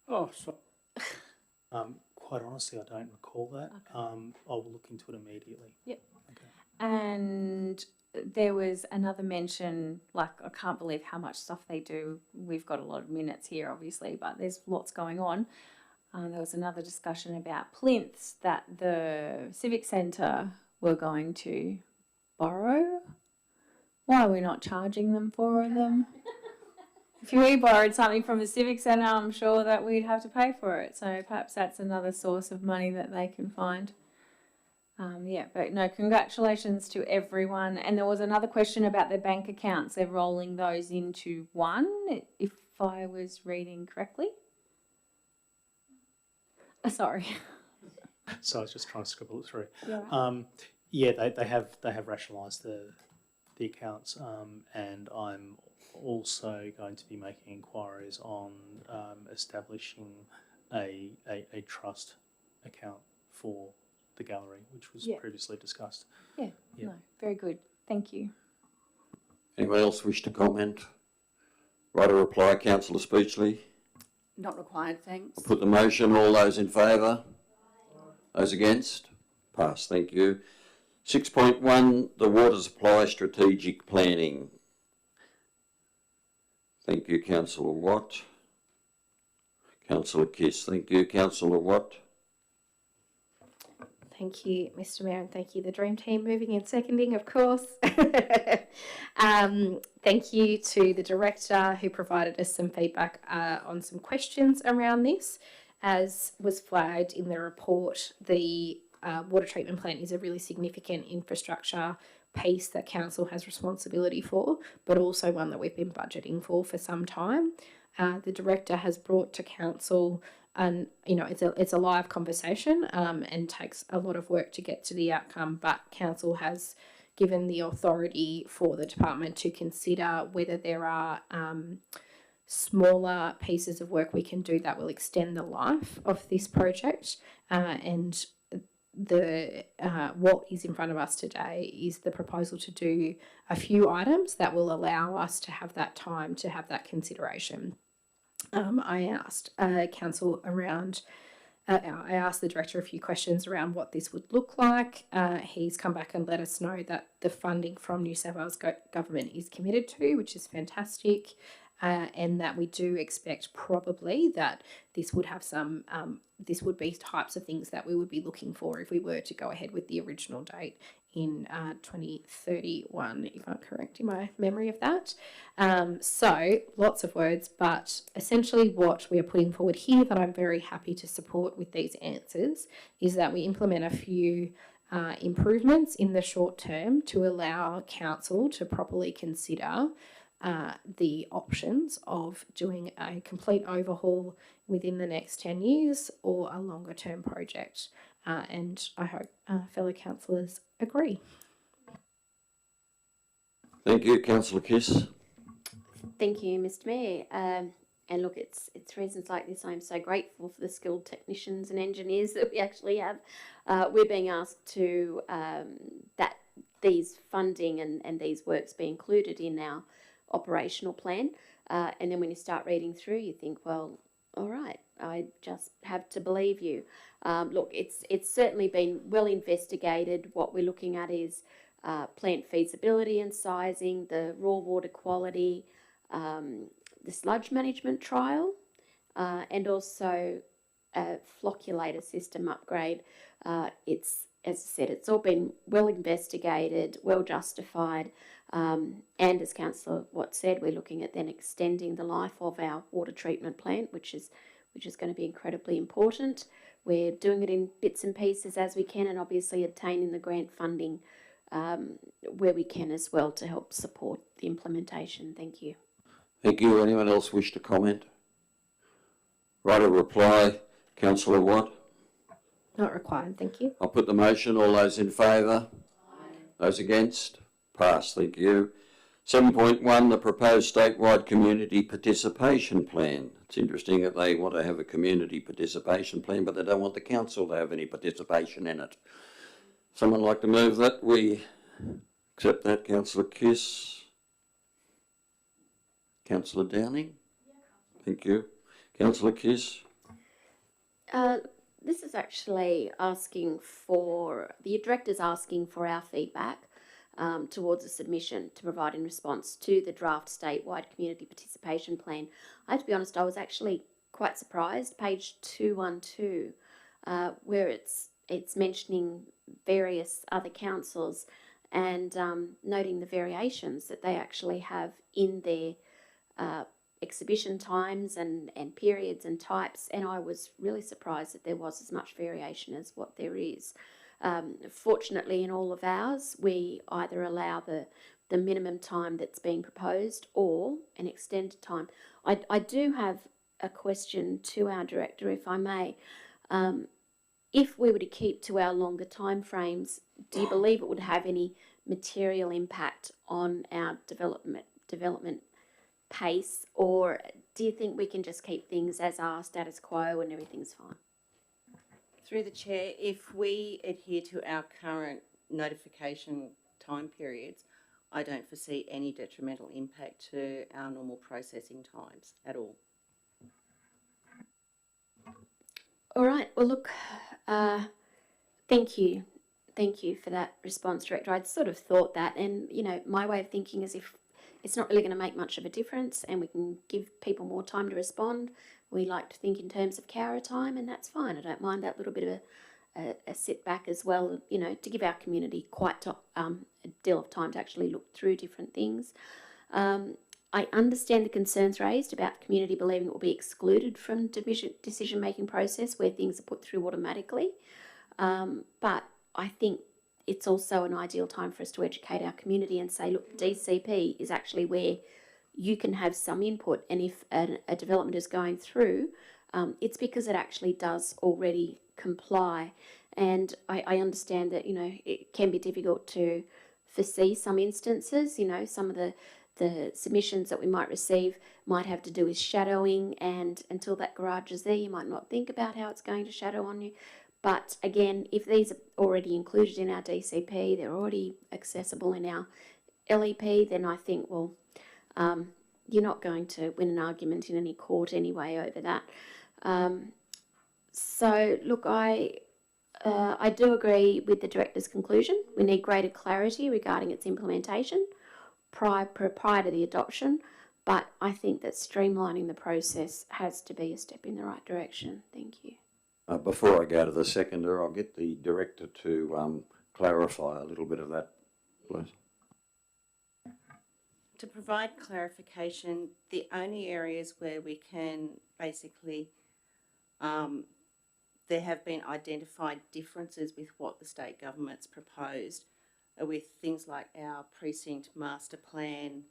Oh, so Quite honestly, I don't recall that. Okay. I will look into it immediately. Yep. Okay. And there was another mention, like I can't believe how much stuff they do. We've got a lot of minutes here, obviously, but there's lots going on. There was another discussion about plinths that the Civic Centre were going to borrow. Why are we not charging them for them? If we borrowed something from the Civic Centre, I'm sure that we'd have to pay for it. So perhaps that's another source of money that they can find. But no, congratulations to everyone. And there was another question about their bank accounts. They're rolling those into one, if I was reading correctly. Sorry. So I was just trying to scribble it through. Yeah. They have rationalised the accounts, and I'm also going to be making inquiries on establishing a trust account for the gallery, which was previously discussed. Yeah. No, very good. Thank you. Anyone else wish to comment? Right, a reply, Councillor Speechley. Not required, thanks. I'll put the motion. All those in favour? Those against? Pass, thank you. 6.1, the water supply strategic planning. Thank you, Councillor Watt. Councillor Kiss. Thank you, Councillor Watt. Thank you, Mr. Mayor, and thank you, the Dream Team, moving and seconding, of course. Thank you to the Director who provided us some feedback on some questions around this. As was flagged in the report, the water treatment plant is a really significant infrastructure piece that Council has responsibility for, but also one that we've been budgeting for some time. The Director has brought to Council, and it's a live conversation and takes a lot of work to get to the outcome, but Council has given the authority for the department to consider whether there are smaller pieces of work we can do that will extend the life of this project, and the what is in front of us today is the proposal to do a few items that will allow us to have that time to have that consideration. I asked Council around, I asked the Director a few questions around what this would look like. He's come back and let us know that the funding from New South Wales Government is committed to, which is fantastic, and that we do expect probably that this would have some, this would be types of things that we would be looking for if we were to go ahead with the original date in 2031, if I'm correct in my memory of that. So lots of words, but essentially what we are putting forward here that I'm very happy to support with these answers is that we implement a few improvements in the short term to allow Council to properly consider the options of doing a complete overhaul within the next 10 years or a longer term project. And I hope fellow councillors agree. Thank you, Councillor Kiss. Thank you, Mr. Mayor. And look, it's reasons like this I'm so grateful for the skilled technicians and engineers that we actually have. We're being asked to that these funding and these works be included in our operational plan. And then when you start reading through, you think, well, all right, I just have to believe you. Look, it's certainly been well investigated. What we're looking at is plant feasibility and sizing, the raw water quality, the sludge management trial, and also a flocculator system upgrade. It's, as I said, it's all been well investigated, well justified, and as Councillor Watt said, we're looking at then extending the life of our water treatment plant, which is going to be incredibly important. We're doing it in bits and pieces as we can, and obviously obtaining the grant funding where we can as well to help support the implementation. Thank you. Thank you. Anyone else wish to comment? Right, a reply, Councillor Watt. Not required, thank you. I'll put the motion. All those in favour? Those against? Pass, thank you. 7.1, the proposed statewide community participation plan. It's interesting that they want to have a community participation plan, but they don't want the council to have any participation in it. Someone like to move that? We accept that, Councillor Kiss. Councillor Downing? Thank you. Councillor Kiss? This is actually asking for, the Director's asking for our feedback towards a submission to provide in response to the draft statewide community participation plan. I have to be honest, I was actually quite surprised. Page 212, where it's mentioning various other councils and noting the variations that they actually have in their exhibition times and periods and types, and I was really surprised that there was as much variation as what there is. Fortunately, in all of ours, we either allow the minimum time that's being proposed or an extended time. I do have a question to our director, if I may. If we were to keep to our longer time frames, do you believe it would have any material impact on our development pace, or do you think we can just keep things as are, status quo, and everything's fine? Through the chair, if we adhere to our current notification time periods, I don't foresee any detrimental impact to our normal processing times at all. All right. Well, look, thank you. Thank you for that response, Director. I'd sort of thought that, and, you know, my way of thinking is if it's not really going to make much of a difference and we can give people more time to respond, we like to think in terms of Cowra time, and that's fine. I don't mind that little bit of a sit back as well, you know, to give our community quite a deal of time to actually look through different things. I understand the concerns raised about the community believing it will be excluded from decision-making process where things are put through automatically, but I think it's also an ideal time for us to educate our community and say, look, DCP is actually where you can have some input, and if a development is going through, it's because it actually does already comply. And I understand that, you know, it can be difficult to foresee some instances. You know, some of the submissions that we might receive might have to do with shadowing, and until that garage is there, you might not think about how it's going to shadow on you. But again, if these are already included in our DCP, they're already accessible in our LEP, then I think, well, you're not going to win an argument in any court anyway over that. So, look, I do agree with the Director's conclusion. We need greater clarity regarding its implementation prior to the adoption, but I think that streamlining the process has to be a step in the right direction. Thank you. Before I go to the seconder, I'll get the Director to clarify a little bit of that, please. To provide clarification, the only areas where we can basically, there have been identified differences with what the state government's proposed are with things like our precinct master plan.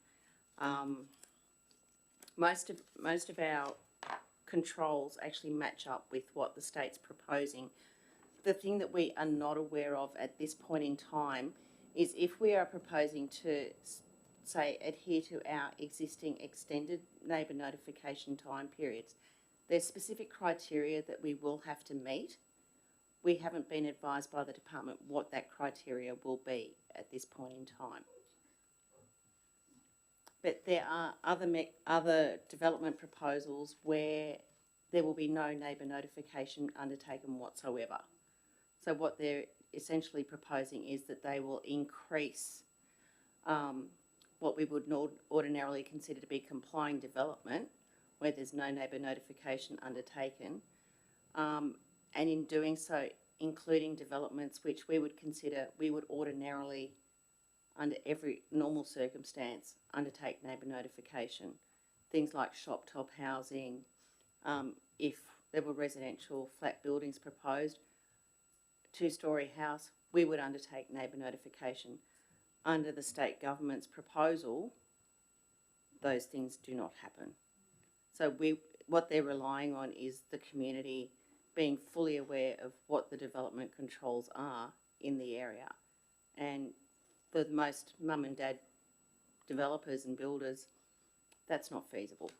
Most of our controls actually match up with what the state's proposing. The thing that we are not aware of at this point in time is if we are proposing to, say, adhere to our existing extended neighbour notification time periods, there's specific criteria that we will have to meet. We haven't been advised by the department what that criteria will be at this point in time. But there are other development proposals where there will be no neighbour notification undertaken whatsoever. So what they're essentially proposing is that they will increase what we would ordinarily consider to be complying development, where there's no neighbour notification undertaken, and in doing so, including developments which we would consider we would ordinarily, under every normal circumstance, undertake neighbour notification. Things like shop top housing, if there were residential flat buildings proposed, two-storey house, we would undertake neighbour notification. Under the state government's proposal, those things do not happen. So what they're relying on is the community being fully aware of what the development controls are in the area. And for most mum and dad developers and builders, that's not feasible.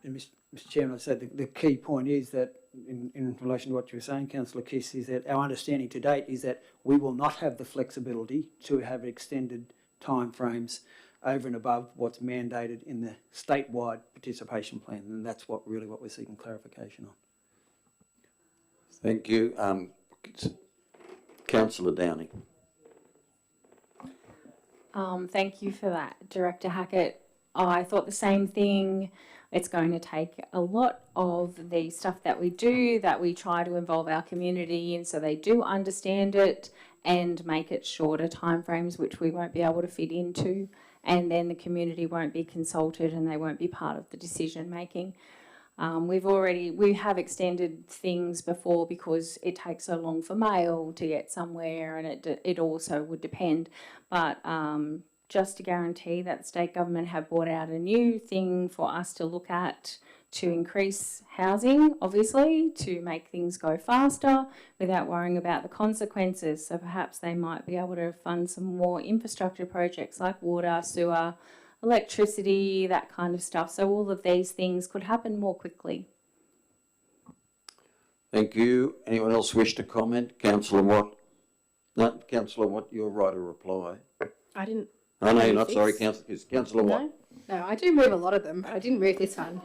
And Mr. Chairman, I said the key point is that in relation to what you were saying, Councillor Kiss, is that our understanding to date is that we will not have the flexibility to have extended timeframes over and above what's mandated in the statewide participation plan, and that's what we're seeking clarification on. Thank you. Councillor Downing. Thank you for that, Director Hackett. I thought the same thing. It's going to take a lot of the stuff that we do, that we try to involve our community in so they do understand it, and make it shorter timeframes, which we won't be able to fit into. And then the community won't be consulted and they won't be part of the decision making. We have extended things before because it takes so long for mail to get somewhere, and it also would depend. But just to guarantee that the state government have brought out a new thing for us to look at to increase housing, obviously, to make things go faster without worrying about the consequences. So perhaps they might be able to fund some more infrastructure projects like water, sewer, electricity, that kind of stuff. So all of these things could happen more quickly. Thank you. Anyone else wish to comment? Councillor Watt? No, Councillor Watt, you're right to reply. I didn't. Oh, no, you're not. Sorry, Councillor Watt. No, I do move a lot of them, but I didn't move this one.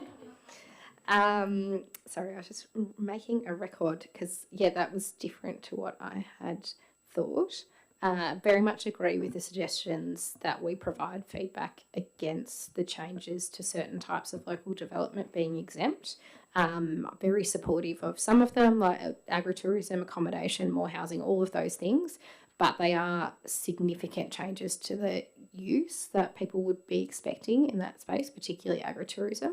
Sorry, I was just making a record because, yeah, that was different to what I had thought. Very much agree with the suggestions that we provide feedback against the changes to certain types of local development being exempt. Very supportive of some of them, like agritourism, accommodation, more housing, all of those things. But they are significant changes to the use that people would be expecting in that space, particularly agritourism.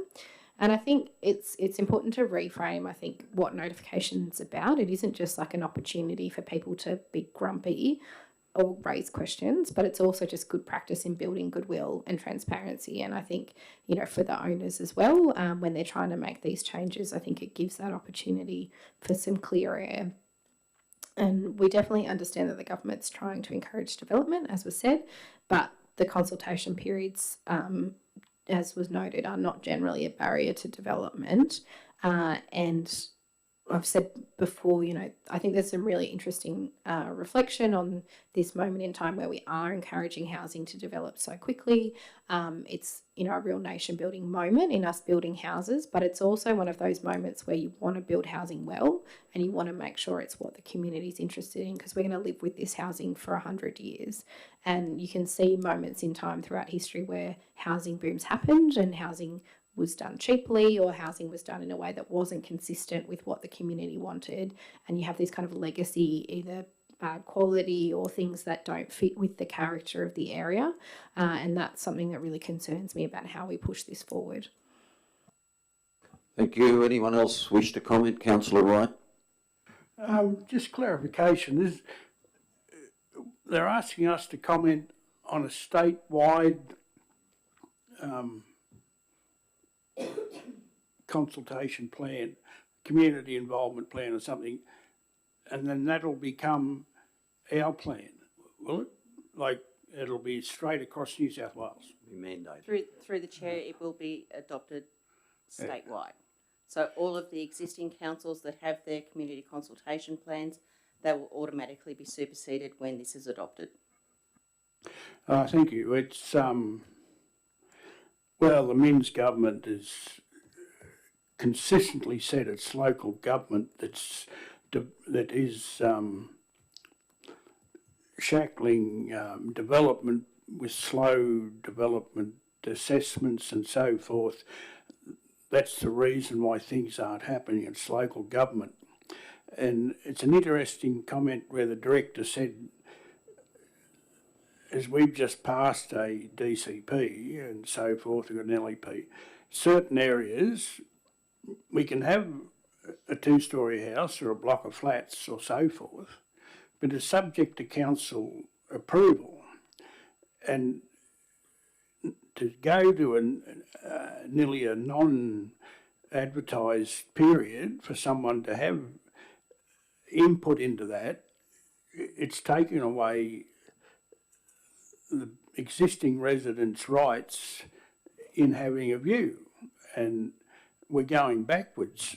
And I think it's important to reframe, I think, what notification's about. It isn't just like an opportunity for people to be grumpy or raise questions, but it's also just good practice in building goodwill and transparency. And I think, you know, for the owners as well, when they're trying to make these changes, I think it gives that opportunity for some clear air. And we definitely understand that the government's trying to encourage development, as was said, but the consultation periods, as was noted, are not generally a barrier to development. And I've said before, you know, I think there's some really interesting reflection on this moment in time where we are encouraging housing to develop so quickly. It's, you know, a real nation building moment in us building houses, but it's also one of those moments where you want to build housing well and you want to make sure it's what the community is interested in, because we're going to live with this housing for 100 years. And you can see moments in time throughout history where housing booms happened and housing was done cheaply, or housing was done in a way that wasn't consistent with what the community wanted. And you have this kind of legacy, either bad quality or things that don't fit with the character of the area. And that's something that really concerns me about how we push this forward. Thank you. Anyone else wish to comment? Councillor Wright? Just clarification, they're asking us to comment on a statewide consultation plan, community involvement plan or something, and then that'll become our plan, will it? Like, it'll be straight across New South Wales? Be mandated. Through the chair, it will be adopted statewide. So all of the existing councils that have their community consultation plans, they will automatically be superseded when this is adopted. Thank you. It's, well, the Minns government has consistently said it's local government that is shackling development with slow development assessments and so forth. That's the reason why things aren't happening. It's local government. And it's an interesting comment where the director said, as we've just passed a DCP and so forth, we've got an LEP, certain areas we can have a two-storey house or a block of flats or so forth, but it's subject to council approval. And to go to nearly a non-advertised period for someone to have input into that, it's taken away the existing residents' rights in having a view, and we're going backwards.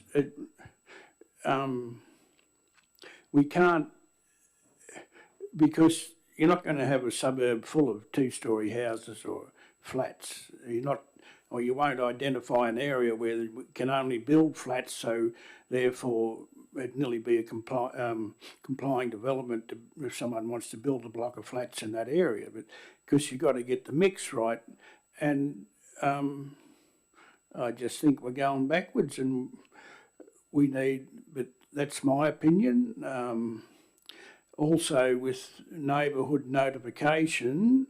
We can't, because you're not going to have a suburb full of two-storey houses or flats. Or you won't identify an area where we can only build flats, so therefore it'd nearly be a complying development if someone wants to build a block of flats in that area. But because you've got to get the mix right, and I just think we're going backwards, and we need, but that's my opinion. Also, with neighbourhood notification,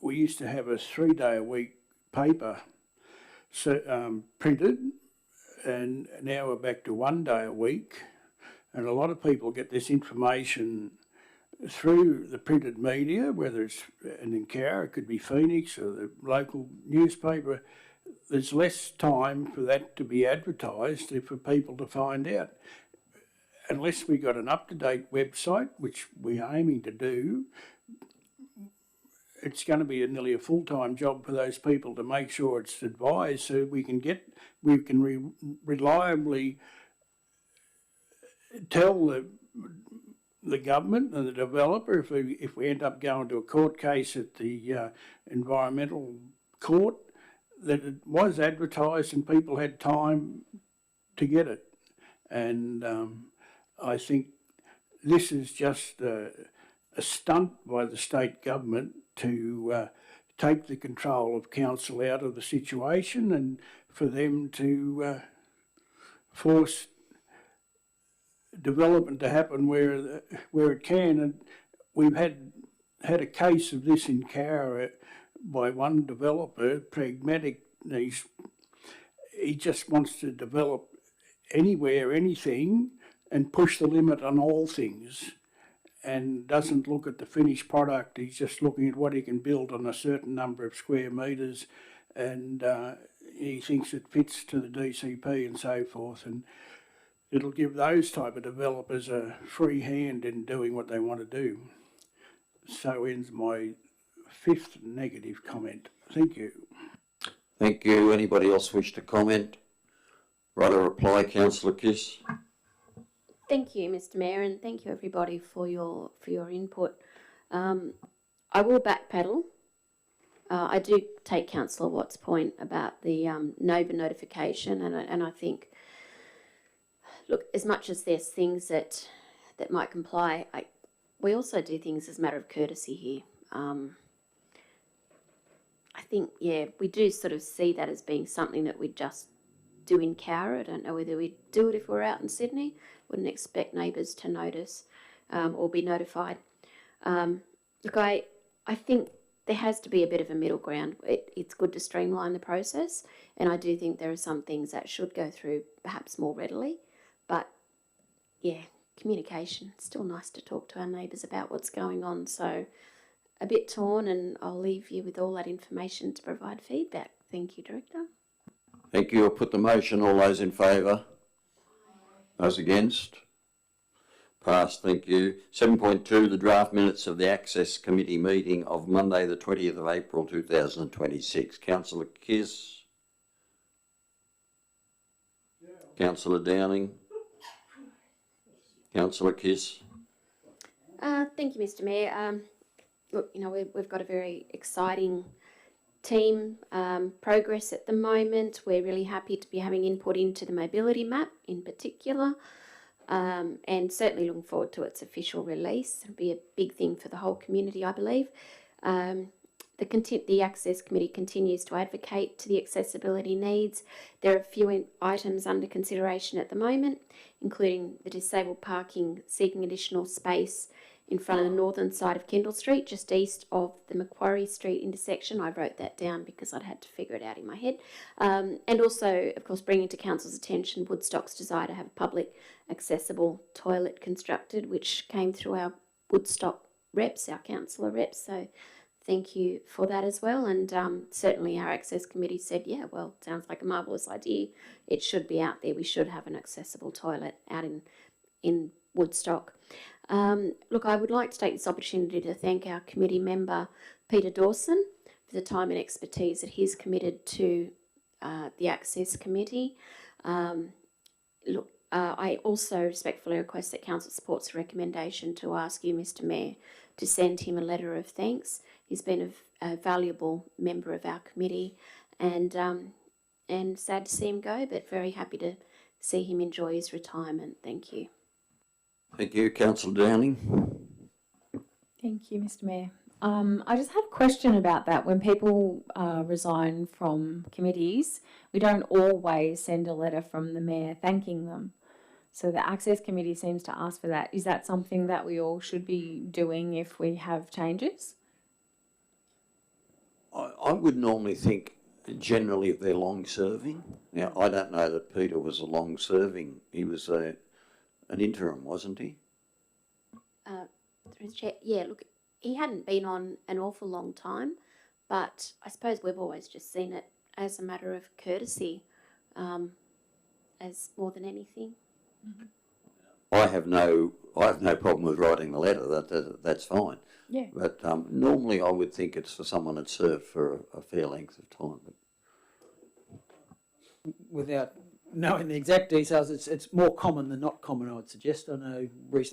we used to have a 3-day-a-week paper printed, and now we're back to 1 day a week. And a lot of people get this information through the printed media, whether it's in Cowra, it could be Phoenix or the local newspaper. There's less time for that to be advertised for people to find out. Unless we got an up-to-date website, which we're aiming to do, it's going to be nearly a full-time job for those people to make sure it's advised, so we can reliably tell the government and the developer, if we end up going to a court case at the environmental court, that it was advertised and people had time to get it. And I think this is just a stunt by the state government to take the control of council out of the situation, and for them to force development to happen where it can. And we've had a case of this in Cowra by one developer, pragmatic. He just wants to develop anywhere, anything, and push the limit on all things, and doesn't look at the finished product. He's just looking at what he can build on a certain number of square metres, and he thinks it fits to the DCP and so forth. And it'll give those type of developers a free hand in doing what they want to do. So ends my 5th negative comment. Thank you. Thank you. Anybody else wish to comment? Write a reply, Councillor Kiss. Thank you, Mr. Mayor, and thank you everybody for your input. I will backpedal. I do take Councillor Watt's point about the neighbour notification, and I think, look, as much as there's things that might comply, we also do things as a matter of courtesy here. I think, yeah, we do sort of see that as being something that we just do in Cowra. I don't know whether we'd do it if we're out in Sydney. Wouldn't expect neighbours to notice or be notified. Look, I think there has to be a bit of a middle ground. It's good to streamline the process, and I do think there are some things that should go through perhaps more readily. But, yeah, communication. It's still nice to talk to our neighbours about what's going on. So a bit torn, and I'll leave you with all that information to provide feedback. Thank you, Director. Thank you. I'll put the motion. All those in favour? Those against? Passed. Thank you. 7.2, the draft minutes of the Access Committee meeting of Monday the 20th of April 2026. Councillor Kiss. Councillor Downing. Councillor Kiss. Thank you, Mr. Mayor. Look, you know, we've got a very exciting team progress at the moment. We're really happy to be having input into the mobility map in particular, and certainly looking forward to its official release. It'll be a big thing for the whole community, I believe. The Access Committee continues to advocate to the accessibility needs. There are a few items under consideration at the moment, including the disabled parking seeking additional space in front of the northern side of Kendall Street, just east of the Macquarie Street intersection. I wrote that down because I'd had to figure it out in my head. And also, of course, bringing to Council's attention Woodstock's desire to have a public accessible toilet constructed, which came through our Woodstock reps, our councillor reps. So thank you for that as well. And certainly our Access Committee said, yeah, well, sounds like a marvellous idea. It should be out there. We should have an accessible toilet out in Woodstock. Look, I would like to take this opportunity to thank our committee member, Peter Dawson, for the time and expertise that he's committed to the Access Committee. Look, I also respectfully request that Council supports the recommendation to ask you, Mr. Mayor, to send him a letter of thanks. He's been a valuable member of our committee, and sad to see him go, but very happy to see him enjoy his retirement. Thank you. Thank you. Councillor Downing. Thank you, Mr. Mayor. I just had a question about that. When people resign from committees, we don't always send a letter from the mayor thanking them. So the Access Committee seems to ask for that. Is that something that we all should be doing if we have changes? I would normally think generally if they're long-serving. Now, I don't know that Peter was a long-serving. He was an interim, wasn't he? Through the chair, yeah, look, he hadn't been on an awful long time, but I suppose we've always just seen it as a matter of courtesy, as more than anything. I have no problem with writing the letter. That's fine. Yeah. But normally I would think it's for someone that's served for a fair length of time. Without knowing the exact details, it's more common than not common, I would suggest. I know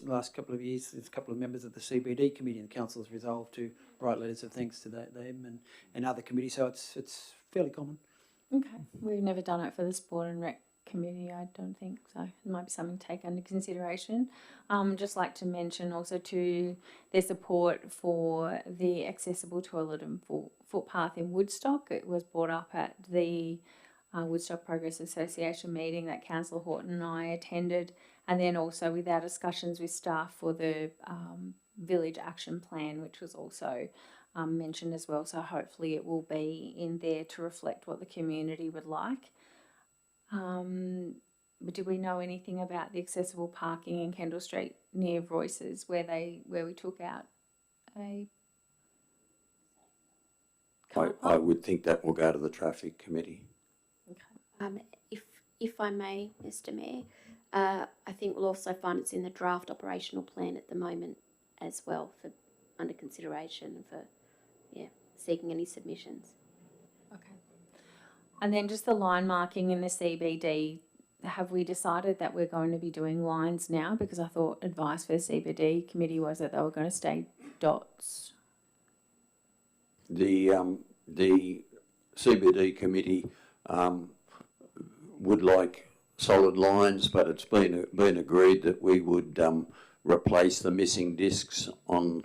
last couple of years, there's a couple of members of the CBD committee and the council has resolved to write letters of thanks to them and other committees, so it's fairly common. Okay. We've never done it for the Sport and Rec Committee, I don't think, so it might be something to take under consideration. Just like to mention also to their support for the accessible toilet and footpath in Woodstock. It was brought up at the Woodstock Progress Association meeting that Councillor Horton and I attended, and then also with our discussions with staff for the Village Action Plan, which was also mentioned as well. So hopefully it will be in there to reflect what the community would like. But do we know anything about the accessible parking in Kendall Street near Royce's where we took out a car I park? would think that will go to the Traffic Committee. If I may, Mr. Mayor, I think we'll also find it's in the draft operational plan at the moment as well for under consideration and for seeking any submissions. Okay. And then just the line marking in the CBD, have we decided that we're going to be doing lines now? Because I thought advice for the CBD committee was that they were going to stay dots. The CBD committee would like solid lines, but it's been agreed that we would replace the missing discs on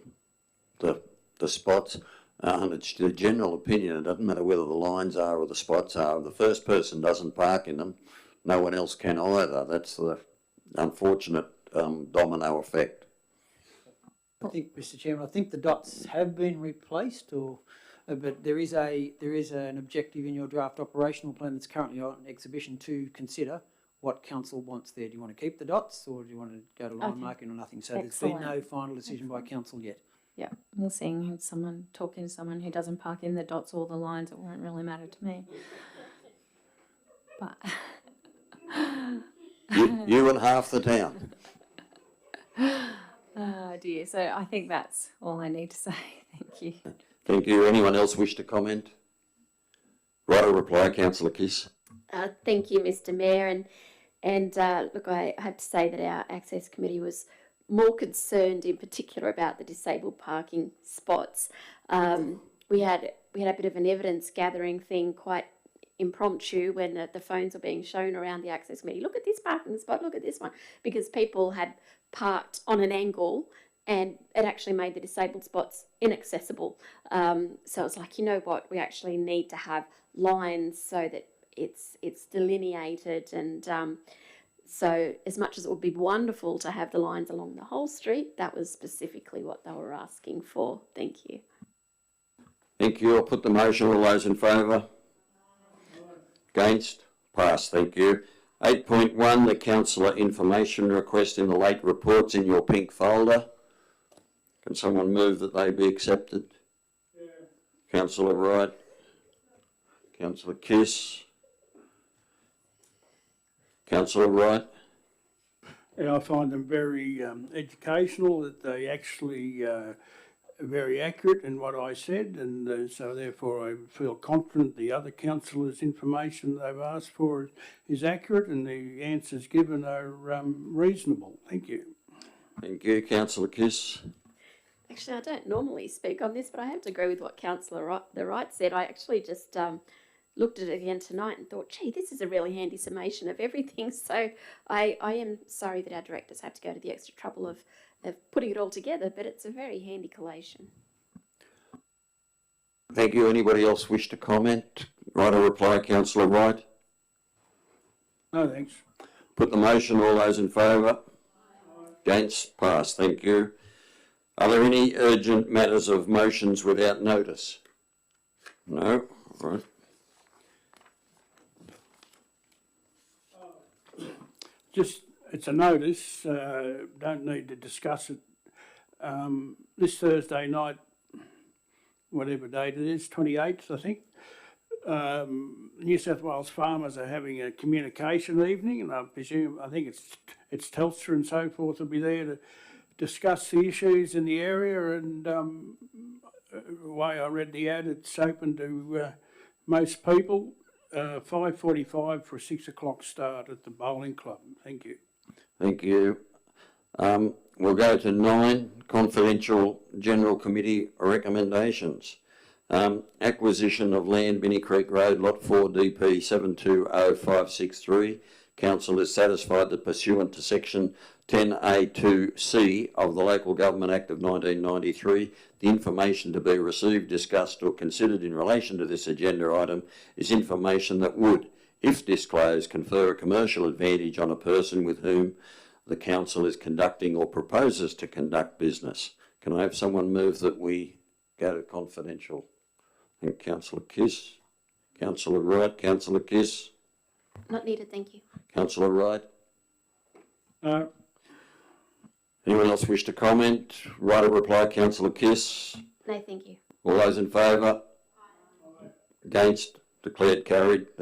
the spots. And it's the general opinion, it doesn't matter whether the lines are or the spots are, if the first person doesn't park in them, no one else can either. That's the unfortunate domino effect. I think, Mr. Chairman, I think the dots have been replaced, but there is an objective in your draft operational plan that's currently on exhibition to consider what council wants there. Do you want to keep the dots or do you want to go to line marking or nothing? So there's been no final decision by council yet. Yeah, we're seeing talking to someone who doesn't park in the dots or the lines, it won't really matter to me. But you and half the town. oh dear, so I think that's all I need to say. Thank you. Thank you. Anyone else wish to comment? Right, a reply, Councillor Kiss. Thank you, Mr. Mayor, and look, I have to say that our Access Committee was more concerned in particular about the disabled parking spots. We had a bit of an evidence gathering thing, quite impromptu, when the phones were being shown around the Access Committee. Look at this parking spot, look at this one, because people had parked on an angle and it actually made the disabled spots inaccessible. So it's like, you know what, we actually need to have lines so that it's delineated, and so as much as it would be wonderful to have the lines along the whole street, that was specifically what they were asking for. Thank you. Thank you. I'll put the motion. All those in favour? Against? Passed. Thank you. 8.1, the councillor information request in the late reports in your pink folder. Can someone move that they be accepted? Yeah. Councillor Wright. Councillor Kiss. Councillor Wright. Yeah, I find them very educational, that they actually are very accurate in what I said, and so therefore I feel confident the other councillors' information they've asked for is accurate and the answers given are reasonable. Thank you. Thank you. Councillor Kiss. Actually, I don't normally speak on this, but I have to agree with what Councillor Wright said. I actually just looked at it again tonight and thought, gee, this is a really handy summation of everything. So I am sorry that our directors have to go to the extra trouble of putting it all together, but it's a very handy collation. Thank you. Anybody else wish to comment? Right or reply, councillor Wright? No, thanks. Put the motion. All those in favour? Against? Passed. Thank you. Are there any urgent matters of motions without notice? No? Right. Just, it's a notice, don't need to discuss it. This Thursday night, whatever date it is, 28th, I think, New South Wales farmers are having a communication evening, and I think it's Telstra and so forth will be there to discuss the issues in the area, and the way I read the ad, it's open to most people. 5:45 for a 6 o'clock start at the bowling club. Thank you. Thank you. We'll go to 9, confidential general committee recommendations. Acquisition of land, Binney Creek Road, Lot 4, DP 720563. Council is satisfied that pursuant to section 10A2C of the Local Government Act of 1993, the information to be received, discussed or considered in relation to this agenda item is information that would, if disclosed, confer a commercial advantage on a person with whom the council is conducting or proposes to conduct business. Can I have someone move that we go to confidential? I think Councillor Kiss, Councillor Wright, Councillor Kiss. Not needed, thank you. Councillor Wright. No. Anyone else wish to comment? Right or reply, Councillor Kiss. No, thank you. All those in favour? Against? Declared carried. Thank